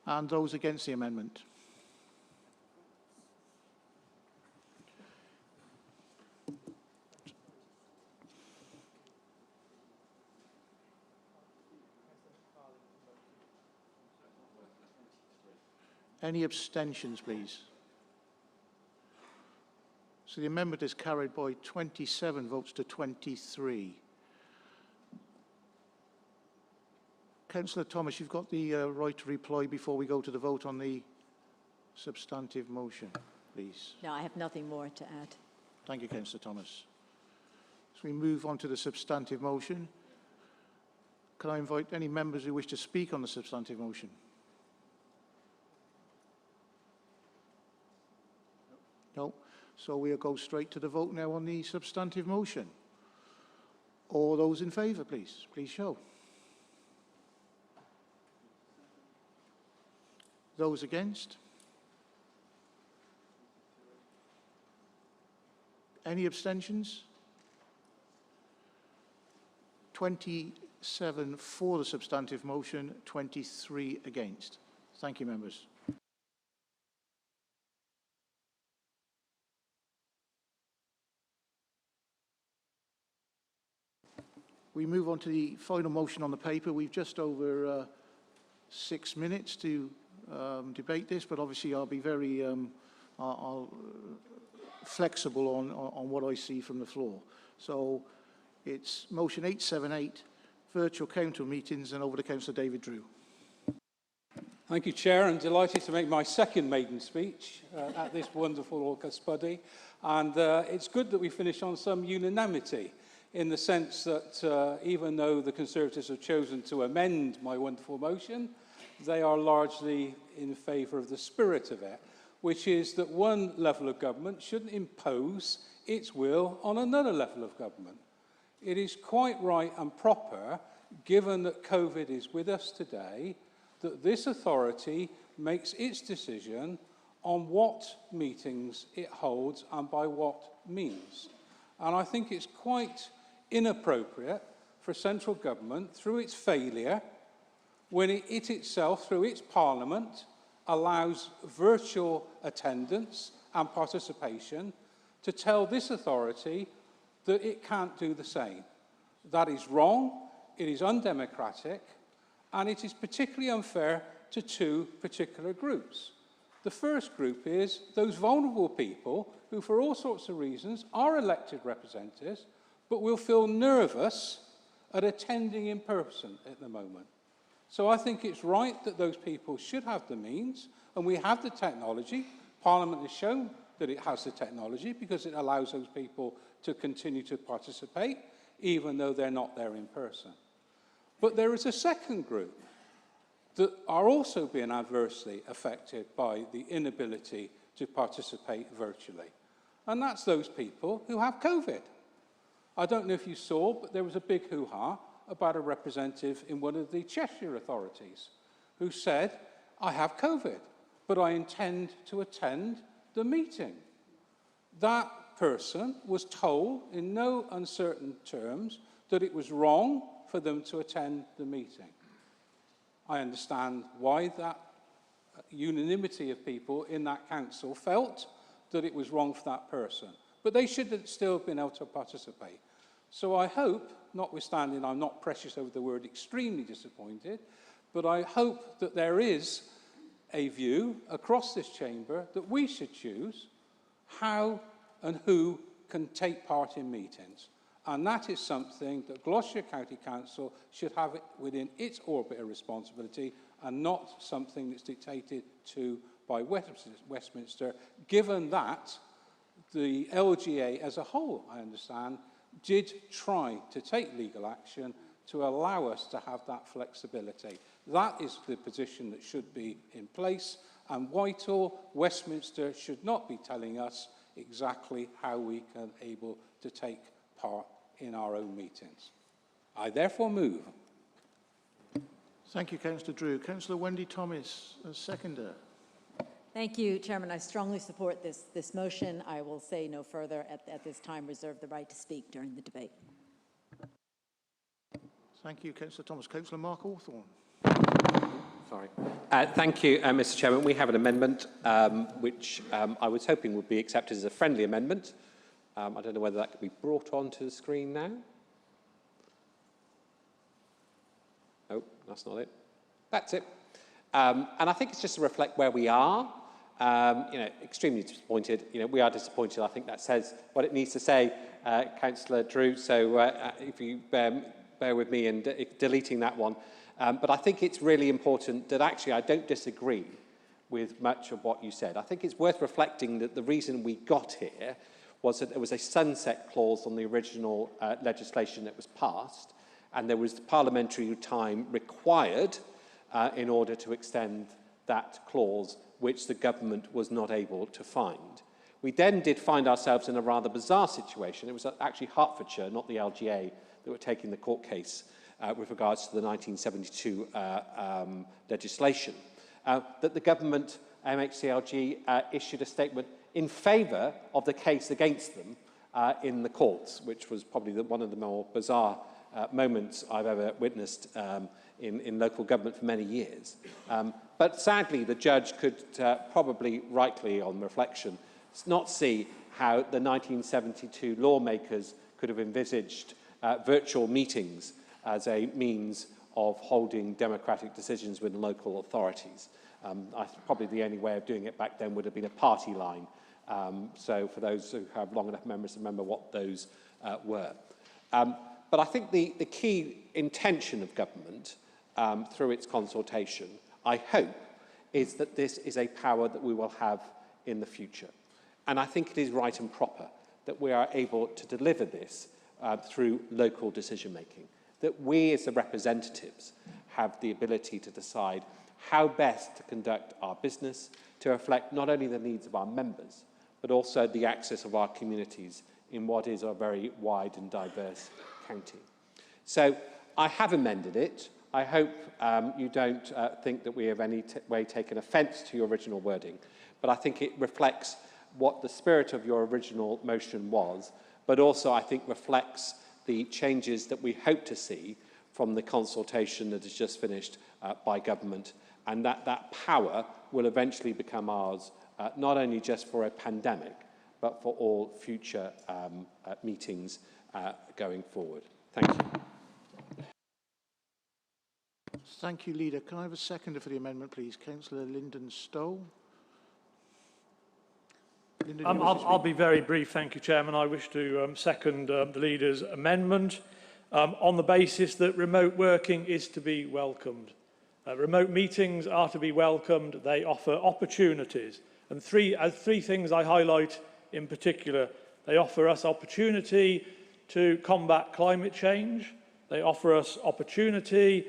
And those against the amendment? Any abstentions, please? So the amendment is carried by 27 votes to 23. Councillor Thomas, you've got the right to reply before we go to the vote on the substantive motion, please. No, I have nothing more to add. Thank you, Councillor Thomas. So we move on to the substantive motion. Can I invite any members who wish to speak on the substantive motion? No. So we'll go straight to the vote now on the substantive motion. All those in favour, please. Please show. Those against? Any abstentions? 27 for the substantive motion, 23 against. Thank you, members. We move on to the final motion on the paper. We've just over 6 minutes to debate this, but obviously I'll be very flexible on what I see from the floor. So it's motion 878, virtual council meetings, and over to Councillor David Drew. Thank you, Chair. I'm delighted to make my second maiden speech at this wonderful August buddy. And it's good that we finish on some unanimity, in the sense that even though the Conservatives have chosen to amend my wonderful motion, they are largely in favour of the spirit of it, which is that one level of government shouldn't impose its will on another level of government. It is quite right and proper, given that COVID is with us today, that this authority makes its decision on what meetings it holds and by what means. And I think it's quite inappropriate for central government, through its failure, when it itself, through its parliament, allows virtual attendance and participation, to tell this authority that it can't do the same. That is wrong, it is undemocratic, and it is particularly unfair to two particular groups. The first group is those vulnerable people who, for all sorts of reasons, are elected representatives, but will feel nervous at attending in person at the moment. So I think it's right that those people should have the means, and we have the technology. Parliament has shown that it has the technology because it allows those people to continue to participate, even though they're not there in person. But there is a second group that are also being adversely affected by the inability to participate virtually. And that's those people who have COVID. I don't know if you saw, but there was a big hoo-ha about a representative in one of the Cheshire authorities who said, I have COVID, but I intend to attend the meeting. That person was told in no uncertain terms that it was wrong for them to attend the meeting. I understand why that unanimity of people in that council felt that it was wrong for that person, but they should have still been able to participate. So I hope, notwithstanding I'm not precious over the word extremely disappointed, but I hope that there is a view across this chamber that we should choose how and who can take part in meetings. And that is something that Gloucestershire County Council should have within its orbit of responsibility and not something that's dictated to by Westminster, given that the LGA as a whole, I understand, did try to take legal action to allow us to have that flexibility. That is the position that should be in place, and Whitehall, Westminster should not be telling us exactly how we can able to take part in our own meetings. I therefore move. Thank you, Councillor Drew. Councillor Wendy Thomas, as seconder. Thank you, Chairman. I strongly support this motion. I will say no further at this time, reserve the right to speak during the debate. Thank you, Councillor Thomas. Councillor Mark Hawthorne. Sorry. Thank you, Mr. Chairman. We have an amendment which I was hoping would be accepted as a friendly amendment. I don't know whether that could be brought onto the screen now. Oh, that's not it. That's it. And I think it's just to reflect where we are. Extremely disappointed. We are disappointed. I think that says what it needs to say, Councillor Drew. So if you bear with me in deleting that one. But I think it's really important that actually I don't disagree with much of what you said. I think it's worth reflecting that the reason we got here was that there was a sunset clause on the original legislation that was passed, and there was parliamentary time required in order to extend that clause, which the government was not able to find. We then did find ourselves in a rather bizarre situation. It was actually Hertfordshire, not the LGA, that were taking the court case with regards to the 1972 legislation, that the government, MHCLG, issued a statement in favour of the case against them in the courts, which was probably one of the more bizarre moments I've ever witnessed in local government for many years. But sadly, the judge could probably, rightly on reflection, not see how the 1972 lawmakers could have envisaged virtual meetings as a means of holding democratic decisions with local authorities. Probably the only way of doing it back then would have been a party line. So for those who have long enough memories to remember what those were. But I think the key intention of government through its consultation, I hope, is that this is a power that we will have in the future. And I think it is right and proper that we are able to deliver this through local decision-making, that we as the representatives have the ability to decide how best to conduct our business to reflect not only the needs of our members, but also the access of our communities in what is a very wide and diverse county. So I have amended it. I hope you don't think that we have any way taken offence to your original wording, but I think it reflects what the spirit of your original motion was, but also I think reflects the changes that we hope to see from the consultation that has just finished by government, and that power will eventually become ours, not only just for a pandemic, but for all future meetings going forward. Thank you. Thank you, Leader. Can I have a seconder for the amendment, please? Councillor Lyndon Stowe. Lyndon, I'll be very brief, thank you, Chairman. I wish to second the Leader's amendment on the basis that remote working is to be welcomed. Remote meetings are to be welcomed. They offer opportunities. And three things I highlight in particular. They offer us opportunity to combat climate change. They offer us opportunity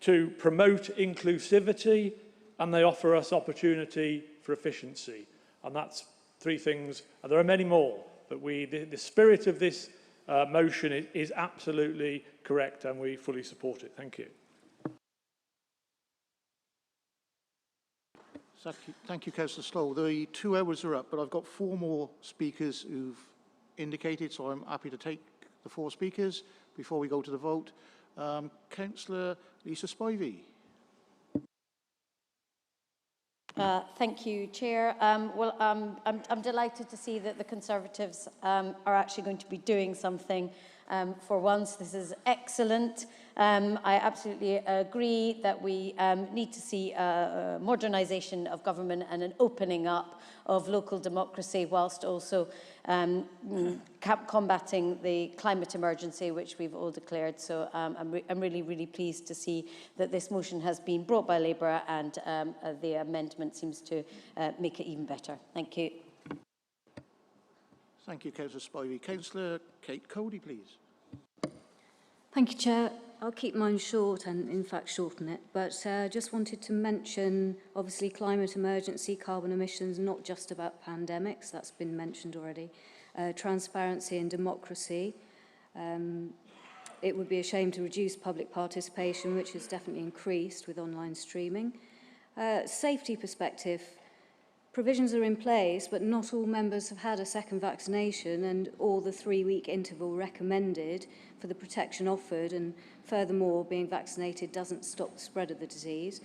to promote inclusivity. And they offer us opportunity for efficiency. And that's three things. And there are many more. But the spirit of this motion is absolutely correct and we fully support it. Thank you. Thank you, Councillor Stowe. The 2 hours are up, but I've got 4 more speakers who've indicated, so I'm happy to take the 4 speakers before we go to the vote. Councillor Lisa Spivey. Thank you, Chair. I'm delighted to see that the Conservatives are actually going to be doing something for once. This is excellent. I absolutely agree that we need to see a modernisation of government and an opening up of local democracy whilst also combating the climate emergency, which we've all declared. So I'm really, really pleased to see that this motion has been brought by Labour and the amendment seems to make it even better. Thank you. Thank you, Councillor Spivey. Councillor Kate Cody, please. Thank you, Chair. I'll keep mine short and, in fact, shorten it. But just wanted to mention, obviously, climate emergency, carbon emissions, not just about pandemics. That's been mentioned already. Transparency and democracy. It would be a shame to reduce public participation, which has definitely increased with online streaming. Safety perspective. Provisions are in place, but not all members have had a second vaccination and or the 3-week interval recommended for the protection offered, and furthermore, being vaccinated doesn't stop the spread of the disease.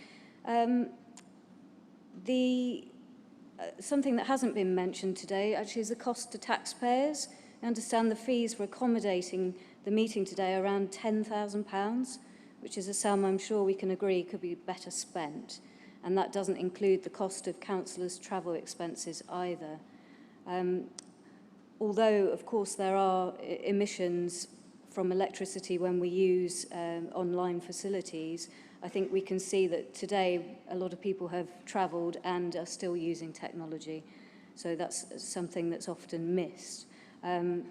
Something that hasn't been mentioned today actually is the cost to taxpayers. I understand the fees for accommodating the meeting today are around £10,000, which is a sum I'm sure we can agree could be better spent. And that doesn't include the cost of councillors' travel expenses either. Although, of course, there are emissions from electricity when we use online facilities, I think we can see that today a lot of people have travelled and are still using technology. So that's something that's often missed. And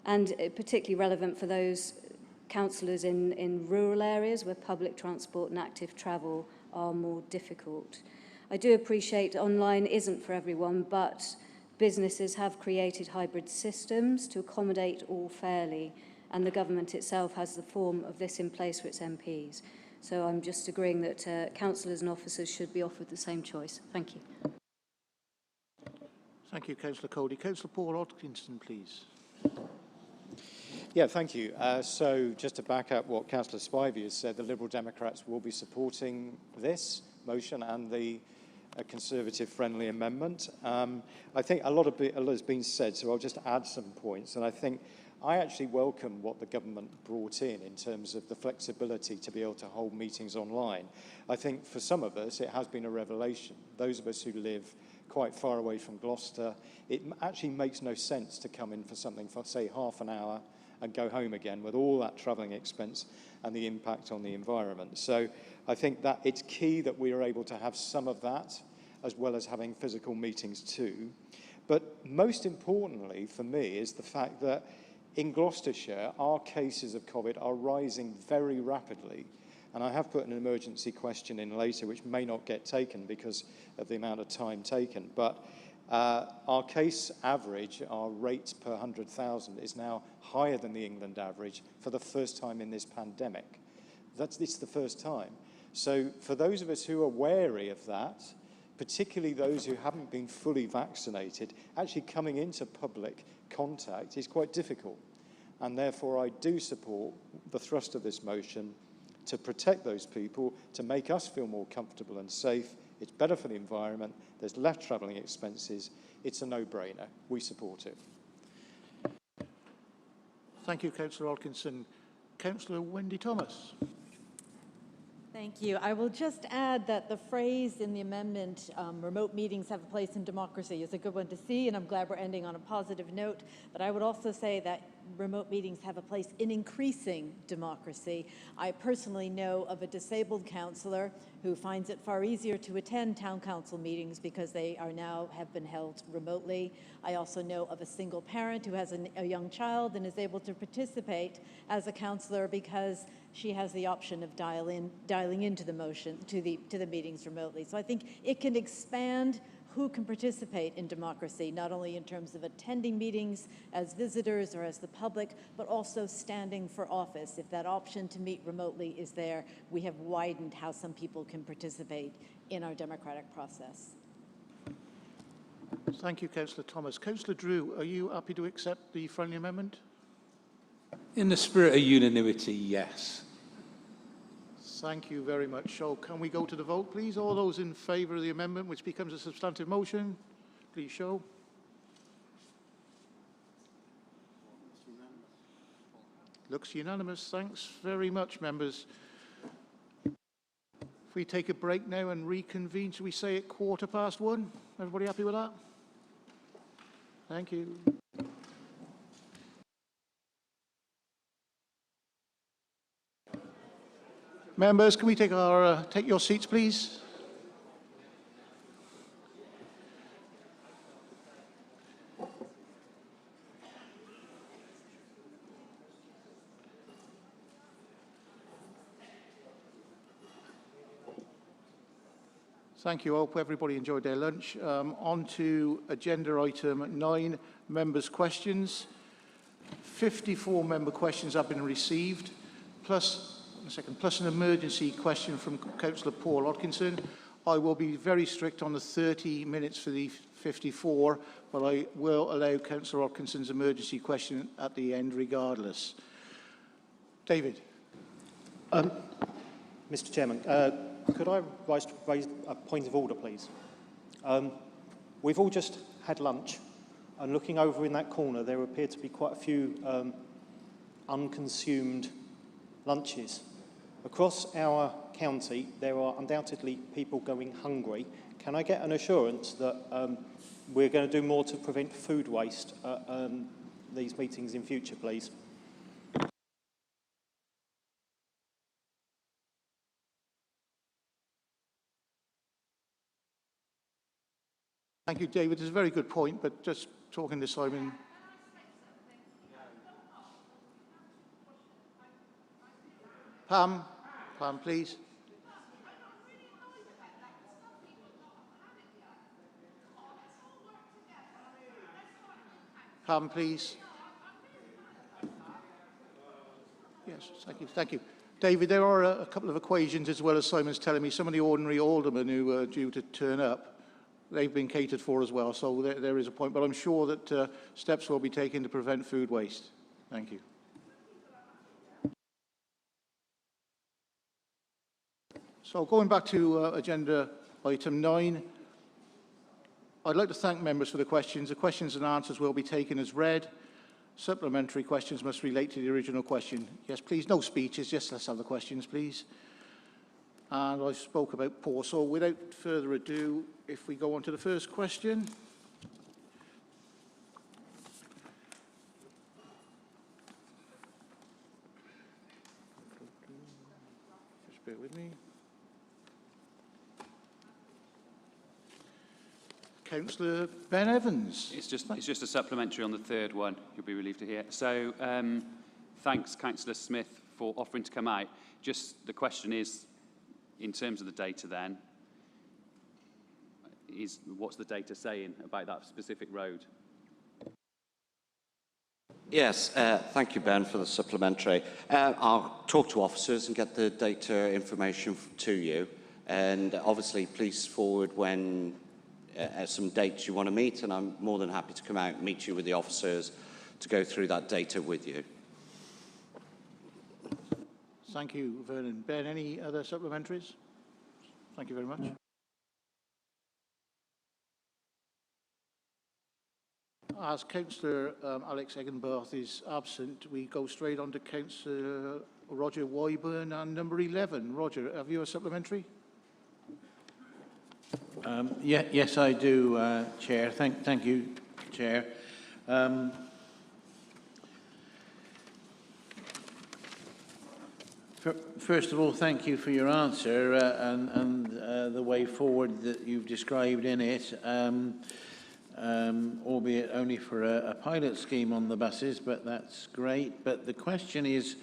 particularly relevant for those councillors in rural areas where public transport and active travel are more difficult. I do appreciate online isn't for everyone, but businesses have created hybrid systems to accommodate all fairly, and the government itself has the form of this in place for its MPs. So I'm just agreeing that councillors and officers should be offered the same choice. Thank you. Thank you, Councillor Cody. Councillor Paul Atkinson, please. Yeah, thank you. So just to back up what Councillor Spivey has said, the Liberal Democrats will be supporting this motion and the Conservative-friendly amendment. I think a lot has been said, so I'll just add some points. And I think I actually welcome what the government brought in terms of the flexibility to be able to hold meetings online. I think for some of us, it has been a revelation. Those of us who live quite far away from Gloucester, it actually makes no sense to come in for something for, say, half an hour and go home again with all that travelling expense and the impact on the environment. So I think that it's key that we are able to have some of that as well as having physical meetings too. But most importantly for me is the fact that in Gloucestershire, our cases of COVID are rising very rapidly. And I have put an emergency question in later, which may not get taken because of the amount of time taken. But our case average, our rate per 100,000 is now higher than the England average for the first time in this pandemic. It's the first time. So for those of us who are wary of that, particularly those who haven't been fully vaccinated, actually coming into public contact is quite difficult. And therefore I do support the thrust of this motion to protect those people, to make us feel more comfortable and safe. It's better for the environment. There's less travelling expenses. It's a no-brainer. We support it. Thank you, Councillor Hodkinson. Councillor Wendy Thomas. Thank you. I will just add that the phrase in the amendment, remote meetings have a place in democracy, is a good one to see, and I'm glad we're ending on a positive note. But I would also say that remote meetings have a place in increasing democracy. I personally know of a disabled councillor who finds it far easier to attend town council meetings because they are now have been held remotely. I also know of a single parent who has a young child and is able to participate as a councillor because she has the option of dialing into the motion to the meetings remotely. So I think it can expand who can participate in democracy, not only in terms of attending meetings as visitors or as the public, but also standing for office. If that option to meet remotely is there, we have widened how some people can participate in our democratic process. Thank you, Councillor Thomas. Councillor Drew, are you happy to accept the friendly amendment? In the spirit of unanimity, yes. Thank you very much. So can we go to the vote, please? All those in favour of the amendment, which becomes a substantive motion, please show. Looks unanimous. Thanks very much, members. If we take a break now and reconvene, shall we say at 1:15? Everybody happy with that? Thank you. Members, can we take your seats, please? Thank you. I hope everybody enjoyed their lunch. On to agenda item 9, members' questions. 54 member questions have been received, plus an emergency question from Councillor Paul Hodkinson. I will be very strict on the 30 minutes for the 54, but I will allow Councillor Hodkinson's emergency question at the end regardless. David. Mr. Chairman, could I raise a point of order, please? We've all just had lunch, and looking over in that corner, there appear to be quite a few unconsumed lunches. Across our county, there are undoubtedly people going hungry. Can I get an assurance that we're going to do more to prevent food waste at these meetings in future, please? Thank you, David. It's a very good point, but just talking to Simon. Pam, please. Pam, please. Yes, thank you. David, there are a couple of equations, as well as Simon's telling me, some of the ordinary aldermen who are due to turn up, they've been catered for as well, so there is a point, but I'm sure that steps will be taken to prevent food waste. Thank you. So going back to agenda item 9, I'd like to thank members for the questions. The questions and answers will be taken as read. Supplementary questions must relate to the original question. Yes, please, no speeches, just let's have the questions, please. And I spoke about poor, so without further ado, if we go on to the first question. Just bear with me. Councillor Ben Evans. It's just a supplementary on the third one, you'll be relieved to hear. So thanks, Councillor Smith, for offering to come out. Just the question is, in terms of the data then, what's the data saying about that specific road? Yes, thank you, Ben, for the supplementary. I'll talk to officers and get the data information to you. And obviously, please forward when some dates you want to meet, and I'm more than happy to come out and meet you with the officers to go through that data with you. Thank you, Vernon. Ben, any other supplementaries? Thank you very much. As Councillor Alex Eggenbarth is absent, we go straight on to Councillor Roger Wyburn and number 11. Roger, have you a supplementary? Yes, I do, Chair. Thank you, Chair. First of all, thank you for your answer and the way forward that you've described in it, albeit only for a pilot scheme on the buses, but that's great. But the question is,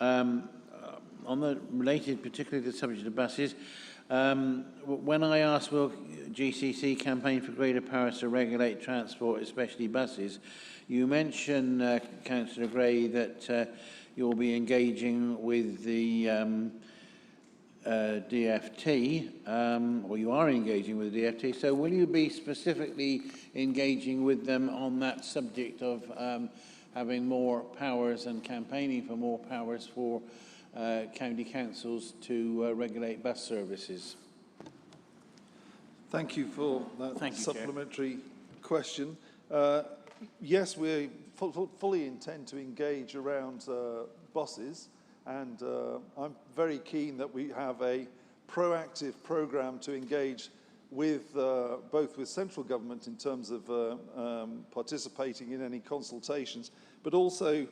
related particularly to the subject of buses, when I asked, will GCC campaign for greater powers to regulate transport, especially buses, you mentioned, Councillor Gray, that you'll be engaging with the DFT, or you are engaging with the DFT. So will you be specifically engaging with them on that subject of having more powers and campaigning for more powers for county councils to regulate bus services? Thank you for that supplementary question. Yes, we fully intend to engage around buses, and I'm very keen that we have a proactive programme to engage with both with central government in terms of participating in any consultations, but also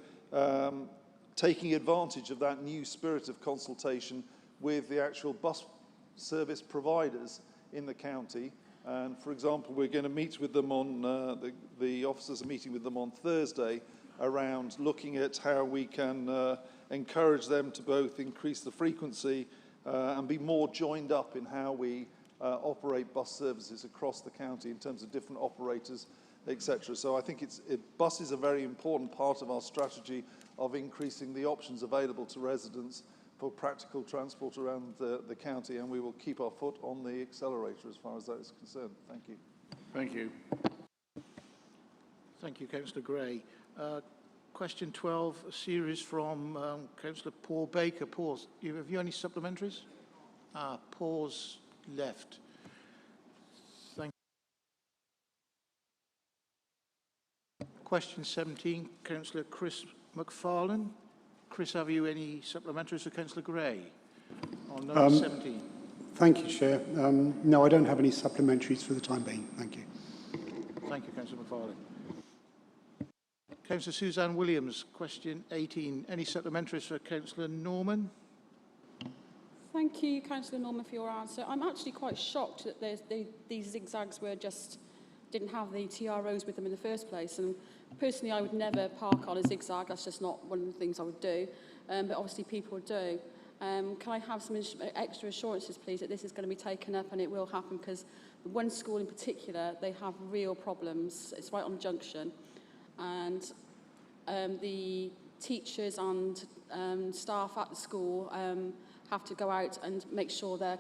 taking advantage of that new spirit of consultation with the actual bus service providers in the county. And for example, we're going to meet with them on, the officers are meeting with them on Thursday around looking at how we can encourage them to both increase the frequency and be more joined up in how we operate bus services across the county in terms of different operators, etc. So I think bus is a very important part of our strategy of increasing the options available to residents for practical transport around the county, and we will keep our foot on the accelerator as far as that is concerned. Thank you. Thank you. Thank you, Councillor Gray. Question 12, a series from Councillor Paul Baker. Paul, have you any supplementaries? Paul's left. Thank you. Question 17, Councillor Chris McFarlane. Chris, have you any supplementaries for Councillor Gray on number 17? Thank you, Chair. No, I don't have any supplementaries for the time being. Thank you. Thank you, Councillor McFarlane. Councillor Suzanne Williams, question 18. Any supplementaries for Councillor Norman? Thank you, Councillor Norman, for your answer. I'm actually quite shocked that these zigzags didn't have the TROs with them in the first place. And personally, I would never park on a zigzag. That's just not one of the things I would do. But obviously, people do. Can I have some extra assurances, please, that this is going to be taken up and it will happen? Because the one school in particular, they have real problems. It's right on the junction. And the teachers and staff at the school have to go out and make sure their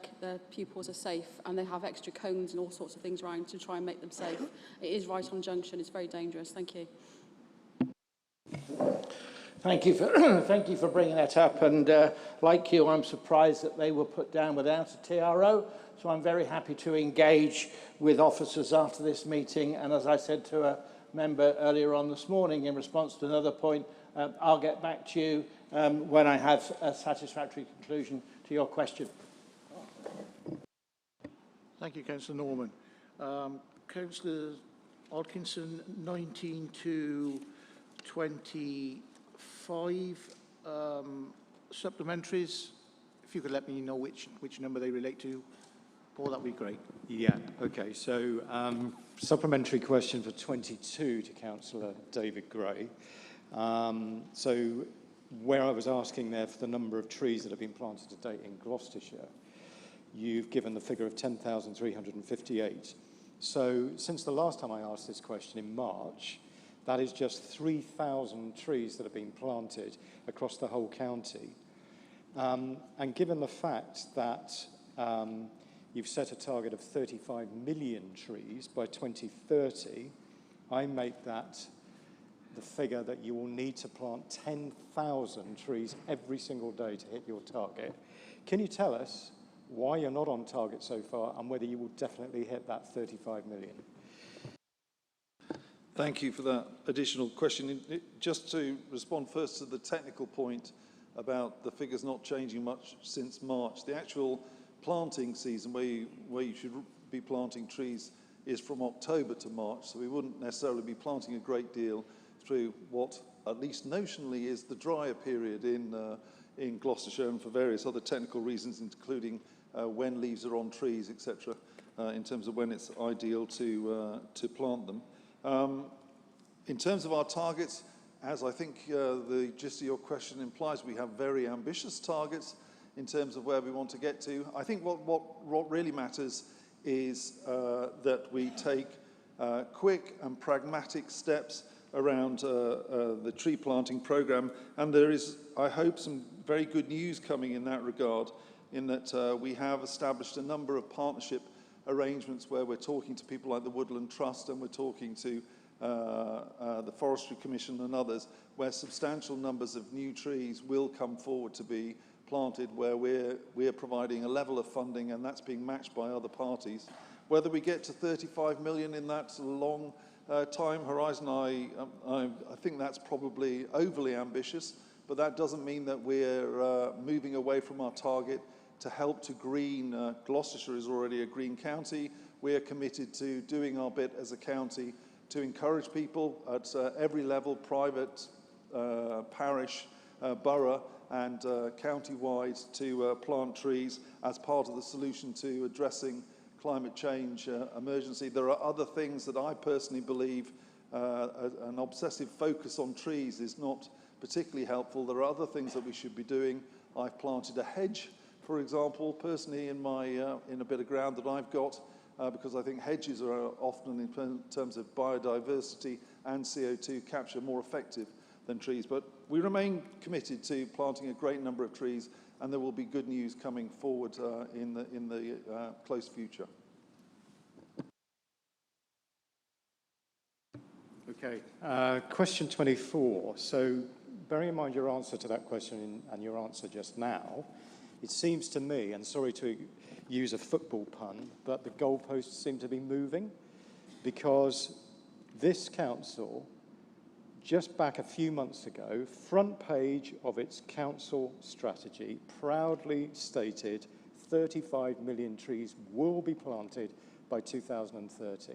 pupils are safe, and they have extra cones and all sorts of things around to try and make them safe. It is right on junction. It's very dangerous. Thank you. Thank you for bringing that up. And like you, I'm surprised that they were put down without a TRO. So I'm very happy to engage with officers after this meeting. And as I said to a member earlier on this morning in response to another point, I'll get back to you when I have a satisfactory conclusion to your question. Thank you, Councillor Norman. Councillor Hodkinson, 19 to 25 supplementaries. If you could let me know which number they relate to, Paul, that would be great. Yeah, okay. So supplementary question for 22 to Councillor David Gray. So where I was asking there for the number of trees that have been planted to date in Gloucestershire, you've given the figure of 10,358. So since the last time I asked this question in March, that is just 3,000 trees that have been planted across the whole county. And given the fact that you've set a target of 35 million trees by 2030, I make that the figure that you will need to plant 10,000 trees every single day to hit your target. Can you tell us why you're not on target so far and whether you will definitely hit that 35 million? Thank you for that additional question. Just to respond first to the technical point about the figures not changing much since March, the actual planting season where you should be planting trees is from October to March, so we wouldn't necessarily be planting a great deal through what, at least notionally, is the drier period in Gloucestershire, and for various other technical reasons, including when leaves are on trees, etc., in terms of when it's ideal to plant them. In terms of our targets, as I think the gist of your question implies, we have very ambitious targets in terms of where we want to get to. I think what really matters is that we take quick and pragmatic steps around the tree planting programme, and there is, I hope, some very good news coming in that regard, in that we have established a number of partnership arrangements where we're talking to people like the Woodland Trust, and we're talking to the Forestry Commission and others, where substantial numbers of new trees will come forward to be planted, where we're providing a level of funding, and that's being matched by other parties. Whether we get to 35 million in that long time horizon, I think that's probably overly ambitious, but that doesn't mean that we're moving away from our target to help to green. Gloucestershire is already a green county. We are committed to doing our bit as a county to encourage people at every level, private, parish, borough and county-wide, to plant trees as part of the solution to addressing climate change emergency. There are other things that I personally believe an obsessive focus on trees is not particularly helpful. There are other things that we should be doing. I've planted a hedge, for example, personally in a bit of ground that I've got, because I think hedges are often, in terms of biodiversity and CO2 capture, more effective than trees. But we remain committed to planting a great number of trees, and there will be good news coming forward in the close future. Okay, question 24. So bearing in mind your answer to that question and your answer just now, it seems to me, and sorry to use a football pun, but the goalposts seem to be moving, because this council, just back a few months ago, front page of its council strategy, proudly stated 35 million trees will be planted by 2030.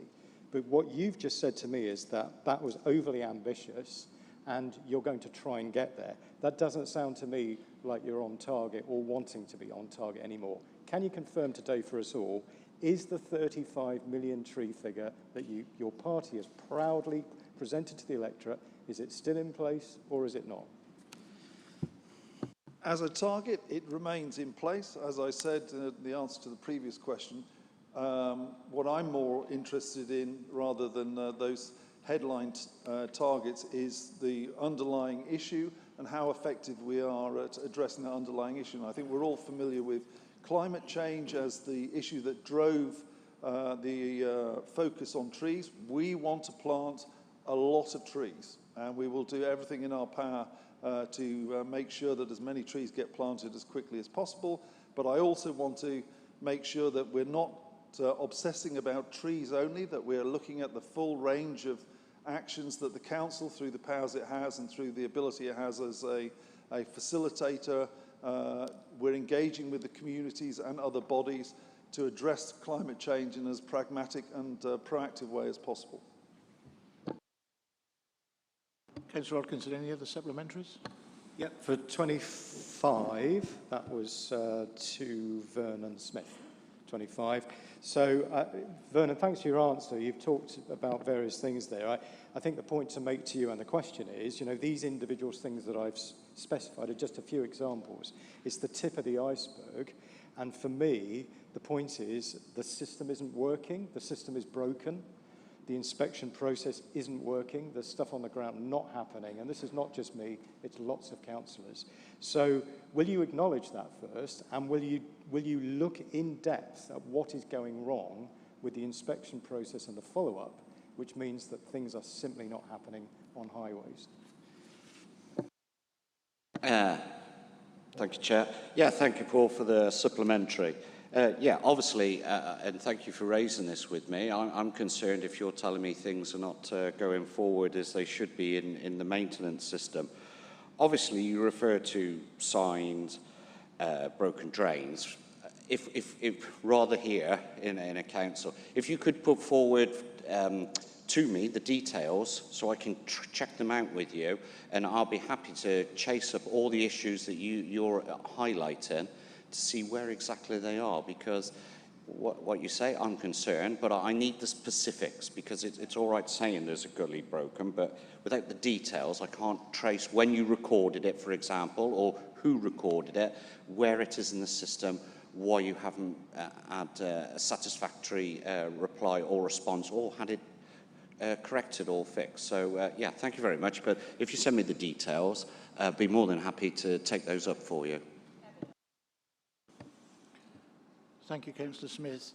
But what you've just said to me is that that was overly ambitious and you're going to try and get there. That doesn't sound to me like you're on target or wanting to be on target anymore. Can you confirm today for us all, is the 35 million tree figure that your party has proudly presented to the electorate, is it still in place or is it not? As a target, it remains in place. As I said in the answer to the previous question, what I'm more interested in, rather than those headline targets, is the underlying issue and how effective we are at addressing that underlying issue. And I think we're all familiar with climate change as the issue that drove the focus on trees. We want to plant a lot of trees, and we will do everything in our power to make sure that as many trees get planted as quickly as possible. But I also want to make sure that we're not obsessing about trees only, that we're looking at the full range of actions that the council, through the powers it has and through the ability it has as a facilitator, we're engaging with the communities and other bodies to address climate change in as pragmatic and proactive way as possible. Councillor Hodkinson, any other supplementaries? Yeah, for 25, that was to Vernon Smith. 25. So, Vernon, thanks for your answer. You've talked about various things there. I think the point to make to you and the question is, you know, these individual things that I've specified are just a few examples. It's the tip of the iceberg. And for me, the point is the system isn't working. The system is broken. The inspection process isn't working. There's stuff on the ground not happening. And this is not just me, it's lots of councillors. So will you acknowledge that first? And will you look in depth at what is going wrong with the inspection process and the follow-up, which means that things are simply not happening on highways? Thank you, Chair. Yeah, thank you, Paul, for the supplementary. Yeah, obviously, and thank you for raising this with me. I'm concerned if you're telling me things are not going forward as they should be in the maintenance system. Obviously, you refer to signs, broken drains. If rather here in a council, if you could put forward to me the details so I can check them out with you, and I'll be happy to chase up all the issues that you're highlighting to see where exactly they are, because what you say, I'm concerned, but I need the specifics, because it's all right saying there's a gully broken, but without the details, I can't trace when you recorded it, for example, or who recorded it, where it is in the system, why you haven't had a satisfactory reply or response, or had it corrected or fixed. So, yeah, thank you very much. But if you send me the details, I'd be more than happy to take those up for you. Thank you, Councillor Smith.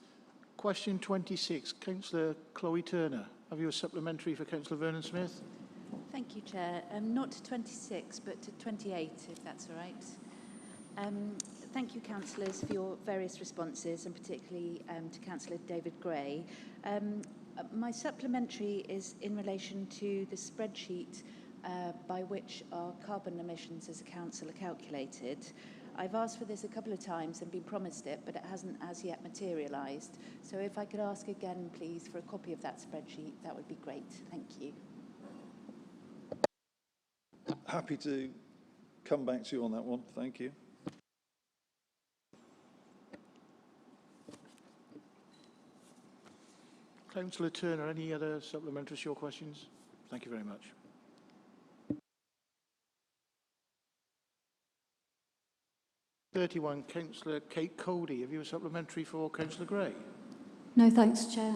Question 26, Councillor Chloe Turner. Have you a supplementary for Councillor Vernon Smith? Thank you, Chair. Not to 26, but to 28, if that's all right. Thank you, councillors, for your various responses, and particularly to Councillor David Gray. My supplementary is in relation to the spreadsheet by which our carbon emissions as a council are calculated. I've asked for this a couple of times and been promised it, but it hasn't as yet materialised. So if I could ask again, please, for a copy of that spreadsheet, that would be great. Thank you. Happy to come back to you on that one. Thank you. Councillor Turner, any other supplementaries to your questions? Thank you very much. Councillor Kate Cody. Have you a supplementary for Councillor Gray? No, thanks, Chair.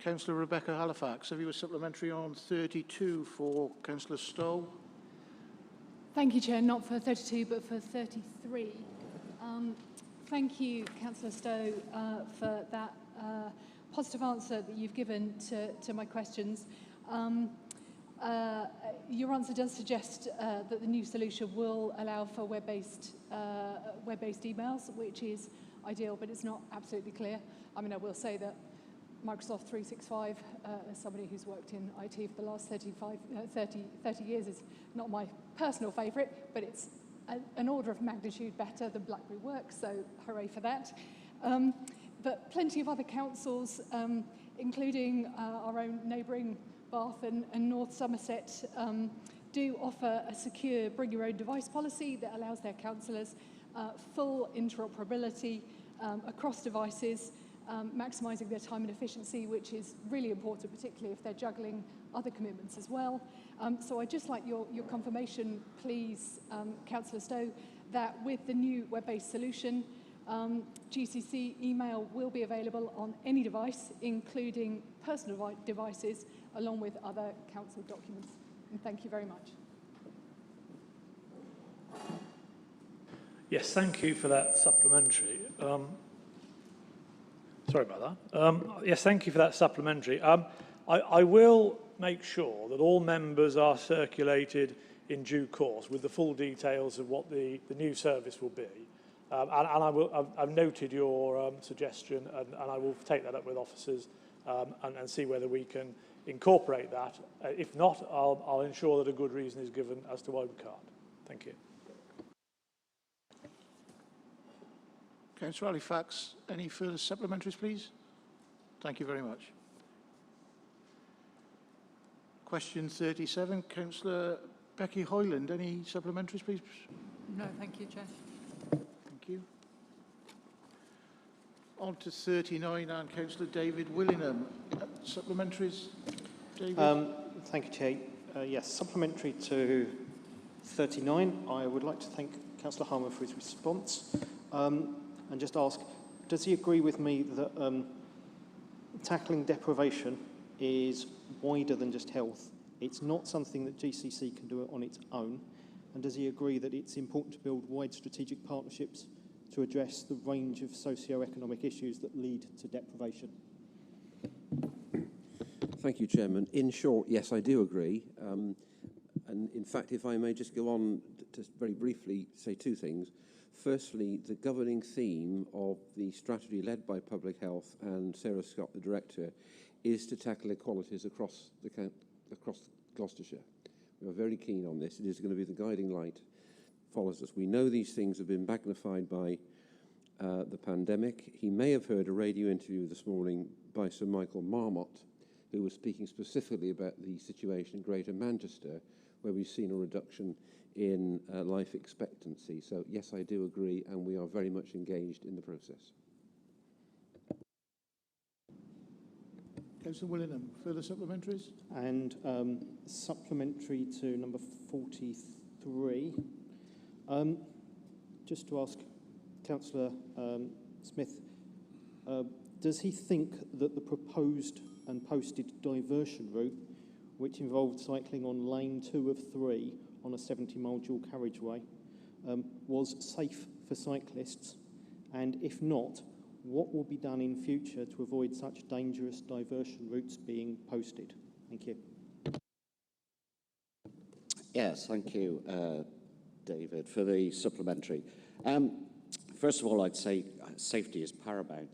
Councillor Rebecca Halifax. Have you a supplementary on 32 for Councillor Stowe? Thank you, Chair. Not for 32, but for 33. Thank you, Councillor Stowe, for that positive answer that you've given to my questions. Your answer does suggest that the new solution will allow for web-based emails, which is ideal, but it's not absolutely clear. I mean, I will say that Microsoft 365, as somebody who's worked in IT for the last 30 years, is not my personal favourite, but it's an order of magnitude better than BlackBerry Works, so hooray for that. But plenty of other councils, including our own neighbouring Bath and North Somerset, do offer a secure bring your own device policy that allows their councillors full interoperability across devices, maximising their time and efficiency, which is really important, particularly if they're juggling other commitments as well. So I'd just like your confirmation, please, Councillor Stowe, that with the new web-based solution, GCC email will be available on any device, including personal devices, along with other council documents. And thank you very much. Yes, thank you for that supplementary. Sorry about that. Yes, thank you for that supplementary. I will make sure that all members are circulated in due course with the full details of what the new service will be. And I've noted your suggestion, and I will take that up with officers and see whether we can incorporate that. If not, I'll ensure that a good reason is given as to why we can't. Thank you. Councillor Halifax, any further supplementaries, please? Thank you very much. Question 37, Councillor Becky Hoyland, any supplementaries, please? No, thank you, Chair. Thank you. On to 39 and Councillor David Willingham. Supplementaries, David? Thank you, Chair. Yes, supplementary to 39, I would like to thank Councillor Harmer for his response and just ask, does he agree with me that tackling deprivation is wider than just health? It's not something that GCC can do on its own. And does he agree that it's important to build wide strategic partnerships to address the range of socio-economic issues that lead to deprivation? Thank you, Chairman. In short, yes, I do agree. And in fact, if I may just go on to very briefly say two things. Firstly, the governing theme of the strategy led by Public Health and Sarah Scott, the director, is to tackle inequalities across Gloucestershire. We are very keen on this. It is going to be the guiding light follows us. We know these things have been magnified by the pandemic. He may have heard a radio interview this morning by Sir Michael Marmot, who was speaking specifically about the situation in Greater Manchester, where we've seen a reduction in life expectancy. So yes, I do agree, and we are very much engaged in the process. Councillor Willingham, further supplementaries? And supplementary to number 43, just to ask Councillor Smith, does he think that the proposed and posted diversion route, which involved cycling on lane 2 of 3 on a 70-mile dual carriageway, was safe for cyclists? And if not, what will be done in future to avoid such dangerous diversion routes being posted? Thank you. Yes, thank you, David, for the supplementary. First of all, I'd say safety is paramount.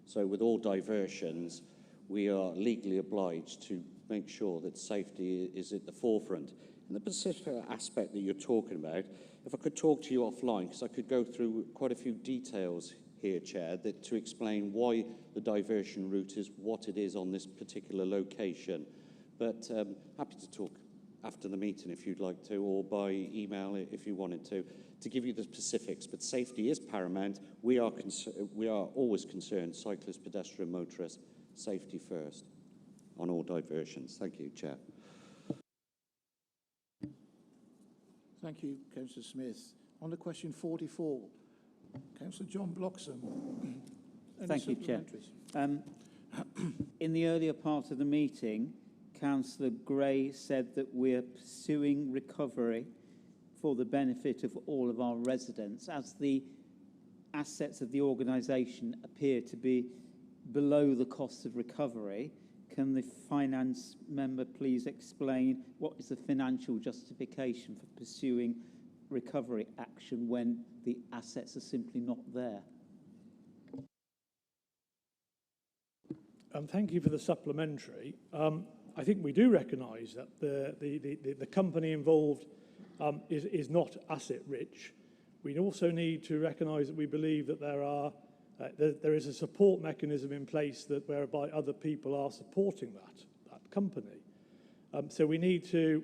So with all diversions, we are legally obliged to make sure that safety is at the forefront. And the particular aspect that you're talking about, if I could talk to you offline, because I could go through quite a few details here, Chair, that to explain why the diversion route is what it is on this particular location. But happy to talk after the meeting if you'd like to, or by email if you wanted to give you the specifics. But safety is paramount. We are always concerned, cyclists, pedestrian, motorists, safety first on all diversions. Thank you, Chair. Thank you, Councillor Smith. On to question 44, Councillor John Bloxham. Thank you, Chair. In the earlier part of the meeting, Councillor Gray said that we're pursuing recovery for the benefit of all of our residents. As the assets of the organisation appear to be below the cost of recovery, can the finance member please explain what is the financial justification for pursuing recovery action when the assets are simply not there? Thank you for the supplementary. I think we do recognise that the company involved is not asset rich. We also need to recognise that we believe that there is a support mechanism in place that whereby other people are supporting that company. So we need to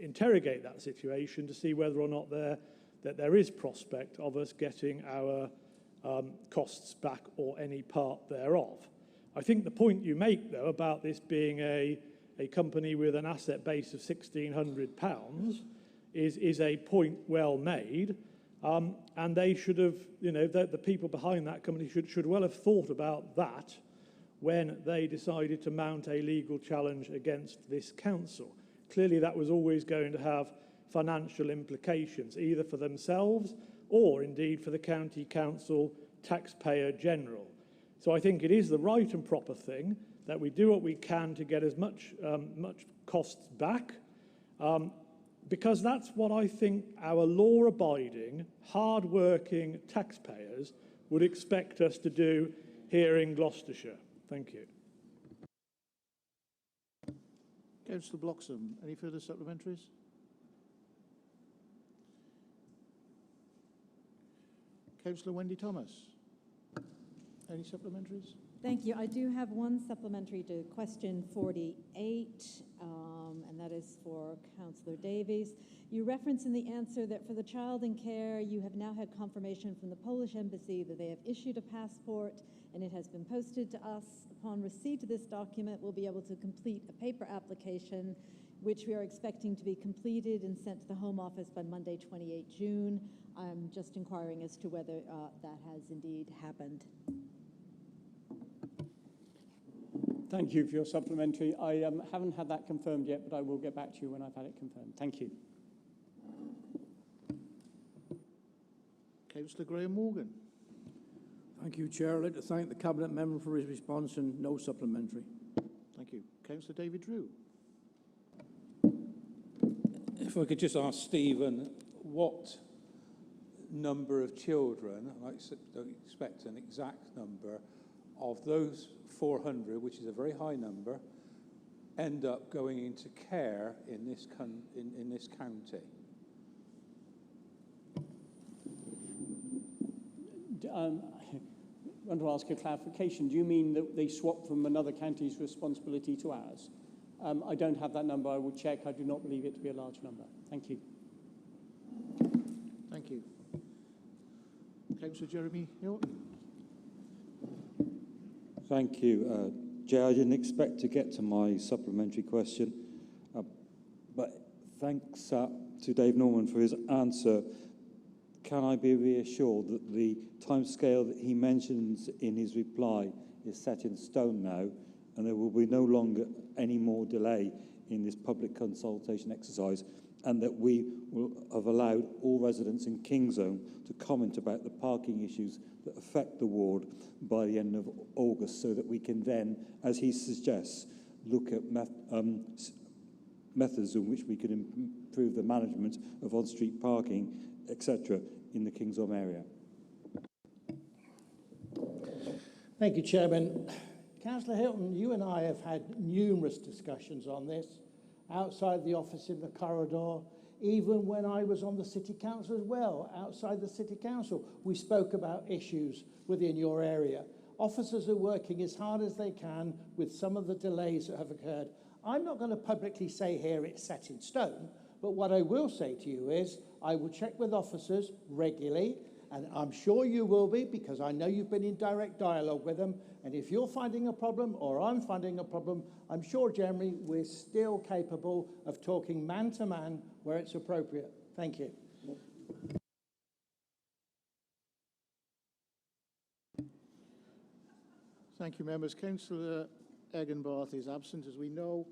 interrogate that situation to see whether or not there is prospect of us getting our costs back or any part thereof. I think the point you make, though, about this being a company with an asset base of £1,600 is a point well made. And they should have, the people behind that company should well have thought about that when they decided to mount a legal challenge against this council. Clearly, that was always going to have financial implications, either for themselves or indeed for the county council taxpayer general. So I think it is the right and proper thing that we do what we can to get as much costs back, because that's what I think our law-abiding, hard-working taxpayers would expect us to do here in Gloucestershire. Thank you. Councillor Bloxham, any further supplementaries? Councillor Wendy Thomas, any supplementaries? Thank you. I do have one supplementary to question 48, and that is for Councillor Davies. You reference in the answer that for the child in care, you have now had confirmation from the Polish embassy that they have issued a passport and it has been posted to us. Upon receipt of this document, we'll be able to complete a paper application, which we are expecting to be completed and sent to the Home Office by Monday, 28 June. I'm just inquiring as to whether that has indeed happened. Thank you for your supplementary. I haven't had that confirmed yet, but I will get back to you when I've had it confirmed. Thank you. Councillor Graham Morgan. Thank you, Chair. I'd like to thank the Cabinet member for his response and no supplementary. Thank you. Councillor David Drew. if I could just ask Stephen, what number of children, I don't expect an exact number, of those 400, which is a very high number, end up going into care in this county? I want to ask a clarification. Do you mean that they swap from another county's responsibility to ours? I don't have that number. I will check. I do not believe it to be a large number. Thank you. Thank you. Councillor Jeremy Hilton. Thank you. Chair, I didn't expect to get to my supplementary question, but thanks to Dave Norman for his answer. Can I be reassured that the timescale that he mentions in his reply is set in stone now, and there will be no longer any more delay in this public consultation exercise, and that we will have allowed all residents in King Zone to comment about the parking issues that affect the ward by the end of August, so that we can then, as he suggests, look at methods in which we can improve the management of on-street parking, etc., in the King Zone area. Thank you, Chairman. Councillor Hilton, you and I have had numerous discussions on this, outside the office in the corridor, even when I was on the City Council as well, outside the City Council. We spoke about issues within your area. Officers are working as hard as they can with some of the delays that have occurred. I'm not going to publicly say here it's set in stone, but what I will say to you is I will check with officers regularly, and I'm sure you will be, because I know you've been in direct dialogue with them. And if you're finding a problem or I'm finding a problem, I'm sure, Jeremy, we're still capable of talking man to man where it's appropriate. Thank you. Thank you, members. Councillor Eggenbarth is absent, as we know.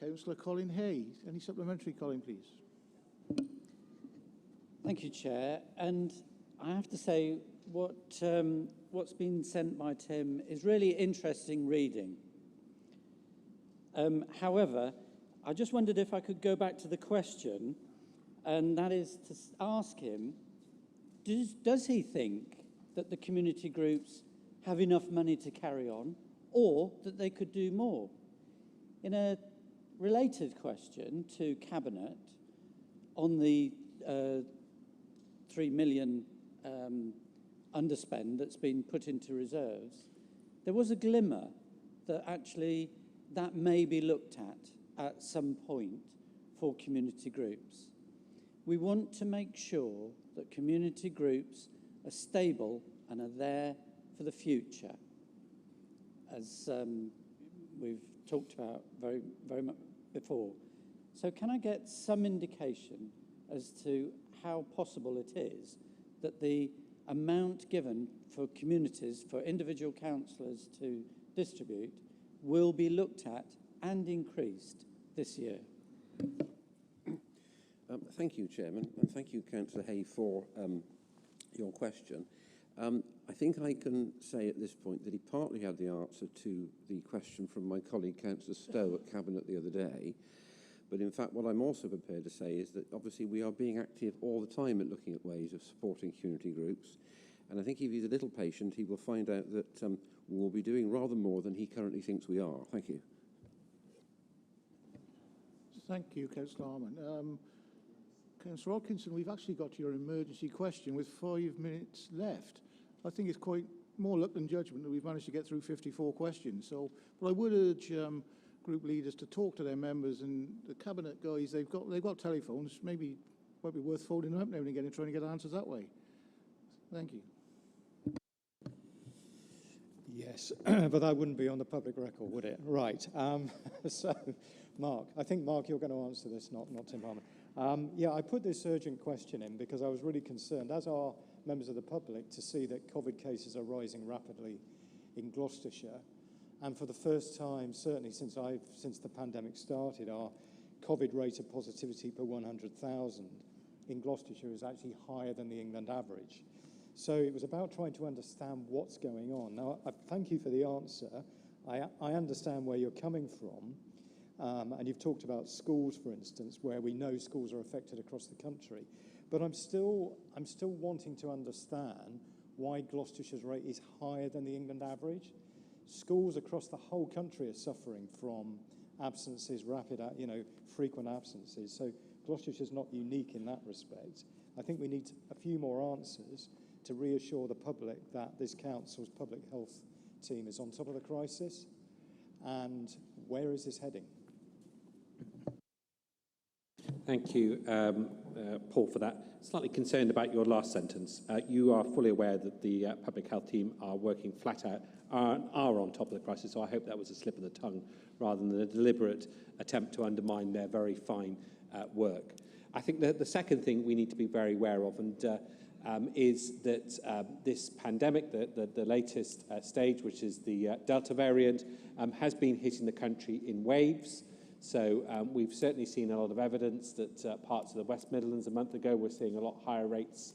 Councillor Colin Hayes. Any supplementary, Colin, please? Thank you, Chair. And I have to say, what's been sent by Tim is really interesting reading. However, I just wondered if I could go back to the question, and that is to ask him, does he think that the community groups have enough money to carry on, or that they could do more? In a related question to Cabinet on the 3 million underspend that's been put into reserves, there was a glimmer that actually that may be looked at some point for community groups. We want to make sure that community groups are stable and are there for the future, as we've talked about very much before. So can I get some indication as to how possible it is that the amount given for communities, for individual councillors to distribute, will be looked at and increased this year? Thank you, Chairman, and thank you, Councillor Hay, for your question. I think I can say at this point that he partly had the answer to the question from my colleague, Councillor Stowe, at Cabinet the other day. But in fact, what I'm also prepared to say is that obviously we are being active all the time at looking at ways of supporting community groups. And I think if he's a little patient, he will find out that we'll be doing rather more than he currently thinks we are. Thank you. Thank you, Councillor Harman. Councillor Hodkinson, we've actually got your emergency question with 5 minutes left. I think it's quite more luck than judgment that we've managed to get through 54 questions. So, but I would urge group leaders to talk to their members, and the Cabinet guys, they've got telephones. Maybe it might be worth folding them up now and again and trying to get answers that way. Thank you. Yes, but that wouldn't be on the public record, would it? Right. So, Mark, I think, Mark, you're going to answer this, not Tim Harman. Yeah, I put this urgent question in because I was really concerned, as are members of the public, to see that COVID cases are rising rapidly in Gloucestershire. And for the first time, certainly since the pandemic started, our COVID rate of positivity per 100,000 in Gloucestershire is actually higher than the England average. So it was about trying to understand what's going on. Now, I thank you for the answer. I understand where you're coming from. And you've talked about schools, for instance, where we know schools are affected across the country. But I'm still wanting to understand why Gloucestershire's rate is higher than the England average. Schools across the whole country are suffering from absences, frequent absences. So Gloucestershire's not unique in that respect. I think we need a few more answers to reassure the public that this council's public health team is on top of the crisis. And where is this heading? Thank you, Paul, for that. Slightly concerned about your last sentence. You are fully aware that the public health team are working flat out, are on top of the crisis, so I hope that was a slip of the tongue rather than a deliberate attempt to undermine their very fine work. I think that the second thing we need to be very aware of is that this pandemic, the latest stage, which is the Delta variant, has been hitting the country in waves. So we've certainly seen a lot of evidence that parts of the West Midlands a month ago were seeing a lot higher rates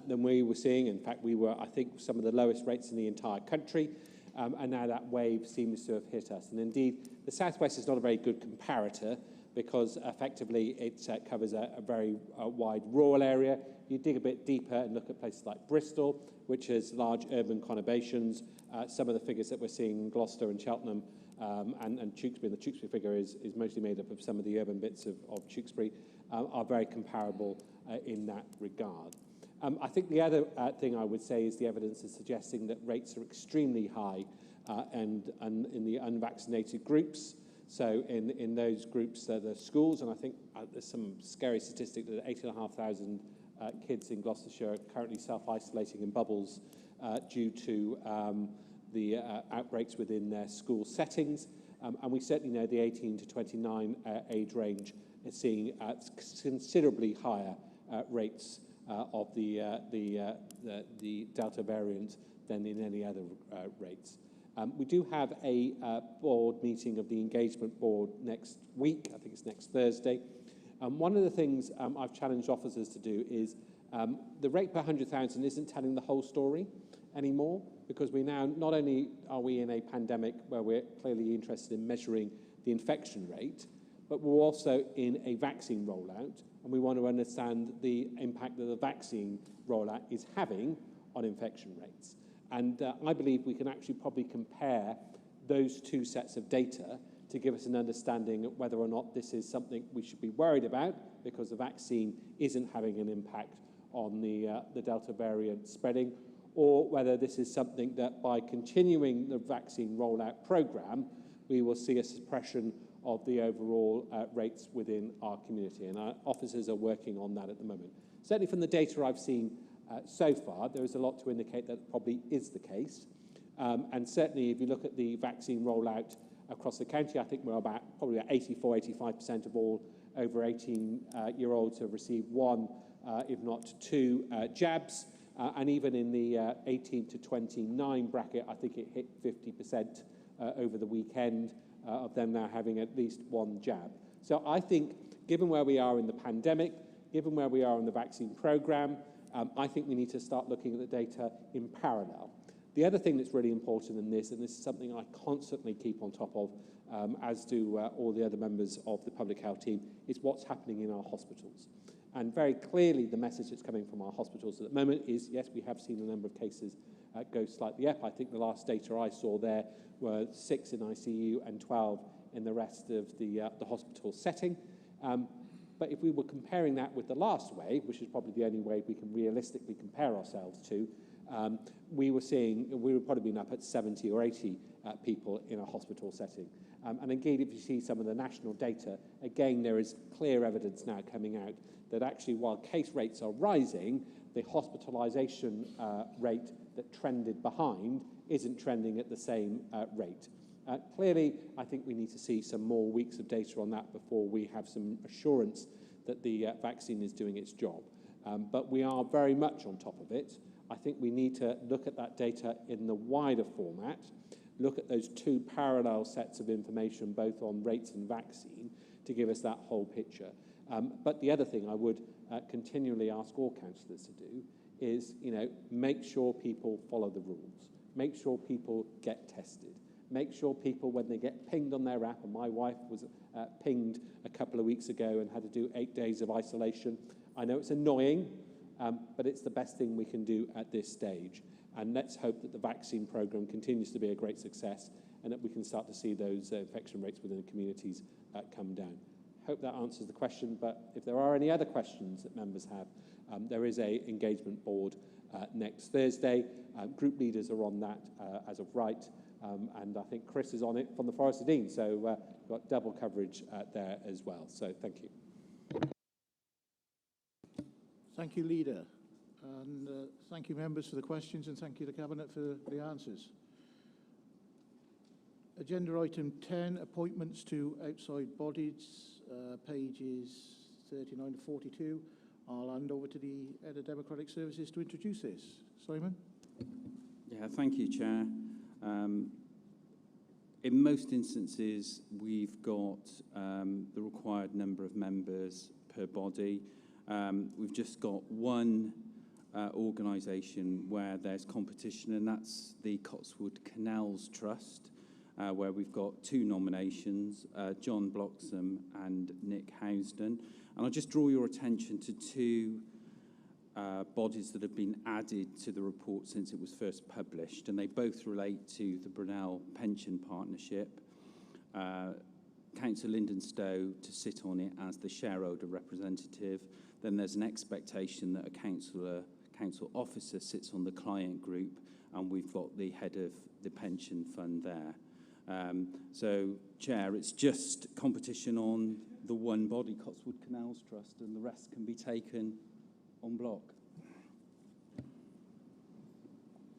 than we were seeing. In fact, we were, I think, some of the lowest rates in the entire country. And now that wave seems to have hit us. And indeed, the Southwest is not a very good comparator because effectively it covers a very wide rural area. You dig a bit deeper and look at places like Bristol, which has large urban conurbations. Some of the figures that we're seeing in Gloucester and Cheltenham and Tewkesbury, and the Tewkesbury figure is mostly made up of some of the urban bits of Tewkesbury, are very comparable in that regard. I think the other thing I would say is the evidence is suggesting that rates are extremely high and in the unvaccinated groups. So in those groups, the schools, and I think there's some scary statistic that 8,500 kids in Gloucestershire are currently self-isolating in bubbles due to the outbreaks within their school settings. And we certainly know the 18 to 29 age range is seeing considerably higher rates of the Delta variant than in any other rates. We do have a board meeting of the engagement board next week. I think it's next Thursday. One of the things I've challenged officers to do is the rate per 100,000 isn't telling the whole story anymore, because we now, not only are we in a pandemic where we're clearly interested in measuring the infection rate, but we're also in a vaccine rollout, and we want to understand the impact that the vaccine rollout is having on infection rates. And I believe we can actually probably compare those two sets of data to give us an understanding of whether or not this is something we should be worried about because the vaccine isn't having an impact on the Delta variant spreading, or whether this is something that by continuing the vaccine rollout program, we will see a suppression of the overall rates within our community. And our officers are working on that at the moment. Certainly from the data I've seen so far, there is a lot to indicate that probably is the case. And certainly if you look at the vaccine rollout across the county, I think we're probably at 85% of all over 18-year-olds have received one, if not two, jabs. And even in the 18 to 29 bracket, I think it hit 50% over the weekend of them now having at least one jab. So I think, given where we are in the pandemic, given where we are in the vaccine program, I think we need to start looking at the data in parallel. The other thing that's really important in this, and this is something I constantly keep on top of, as do all the other members of the public health team, is what's happening in our hospitals. And very clearly the message that's coming from our hospitals at the moment is, yes, we have seen a number of cases go slightly up. I think the last data I saw there were 6 in ICU and 12 in the rest of the hospital setting. But if we were comparing that with the last wave, which is probably the only wave we can realistically compare ourselves to, we would probably been up at 70 or 80 people in a hospital setting. And indeed, if you see some of the national data, again, there is clear evidence now coming out that actually while case rates are rising, the hospitalisation rate that trended behind isn't trending at the same rate. Clearly, I think we need to see some more weeks of data on that before we have some assurance that the vaccine is doing its job. But we are very much on top of it. I think we need to look at that data in the wider format, look at those two parallel sets of information, both on rates and vaccine, to give us that whole picture. But the other thing I would continually ask all councillors to do is, make sure people follow the rules, make sure people get tested, Make sure people, when they get pinged on their app, and my wife was pinged a couple of weeks ago and had to do 8 days of isolation. I know it's annoying, but it's the best thing we can do at this stage. And let's hope that the vaccine programme continues to be a great success and that we can start to see those infection rates within the communities come down. Hope that answers the question, but if there are any other questions that members have, there is a engagement board next Thursday. Group leaders are on that as of right, and I think Chris is on it from the Forest of Dean, so we've got double coverage there as well. So thank you. Thank you, Leader. And thank you, members, for the questions, and thank you to Cabinet for the answers. Agenda item 10, appointments to outside bodies, pages 39 to 42. I'll hand over to the Head of Democratic Services to introduce this. Simon? Yeah, thank you, Chair. In most instances, we've got the required number of members per body. We've just got one organisation where there's competition, and that's the Cotswold Canals Trust, where we've got 2 nominations, John Bloxham and Nick Housden. And I'll just draw your attention to 2 bodies that have been added to the report since it was first published, and they both relate to the Brunel Pension Partnership. Councillor Lyndon Stowe to sit on it as the shareholder representative. Then there's an expectation that a council officer sits on the client group, and we've got the head of the pension fund there. So, Chair, it's just competition on the one body, Cotswold Canals Trust, and the rest can be taken en bloc.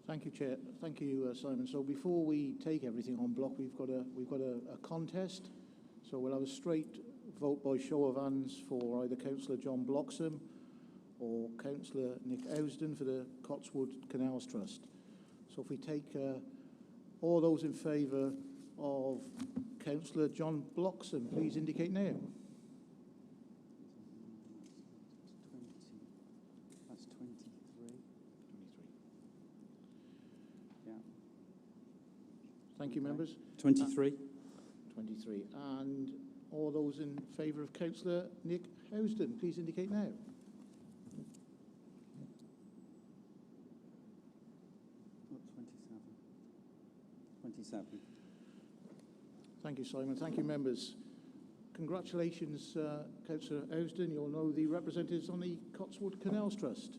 Thank you, Chair. Thank you, Simon. So before we take everything en bloc, we've got a contest. So we'll have a straight vote by show of hands for either Councillor John Bloxham or Councillor Nick Housden for the Cotswold Canals Trust. So if we take all those in favour of Councillor John Bloxham, please indicate now. That's 23. Yeah. Thank you, members. 23. 23. And all those in favour of Councillor Nick Housden, please indicate now. Oh, 27. Thank you, Simon. Thank you, members. Congratulations, Councillor Housden. You'll know the representatives on the Cotswold Canals Trust.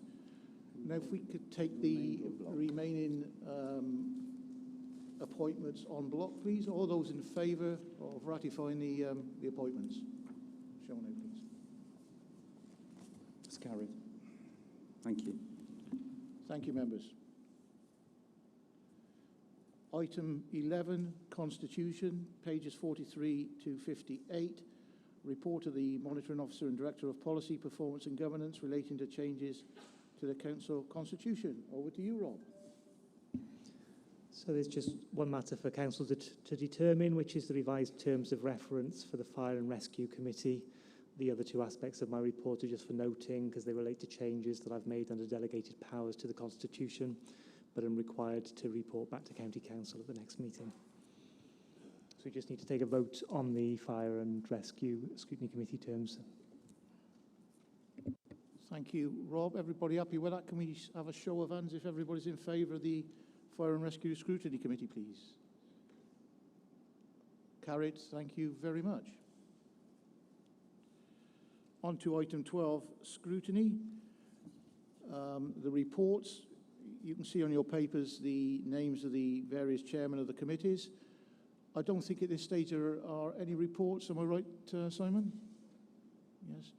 Now, if we could take the remaining appointments en bloc, please. All those in favour of ratifying the appointments. Show now, please. It's carried. Thank you. Thank you, members. Item 11, Constitution, pages 43 to 58. Report of the Monitoring Officer and Director of Policy, Performance and Governance relating to changes to the Council Constitution. Over to you, Rob. So there's just one matter for Council to determine, which is the revised terms of reference for the Fire and Rescue Committee. The other 2 aspects of my report are just for noting because they relate to changes that I've made under delegated powers to the Constitution, but I'm required to report back to County Council at the next meeting. So we just need to take a vote on the Fire and Rescue Scrutiny Committee terms. Thank you, Rob. Everybody happy with that? Can we have a show of hands if everybody's in favour of the Fire and Rescue Scrutiny Committee, please? Carried. Thank you very much. On to item 12, Scrutiny. The reports. You can see on your papers the names of the various chairmen of the committees. I don't think at this stage there are any reports. Am I right, Simon? Yes.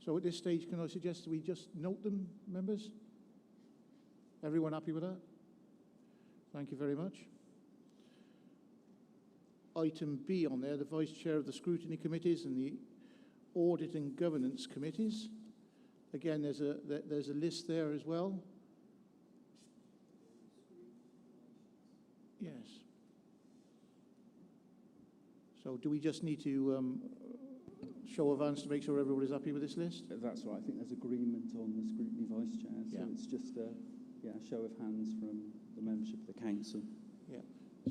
So at this stage, can I suggest we just note them, members? Everyone happy with that? Thank you very much. Item B on there, the Vice Chair of the Scrutiny Committees and the Audit and Governance Committees. Again, there's a list there as well. Yes. So do we just need to show of hands to make sure everybody's happy with this list? That's right. I think there's agreement on the Scrutiny Vice Chair, so it's just a show of hands from the membership of the Council. Yeah.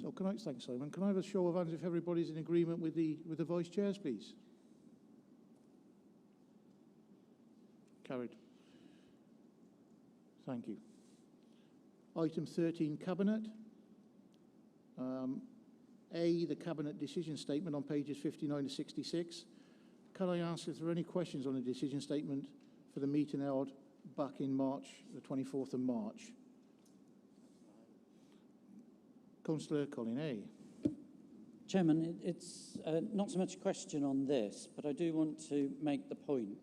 So thanks, Simon. Can I have a show of hands if everybody's in agreement with the vice chairs, please? Carried. Thank you. Item 13, Cabinet. A, the Cabinet decision statement on pages 59 to 66. Can I ask if there are any questions on the decision statement for the meeting held back in March, the 24th of March? Councillor Colin A. Chairman, it's not so much a question on this, but I do want to make the point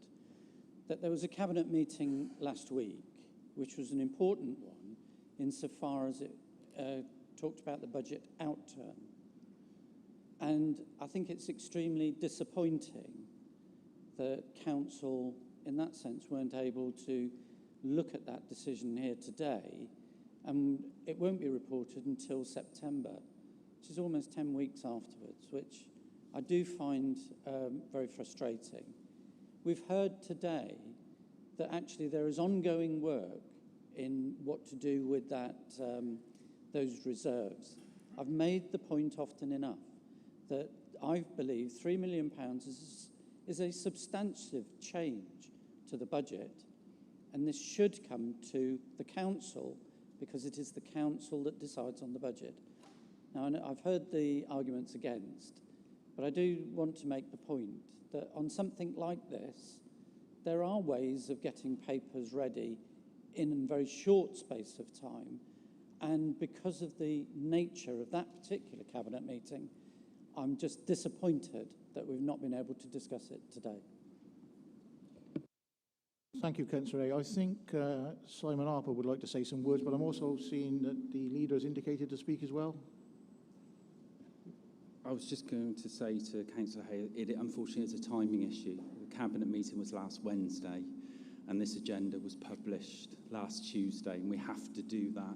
that there was a Cabinet meeting last week, which was an important one insofar as it talked about the budget outturn. And I think it's extremely disappointing that Council, in that sense, weren't able to look at that decision here today, and it won't be reported until September, which is almost 10 weeks afterwards, which I do find very frustrating. We've heard today that actually there is ongoing work in what to do with that, those reserves. I've made the point often enough that I believe £3 million is a substantive change to the budget, and this should come to the Council because it is the Council that decides on the budget. Now, I've heard the arguments against, but I do want to make the point that on something like this, there are ways of getting papers ready in a very short space of time, and because of the nature of that particular Cabinet meeting, I'm just disappointed that we've not been able to discuss it today. Thank you, Councillor A. I think Simon Harper would like to say some words, but I'm also seeing that the leader has indicated to speak as well. I was just going to say to Councillor Hay, unfortunately it's a timing issue. The Cabinet meeting was last Wednesday and this agenda was published last Tuesday, and we have to do that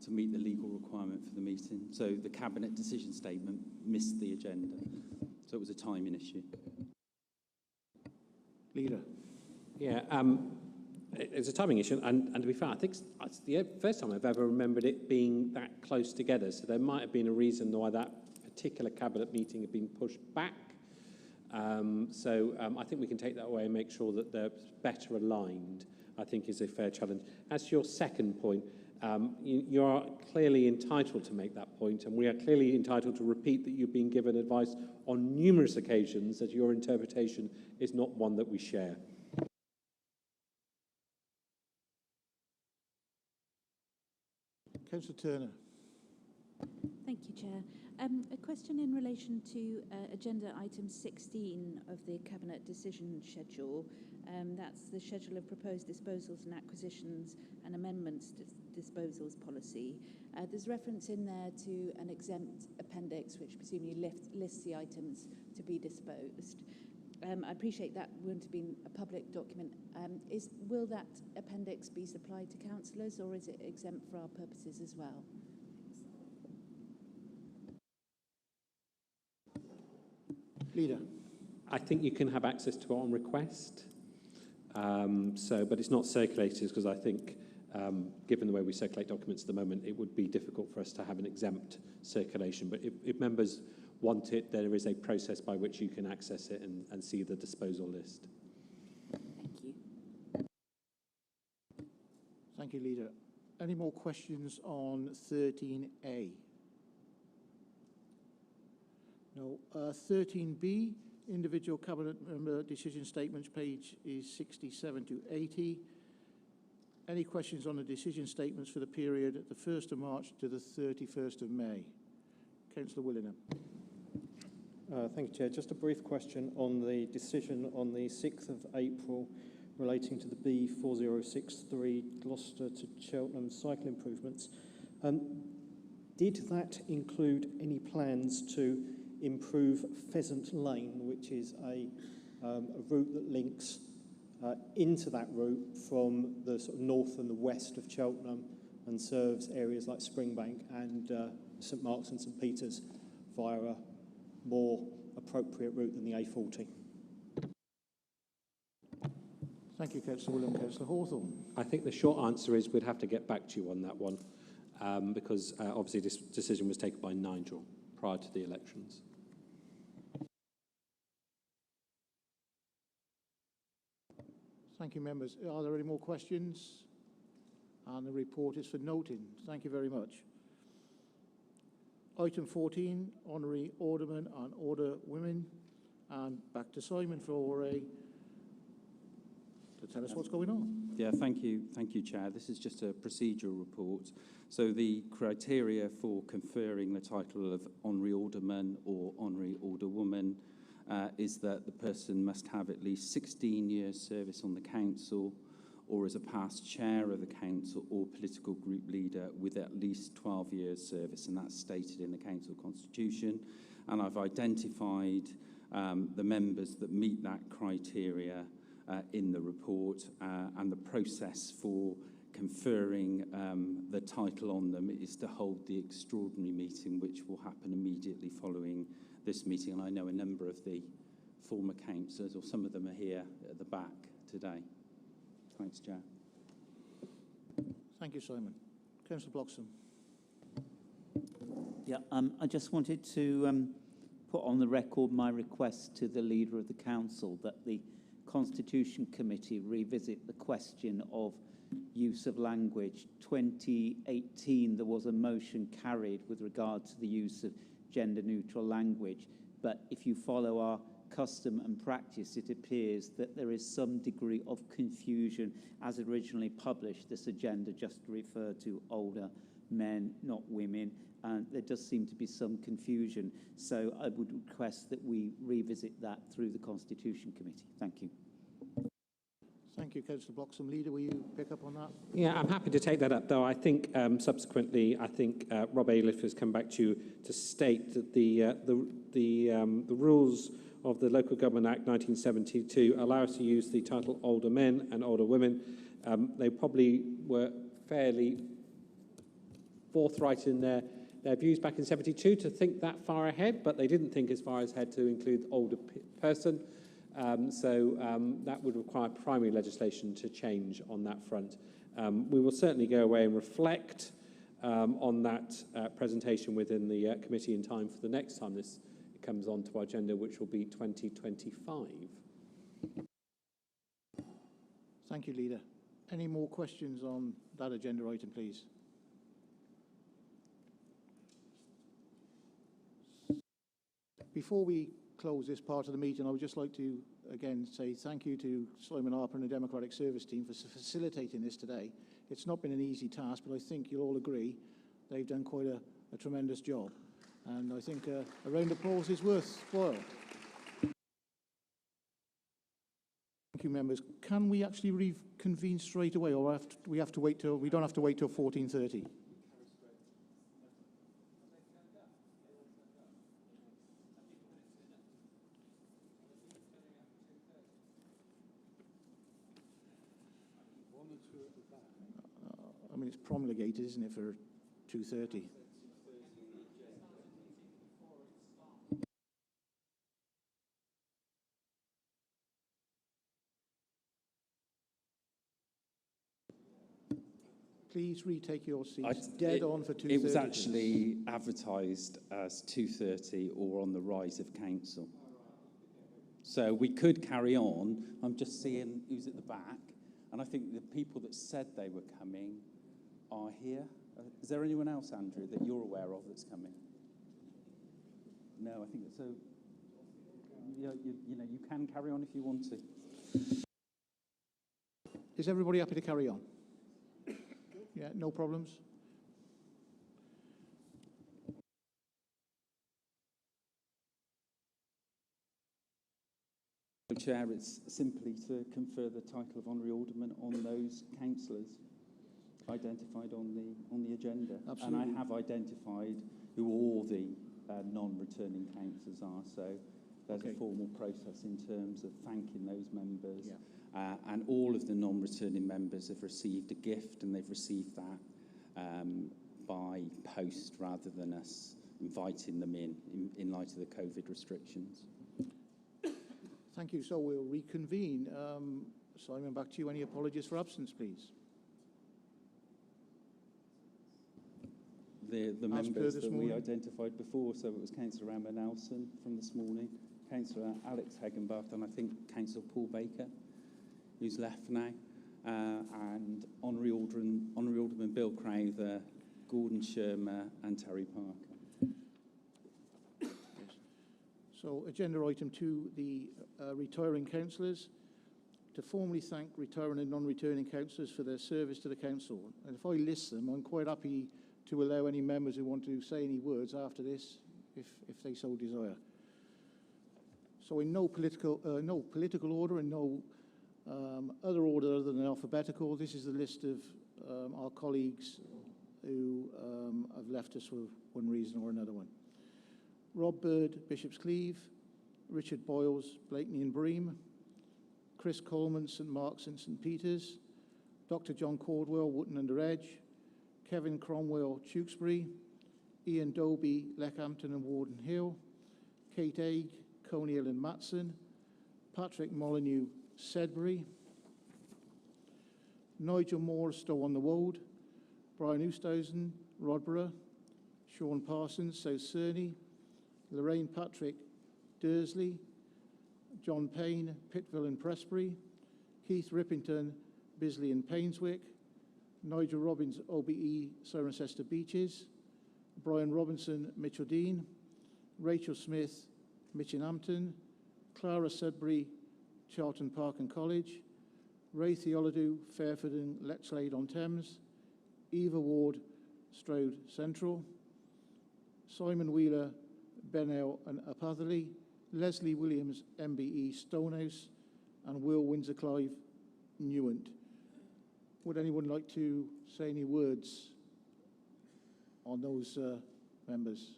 to meet the legal requirement for the meeting. So the Cabinet decision statement missed the agenda. So it was a timing issue. Leader. Yeah, it's a timing issue, and to be fair, I think it's the first time I've ever remembered it being that close together, so there might have been a reason why that particular Cabinet meeting had been pushed back. I think we can take that away and make sure that they're better aligned, I think is a fair challenge. As to your second point, you are clearly entitled to make that point, and we are clearly entitled to repeat that you've been given advice on numerous occasions that your interpretation is not one that we share. Councillor Turner. Thank you, Chair. A question in relation to agenda item 16 of the Cabinet decision schedule. That's the schedule of proposed disposals and acquisitions and amendments to disposals policy. There's reference in there to an exempt appendix which presumably lists the items to be disposed. I appreciate that wouldn't have been a public document. Will that appendix be supplied to councillors, or is it exempt for our purposes as well? Leader. I think you can have access to it on request, but it's not circulated because I think, given the way we circulate documents at the moment, it would be difficult for us to have an exempt circulation. But if members want it, there is a process by which you can access it and see the disposal list. Thank you. Thank you, Leader. Any more questions on 13A? No. 13B, individual Cabinet member decision statements, page is 67 to 80. Any questions on the decision statements for the period at the 1st of March to the 31st of May? Councillor Willingham. Thank you, Chair. Just a brief question on the decision on the 6th of April relating to the B4063 Gloucester to Cheltenham cycle improvements. Did that include any plans to improve Pheasant Lane, which is a route that links into that route from the sort of north and the west of Cheltenham and serves areas like Springbank and St Mark's and St Peter's via a more appropriate route than the A40? Thank you, Councillor William. Councillor Hawthorne. I think the short answer is we'd have to get back to you on that one. because obviously this decision was taken by Nigel prior to the elections. Thank you, members. Are there any more questions? And the report is for noting. Thank you very much. Item 14, honorary aldermen and order women. And back to Simon to tell us what's going on. Yeah, thank you, Chair. This is just a procedural report. So the criteria for conferring the title of honorary alderman or honorary alderwoman is that the person must have at least 16 years service on the council, or as a past chair of the council or political group leader with at least 12 years service, and that's stated in the council constitution. And I've identified the members that meet that criteria in the report, and the process for conferring the title on them is to hold the extraordinary meeting, which will happen immediately following this meeting. And I know a number of the former councillors, or some of them are here at the back today. Thanks, Chair. Thank you, Simon. Councillor Bloxham. Yeah, I just wanted to put on the record my request to the Leader of the Council that the Constitution Committee revisit the question of use of language. 2018, there was a motion carried with regard to the use of gender-neutral language, but if you follow our custom and practice, it appears that there is some degree of confusion. As originally published, this agenda just referred to older men, not women, and there does seem to be some confusion. So I would request that we revisit that through the Constitution Committee. Thank you. Thank you, Councillor Bloxham. Leader, will you pick up on that? Yeah, I'm happy to take that up, though I think subsequently, I think Rob Ailiff has come back to you to state that the rules of the Local Government Act 1972 allow us to use the title older men and older women. They probably were fairly forthright in their views back in 72 to think that far ahead, but they didn't think as far ahead to include older person. So that would require primary legislation to change on that front. We will certainly go away and reflect on that presentation within the committee in time for the next time this comes onto our agenda, which will be 2025. Thank you, Leader. Any more questions on that agenda item, please? Before we close this part of the meeting, I would just like to again say thank you to Simon Harper and the Democratic Service team for facilitating this today. It's not been an easy task, but I think you'll all agree they've done quite a tremendous job. And I think a round of applause is worthwhile. Thank you, members. Can we actually reconvene straight away, or we have to wait till, we don't have to wait till 14:30? I mean, it's promulgated, isn't it, for 2:30? Please retake your seats. Dead on for 2:30. It was actually advertised as 2:30 or on the rise of council. So we could carry on. I'm just seeing who's at the back, and I think the people that said they were coming are here. Is there anyone else, Andrew, that you're aware of that's coming? No, I think so. You know, you can carry on if you want to. Is everybody happy to carry on? Yeah, no problems? Chair, it's simply to confer the title of honorary alderman on those councillors identified on the agenda. Absolutely. And I have identified who all the non-returning councillors are, so there's a formal process in terms of thanking those members. Yeah. And all of the non-returning members have received a gift, and they've received that by post rather than us inviting them in light of the COVID restrictions. Thank you. So we'll reconvene. Simon, back to you. Any apologies for absence, please? the members that we identified before. So it was Councillor Amber Nelson from this morning, Councillor Alex Hegenbach, and I think Councillor Paul Baker, who's left now, and Honorary Alderman Bill Crowther, Gordon Shermer and Terry Parker. So agenda item 2, the retiring councillors. To formally thank retiring and non-returning councillors for their service to the council. And if I list them, I'm quite happy to allow any members who want to say any words after this, if they so desire. So in no political order and no other order other than alphabetical, this is the list of our colleagues who have left us for one reason or another one. Rob Bird, Bishop's Cleeve, Richard Boyles, Blakeney and Bream, Chris Coleman, St Mark's and St Peters, Dr John Caldwell, Wootton Under Edge, Kevin Cromwell, Tewkesbury, Ian Doby, Leckhampton and Warden Hill, Kate Aig, Coney Hill and Matson, Patrick Molyneux, Sedbury, Nigel Moore, Stow-on-the-Wold, Brian Oosthuizen, Rodborough, Sean Parsons, South Cerney, Lorraine Patrick, Dursley, John Payne, Pittville and Prestbury, Keith Rippington, Bisley and Painswick, Nigel Robbins, OBE, Cirencester Beaches, Brian Robinson, Mitchell Dean, Rachel Smith, Mitchinhampton, Clara Sudbury, Charlton Park and College, Ray Theolodu, Fairford and Lexlade-on-Thames, Eva Ward, Stroud Central, Simon Wheeler, Benell and Upatherley, Leslie Williams, MBE, Stonehouse, and Will Windsor-Clive, Newent. Would anyone like to say any words on those members?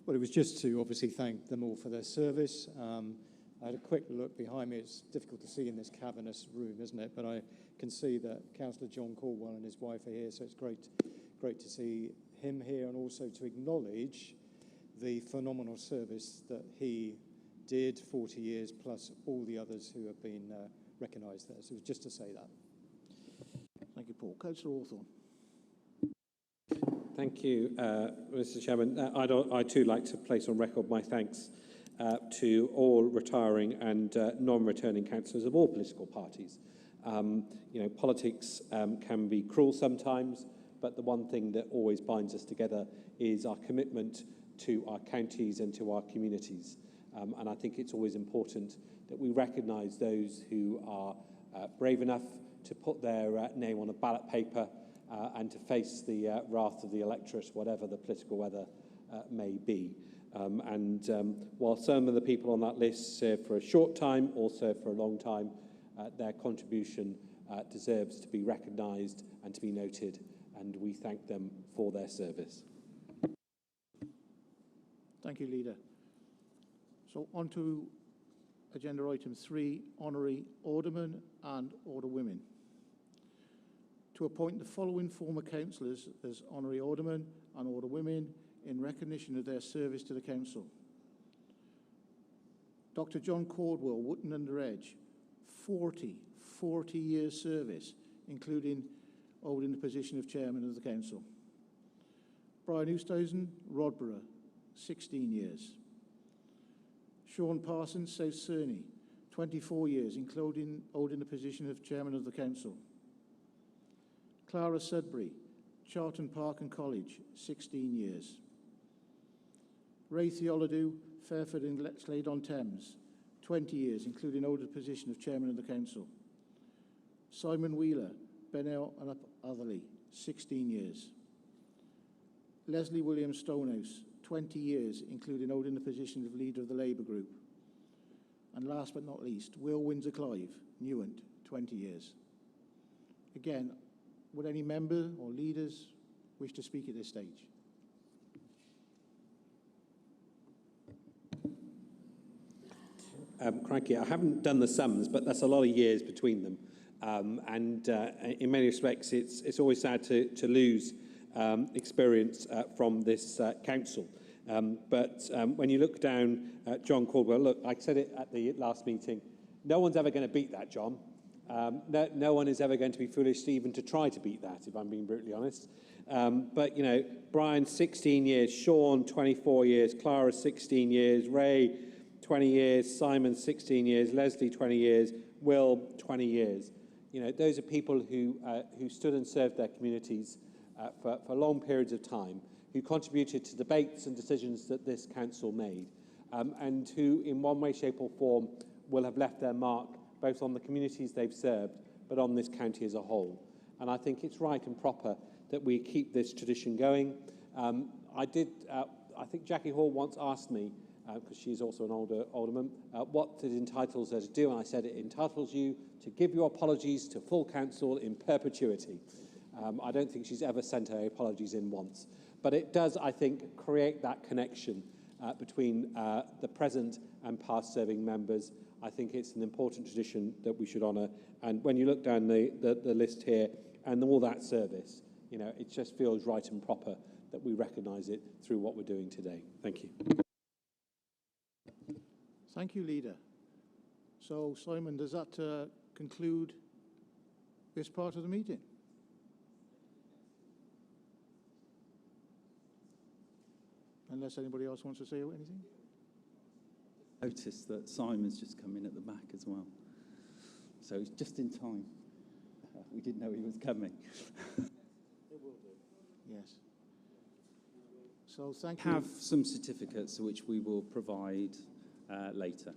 Well, it was just to obviously thank them all for their service. I had a quick look behind me. It's difficult to see in this cavernous room, isn't it? But I can see that Councillor John Caldwell and his wife are here, so it's great to see him here, and also to acknowledge the phenomenal service that he did, 40 years, plus all the others who have been recognised there. So it was just to say that. Thank you, Paul. Councillor Hawthorne. Thank you, Mr Chairman. I'd too like to place on record my thanks to all retiring and non-returning councillors of all political parties. Politics can be cruel sometimes, but the one thing that always binds us together is our commitment to our counties and to our communities. And I think it's always important that we recognise those who are brave enough to put their name on a ballot paper and to face the wrath of the electorate, whatever the political weather may be. While some of the people on that list serve for a short time or serve for a long time, their contribution deserves to be recognised and to be noted, and we thank them for their service. Thank you, Leader. So on to agenda item 3, honorary aldermen and alderwomen. To appoint the following former councillors as honorary aldermen and alderwomen in recognition of their service to the council. Dr John Caldwell, Wootton Under Edge, 40 years service, including holding the position of chairman of the council. Brian Oosthuizen, Rodborough, 16 years. Sean Parsons, South Cerney, 24 years, including holding the position of chairman of the council. Clara Sudbury, Charlton Park and College, 16 years. Ray Theolodu, Fairford and Lexlade-on-Thames, 20 years, including holding the position of chairman of the council. Simon Wheeler, Benell and Upatherley, 16 years. Leslie Williams Stonehouse, 20 years, including holding the position of leader of the Labour group. And last but not least, Will Windsor-Clive, Newent, 20 years. Again, would any member or leaders wish to speak at this stage? Crikey, I haven't done the sums, but that's a lot of years between them. In many respects, it's always sad to lose experience from this council. But when you look down at John Caldwell, look, I said it at the last meeting, no one's ever going to beat that, John. No one is ever going to be foolish even to try to beat that, if I'm being brutally honest. But, you know, Brian, 16 years, Sean, 24 years, Clara, 16 years, Ray, 20 years, Simon, 16 years, Leslie, 20 years, Will, 20 years. You know, those are people who stood and served their communities for long periods of time, who contributed to debates and decisions that this council made, and who, in one way, shape or form, will have left their mark both on the communities they've served, but on this county as a whole. And I think it's right and proper that we keep this tradition going. I think Jackie Hall once asked me, because she's also an alderman, what it entitles her to do, and I said it entitles you to give your apologies to full council in perpetuity. I don't think she's ever sent her apologies in once. But it does, I think, create that connection between the present and past serving members. I think it's an important tradition that we should honour. And when you look down the list here and all that service, you know, it just feels right and proper that we recognise it through what we're doing today. Thank you. Thank you, Leader. So, Simon, does that conclude this part of the meeting? Unless anybody else wants to say anything? Notice that Simon's just come in at the back as well. So it's just in time. We didn't know he was coming. It will do. Yes. So thank you. Have some certificates which we will provide later.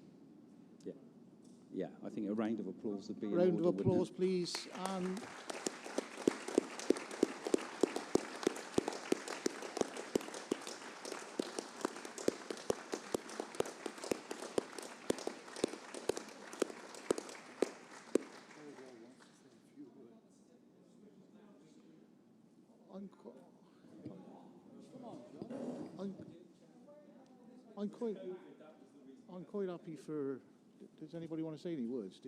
Yeah. Yeah, I think a round of applause would be in order. Round of applause, please. I'm quite happy for. Does anybody want to say any words?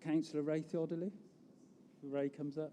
Councillor Ray Theodoley. Ray comes up.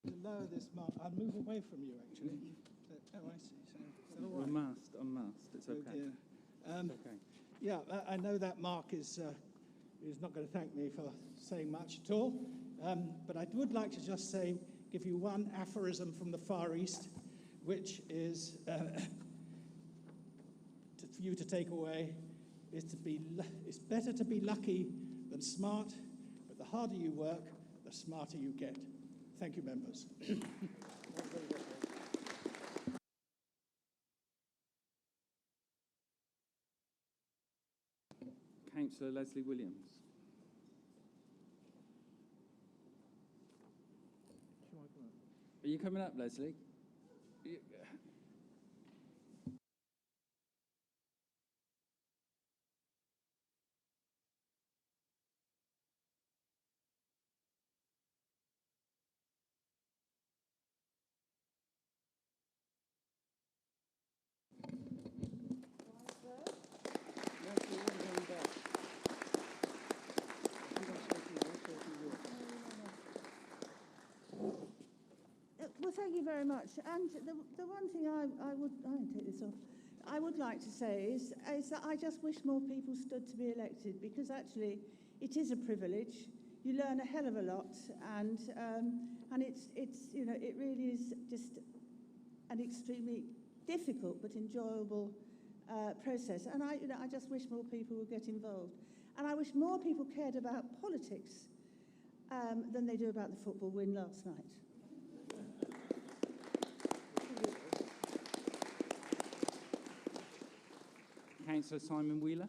To lower this mark, I'll move away from you actually. Oh, I see. So, is that all right? Unmasked. It's okay. Oh, dear. It's okay. Yeah, I know that Mark is not going to thank me for saying much at all, but I would like to just give you one aphorism from the Far East, which is for you to take away: it's better to be lucky than smart, but the harder you work, the smarter you get. Thank you, members. Councillor Leslie Williams. Are you coming up, Leslie? you very much. And the one thing I would take this off. I would like to say is that I just wish more people stood to be elected, because actually it is a privilege. You learn a hell of a lot, and it's you know, it really is just an extremely difficult but enjoyable process. And I just wish more people would get involved, and I wish more people cared about politics than they do about the football win last night. Councillor Simon Wheeler.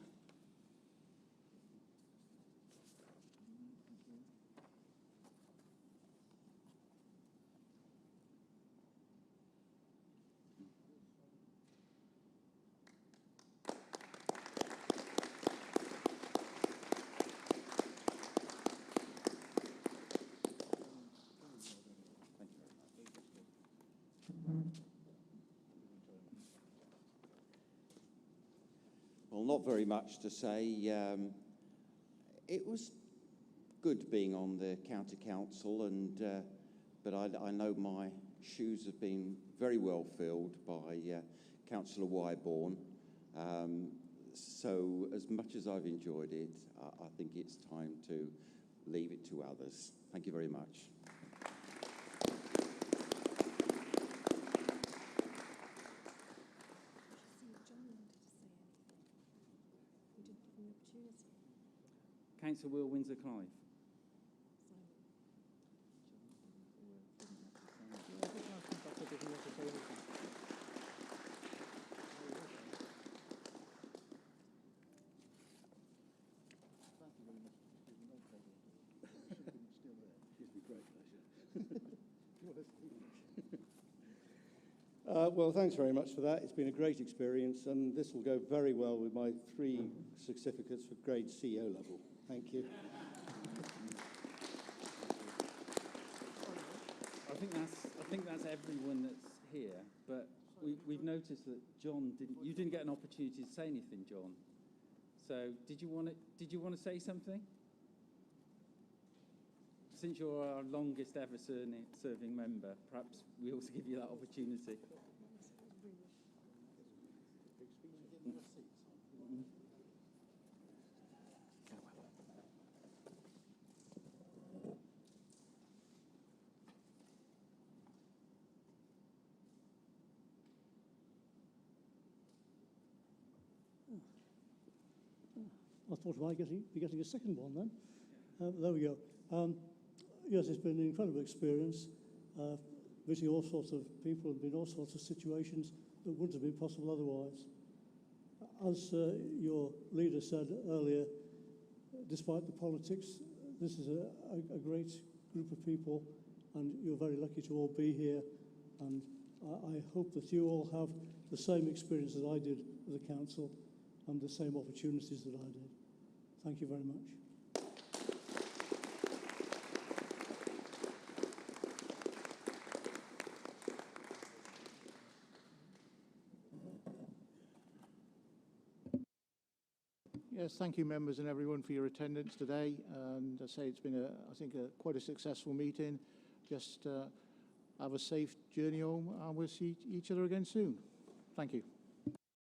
Well, not very much to say. It was good being on the county council, and but I know my shoes have been very well filled by Councillor Wyborn. So as much as I've enjoyed it, I think it's time to leave it to others. Thank you very much. Councillor Will Windsor-Clive. Well, thanks very much for that. It's been a great experience, and this will go very well with my 3 certificates for grade C O level. Thank you. I think that's everyone that's here, but we've noticed that John didn't get an opportunity to say anything, John. So did you want to say something? Since you're our longest ever serving member, perhaps we also give you that opportunity. I thought I might be getting a second one then. There we go. Yes, it's been an incredible experience, meeting all sorts of people and in all sorts of situations that wouldn't have been possible otherwise. As your leader said earlier, despite the politics, this is a great group of people, and you're very lucky to all be here. And I hope that you all have the same experience as I did with the council and the same opportunities that I did. Thank you very much. Yes, thank you, members and everyone, for your attendance today. And I say it's been, I think, quite a successful meeting. Just have a safe journey home, and we'll see each other again soon. Thank you.